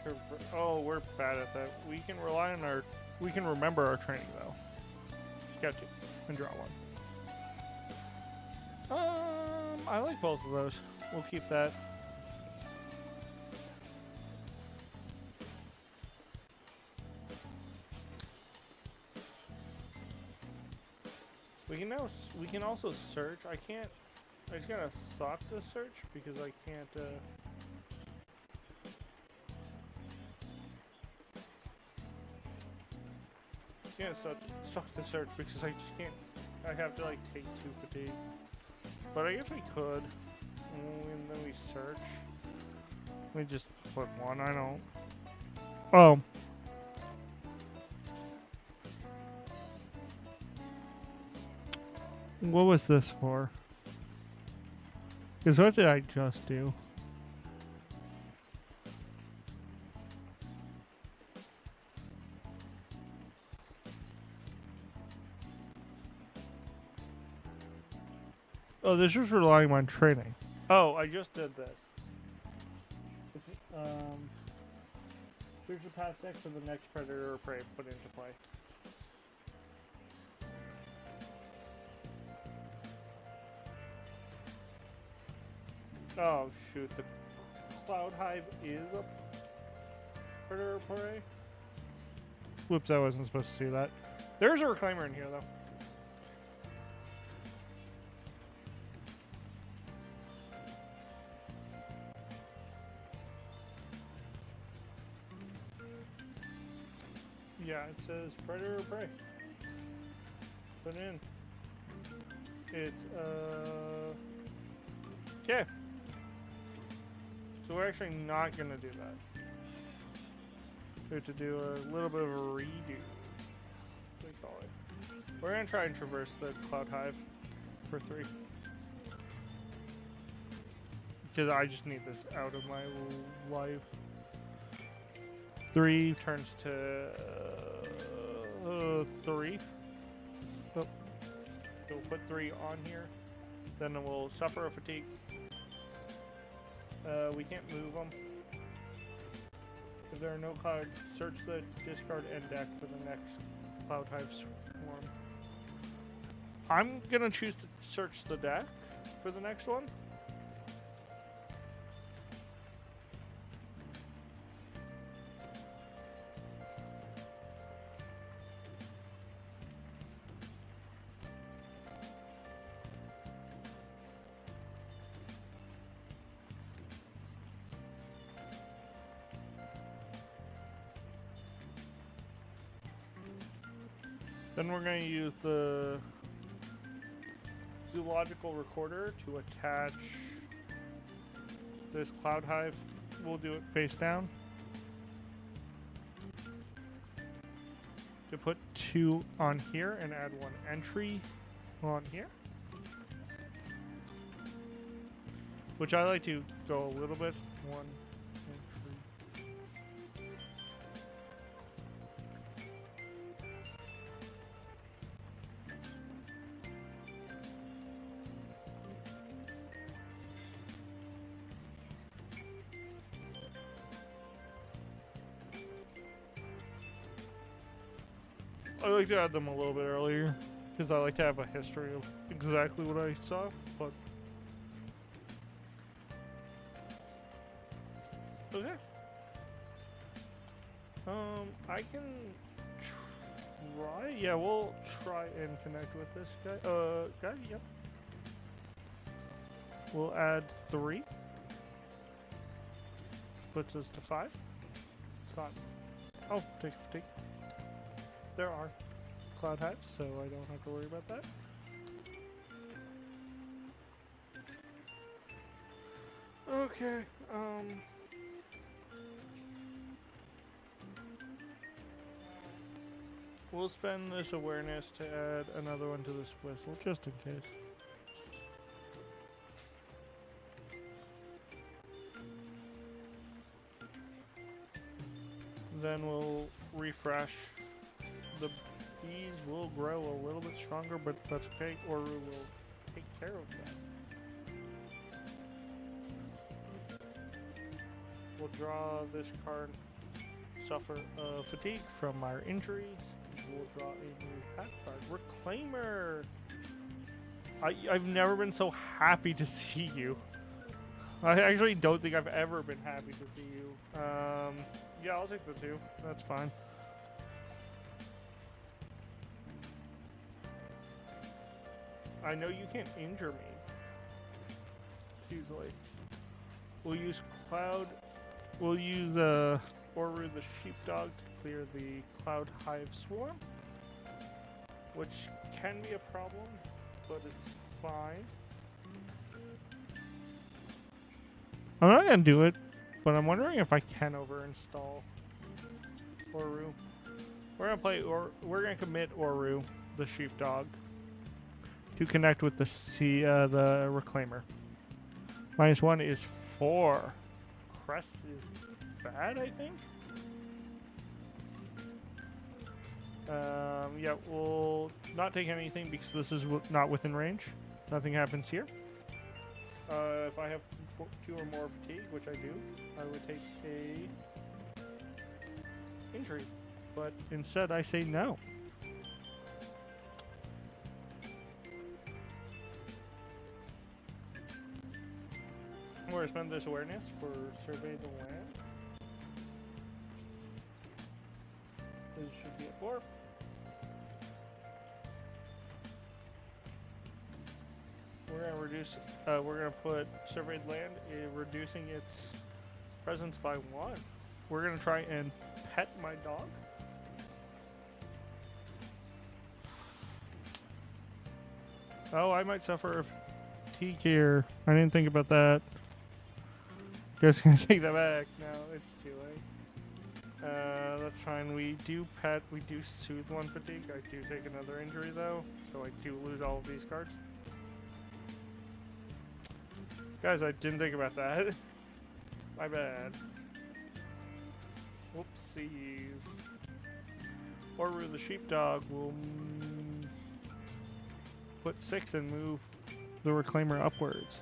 oh, we're bad at that. We can rely on our. We can remember our training though. Got two and draw one. I like both of those. We'll keep that. We can also search. I just gotta sock the search because I can't. Yeah, so suck the search because I just can't. I have to like take 2 fatigue. But I guess we could. And then we search. We just put 1. I don't. Oh. What was this for? Because what did I just do? Oh, this was relying on training. Oh, I just did this. Here's the past deck for the next predator or prey put into play. Oh shoot, the Cloud Hive is a predator or prey. Whoops, I wasn't supposed to see that. There's a reclaimer in here though. Yeah, it says predator or prey. Put in. It's okay. So we're actually not gonna do that. We have to do a little bit of a redo. What do we call it? We're gonna try and traverse the Cloud Hive for 3. Because I just need this out of my life. 3 turns to 3. Oh. So we'll put 3 on here. Then we'll suffer a fatigue. We can't move them. If there are no cards, search the discard end deck for the next Cloud Hive Swarm. I'm gonna choose to search the deck for the next one. Then we're going to use the zoological recorder to attach this Cloud Hive. We'll do it face down. To put 2 on here and add 1 entry on here. Which I like to go a little bit. 1 entry. I like to add them a little bit earlier because I like to have a history of exactly what I saw, but okay. I can Right? Yeah, we'll try and connect with this guy. Yep. We'll add 3. Puts us to 5. It's not. Oh, take. There are cloud hives, so I don't have to worry about that. Okay, we'll spend this awareness to add another one to this whistle, just in case. Then we'll refresh. The bees will grow a little bit stronger, but that's okay. Oru will take care of that. We'll draw this card, suffer fatigue from our injuries. We'll draw a new path card, Reclaimer. I've never been so happy to see you. I actually don't think I've ever been happy to see you. Yeah, I'll take the 2. That's fine. I know you can't injure me easily. We'll use Cloud. We'll use Oru the Sheepdog to clear the Cloud Hive Swarm, which can be a problem, but it's fine. I'm not gonna do it, but I'm wondering if I can overinstall Oru. We're gonna commit Oru the Sheepdog to connect with the Reclaimer. -1 is 4. Crest is bad, I think. Yeah, we'll not take anything because this is not within range. Nothing happens here. If I have 2 or more fatigue, which I do, I would take a injury. But instead, I say no. We're going to spend this awareness for Survey the Land. This should be a 4. We're going to reduce, we're going to put Surveyed Land, reducing its presence by 1. We're going to try and pet my dog. Oh, I might suffer fatigue here. I didn't think about that. Guess I'm gonna take that back. No, it's too late. That's fine. We do soothe 1 fatigue. I do take another injury though, so I do lose all of these cards. Guys, I didn't think about that. My bad. Whoopsies. Oru the Sheepdog will put 6 and move the Reclaimer upwards.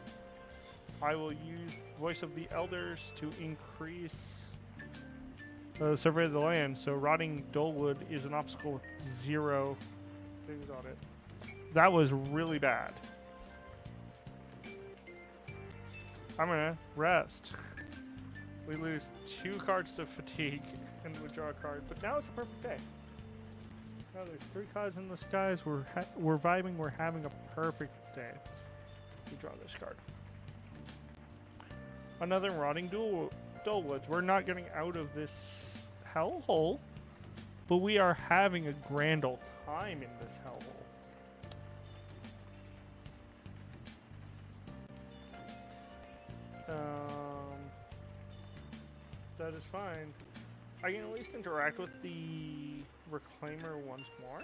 I will use Voice of the Elders to increase Survey of the Land, so Rotting Dullwood is an obstacle with 0 things on it. That was really bad. I'm gonna rest. We lose 2 cards to fatigue and withdraw a card, but now it's a perfect day. Now there's 3 cards in the skies. We're vibing. We're having a perfect day. We draw this card. Another Rotting Dullwoods. We're not getting out of this hellhole, but we are having a grand old time in this hellhole. That is fine. I can at least interact with the Reclaimer once more.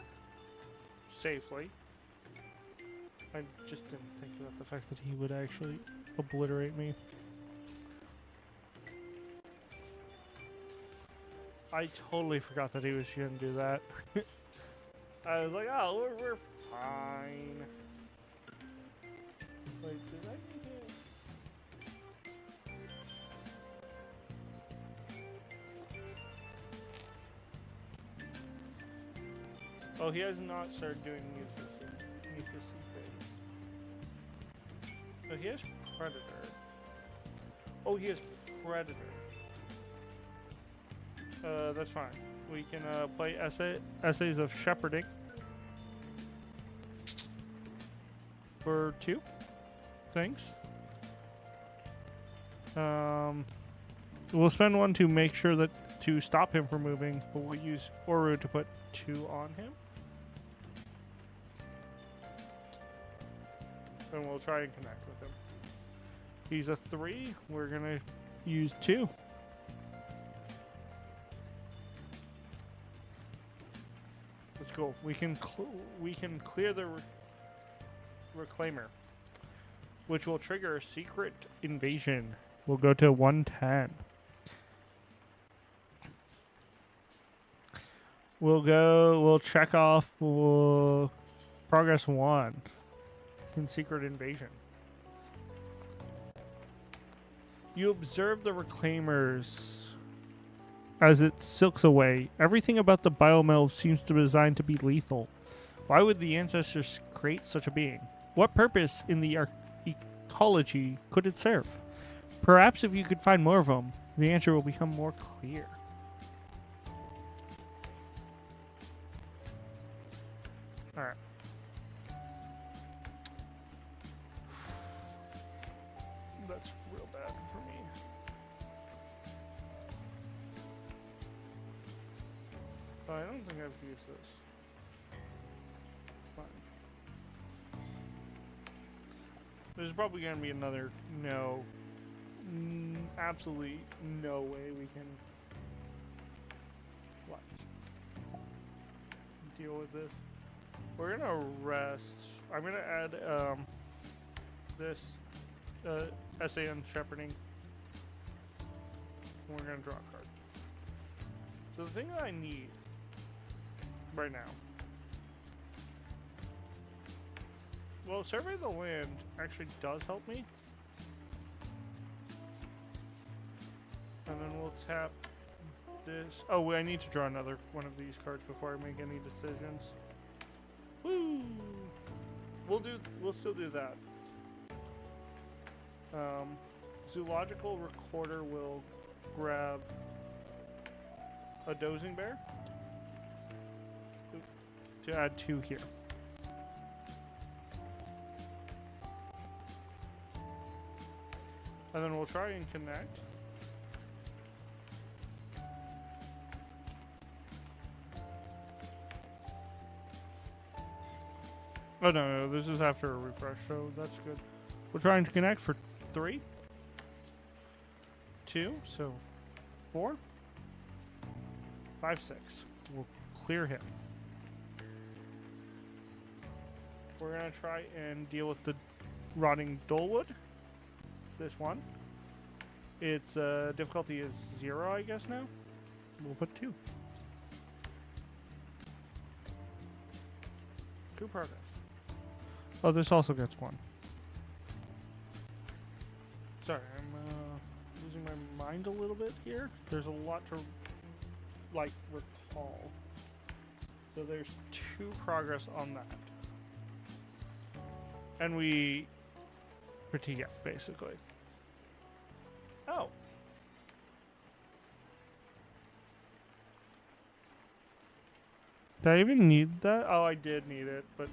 Safely. I just didn't think about the fact that he would actually obliterate me. I totally forgot that he was going to do that. I was like, oh, we're fine. Wait, did I do it? Oh, he has not started doing Mucusy phase. Oh, he has Predator. Oh, he has Predator. That's fine. We can play essays of shepherding for 2 things. We'll spend 1 to make sure that to stop him from moving, but we'll use Oru to put 2 on him. And we'll try and connect with him. He's a 3. We're gonna use 2. That's cool. We can clear the reclaimer, which will trigger a secret invasion. We'll go to 110. We'll check off progress 1 in secret invasion. You observe the reclaimers as it silks away. Everything about the biomeld seems to be designed to be lethal. Why would the ancestors create such a being? What purpose in the ecology could it serve? Perhaps if you could find more of them, the answer will become more clear. Alright. That's real bad for me. I don't think I've used this. Fine. There's probably going to be another no. Absolutely no way we can deal with this. We're gonna rest. I'm gonna add this essay on shepherding. And we're gonna draw a card. So the thing that I need right now. Well, survey the land actually does help me. And then we'll tap this. Oh, I need to draw another one of these cards before I make any decisions. Woo! We'll still do that. Zoological Recorder will grab a dozing bear to add 2 here. And then we'll try and connect. Oh, no, this is after a refresh, so that's good. We're trying to connect for 3. 2, so 4. 5, 6. We'll clear him. We're going to try and deal with the rotting Dolewood. This one. Its difficulty is 0, I guess, now. We'll put 2. 2 progress. Oh, this also gets 1. Sorry, I'm losing my mind a little bit here. There's a lot to, like, recall. So there's 2 progress on that. And we critique it, basically. Oh. Did I even need that? Oh, I did need it, but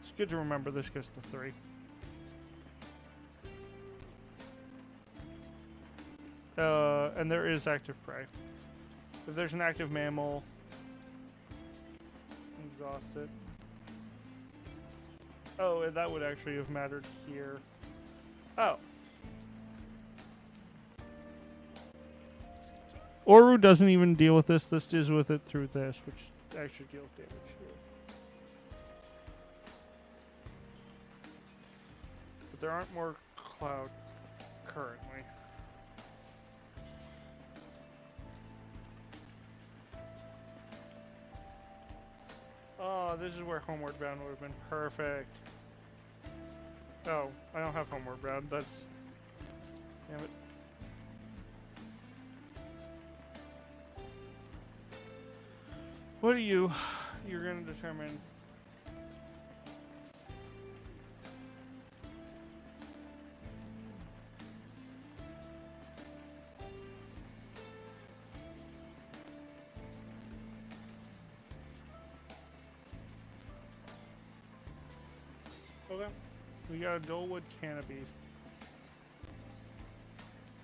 it's good to remember this gets to 3. And there is active prey. If there's an active mammal, exhaust it. Oh, that would actually have mattered here. Oh. Oru doesn't even deal with this. This deals with it through this, which actually deals damage here. But there aren't more cloud currently. Oh, this is where Homeward Bound would have been perfect. Oh, I don't have Homeward Bound. That's... Damn it. What are you? You're going to determine... We got a Dualwood canopy.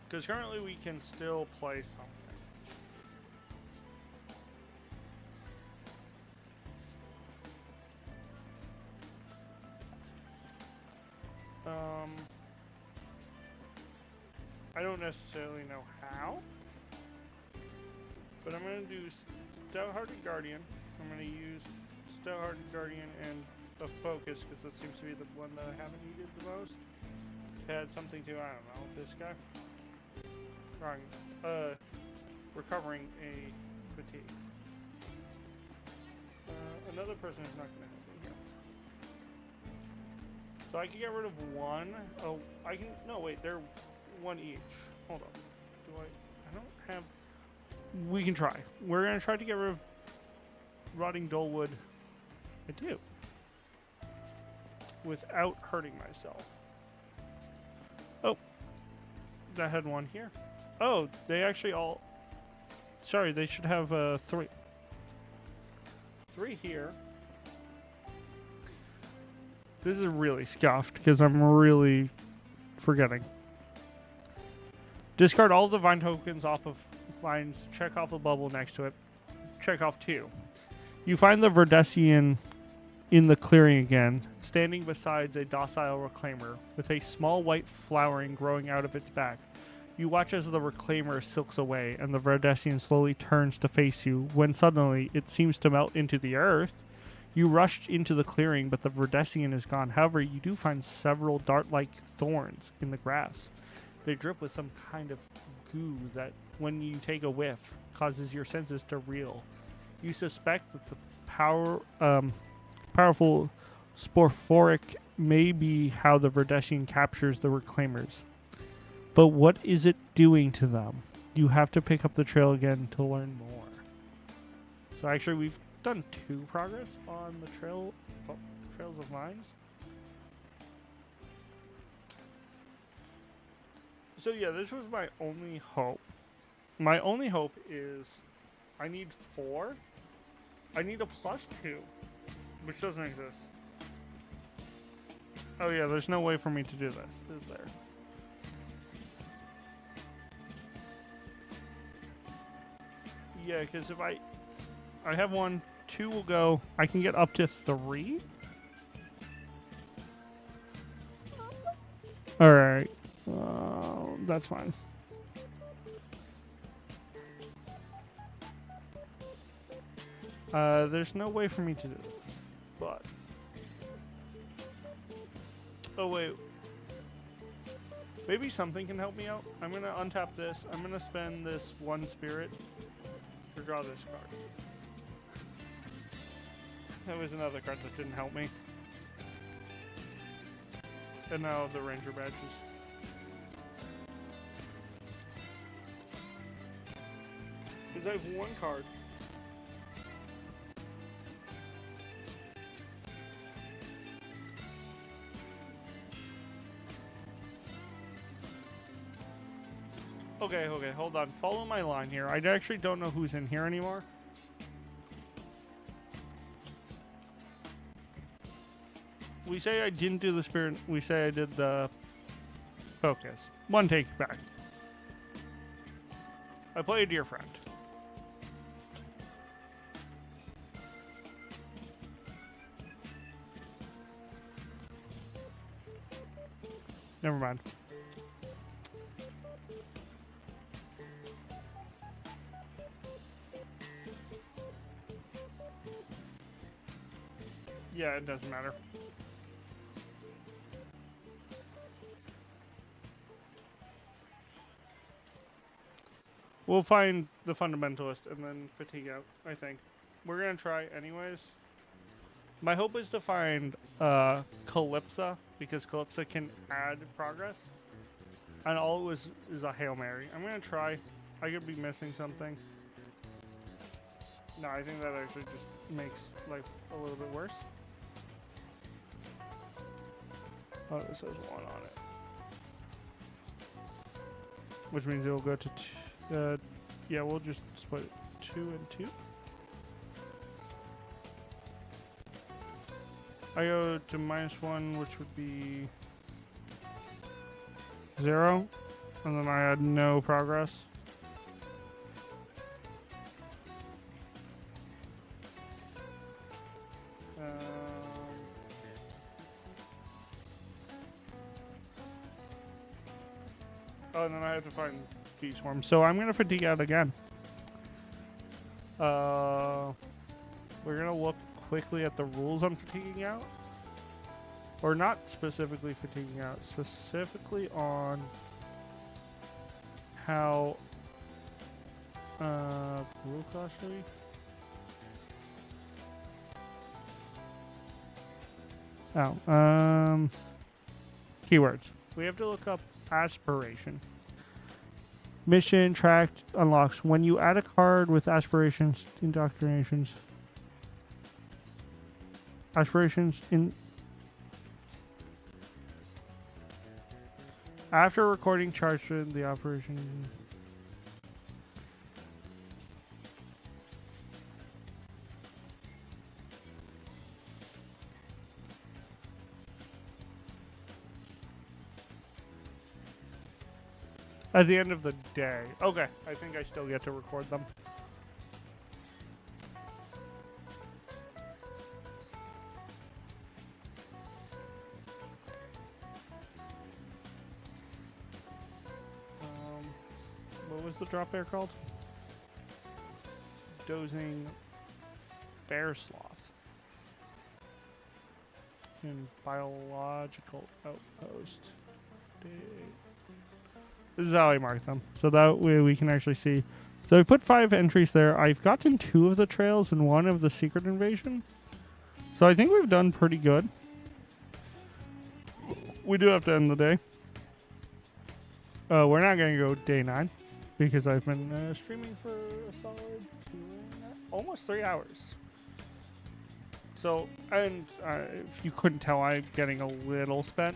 Because currently we can still play something. I don't necessarily know how, but I'm going to do Stout-Hearted Guardian. I'm going to use Stout-Hearted Guardian and a Focus because that seems to be the one that I haven't needed the most. Add something to, I don't know, this guy. Wrong. Recovering a fatigue. Another person is not going to help me here. So I can get rid of one. Oh, I can. No, wait. They're one each. Hold on. Do I don't have. We can try. We're going to try to get rid of Rotting Dullwood. I do. Without hurting myself. Oh. That had one here. Oh, they actually all. Sorry, they should have 3. 3 here. This is really scuffed because I'm really forgetting. Discard all the vine tokens off of vines. Check off a bubble next to it. Check off 2. You find the Verdesian in the clearing again, standing beside a docile reclaimer with a small white flowering growing out of its back. You watch as the reclaimer silks away and the Verdesian slowly turns to face you when suddenly it seems to melt into the earth. You rushed into the clearing, but the Verdesian is gone. However, you do find several dart-like thorns in the grass. They drip with some kind of goo that, when you take a whiff, causes your senses to reel. You suspect that the powerful sporphoric may be how the Verdesian captures the reclaimers. But what is it doing to them? You have to pick up the trail again to learn more. So actually, we've done 2 progress on the Trails of Vines. So yeah, this was my only hope. My only hope is I need 4. I need a +2, which doesn't exist. Oh yeah, there's no way for me to do this, is there? Yeah, because if I have 1, 2 will go. I can get up to 3. All right, that's fine. There's no way for me to do this, but oh wait, maybe something can help me out. I'm gonna untap this. I'm gonna spend this 1 spirit to draw this card. That was another card that didn't help me. And now the Ranger badges. Because I have 1 card. Okay, hold on. Follow my line here. I actually don't know who's in here anymore. We say I didn't do the spirit. We say I did the focus. 1 take back. I play a dear friend. Never mind. Yeah, it doesn't matter. We'll find the Fundamentalist and then Fatigue out, I think. We're going to try anyways. My hope is to find Calypsa, because Calypsa can add progress. And all it was is a Hail Mary. I'm going to try. I could be missing something. No, I think that actually just makes life a little bit worse. Oh, this has 1 on it. Which means it'll go to... yeah, we'll just split it 2 and 2. I go to -1, which would be 0. And then I had no progress. Oh, and then I have to find key swarm. So I'm gonna fatigue out again. We're gonna look quickly at the rules on fatiguing out. Or not specifically fatiguing out, specifically on how rule caution. Keywords. We have to look up aspiration. Mission tracked unlocks when you add a card with aspirations, indoctrinations. Aspirations in after recording charge for the operation. At the end of the day. Okay, I think I still get to record them. What was the drop bear called? Dozing bear sloth. In biological outpost. This is how I mark them. So that way we can actually see. So I put 5 entries there. I've gotten 2 of the trails and 1 of the secret invasion. So I think we've done pretty good. We do have to end the day. We're not going to go day 9 because I've been streaming for a solid almost 3 hours. So, and if you couldn't tell, I'm getting a little spent.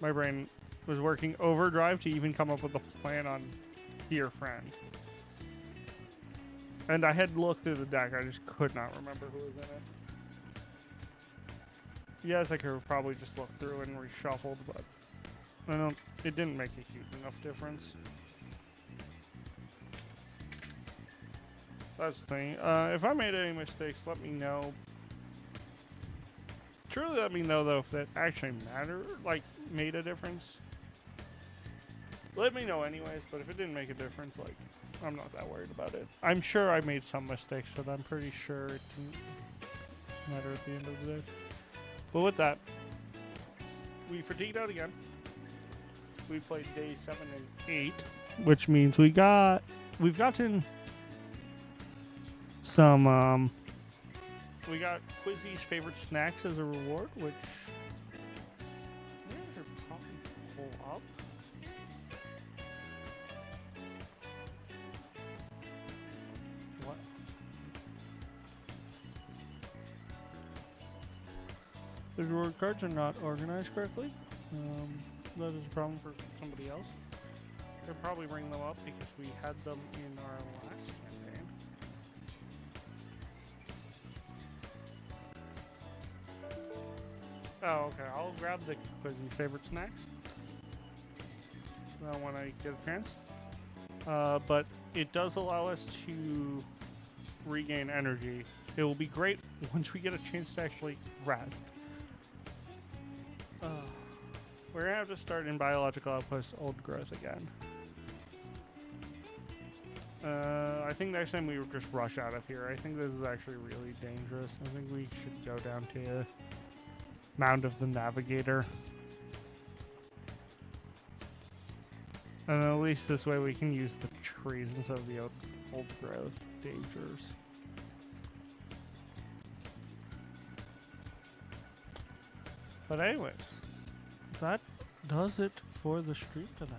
My brain was working overdrive to even come up with a plan on Dear Friend. And I had looked through the deck, I just could not remember who was in it. Yes, I could have probably just looked through and reshuffled, but it didn't make a huge enough difference. That's the thing. If I made any mistakes, let me know. Truly let me know, though, if that actually mattered, like, made a difference. Let me know anyways, but if it didn't make a difference, like, I'm not that worried about it. I'm sure I made some mistakes, but I'm pretty sure it didn't matter at the end of the day. But with that, we fatigued out again. We played day 7 and 8, which means we've gotten some, we got Quizzy's favorite snacks as a reward, which I should probably pull up. What? The reward cards are not organized correctly. That is a problem for somebody else. They'll probably bring them up because we had them in our last campaign. Oh, okay. I'll grab the Quizzy's favorite snacks when I get a chance. But it does allow us to regain energy. It will be great once we get a chance to actually rest. We're going to have to start in biological outpost old growth again. I think next time we would just rush out of here. I think this is actually really dangerous. I think we should go down to Mound of the Navigator. And at least this way we can use the trees instead of the old growth dangers. But anyways, that does it for the stream tonight.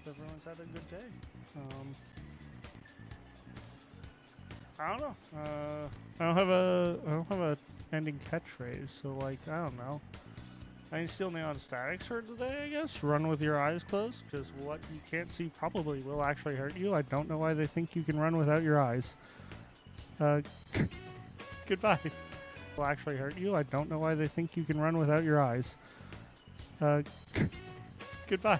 Everyone's had a good day. I don't know. I don't have a ending catchphrase, so like I don't know. I can steal neon statics for today, I guess. Run with your eyes closed, because what you can't see probably will actually hurt you. I don't know why they think you can run without your eyes. Goodbye. Will actually hurt you. I don't know why they think you can run without your eyes. Goodbye.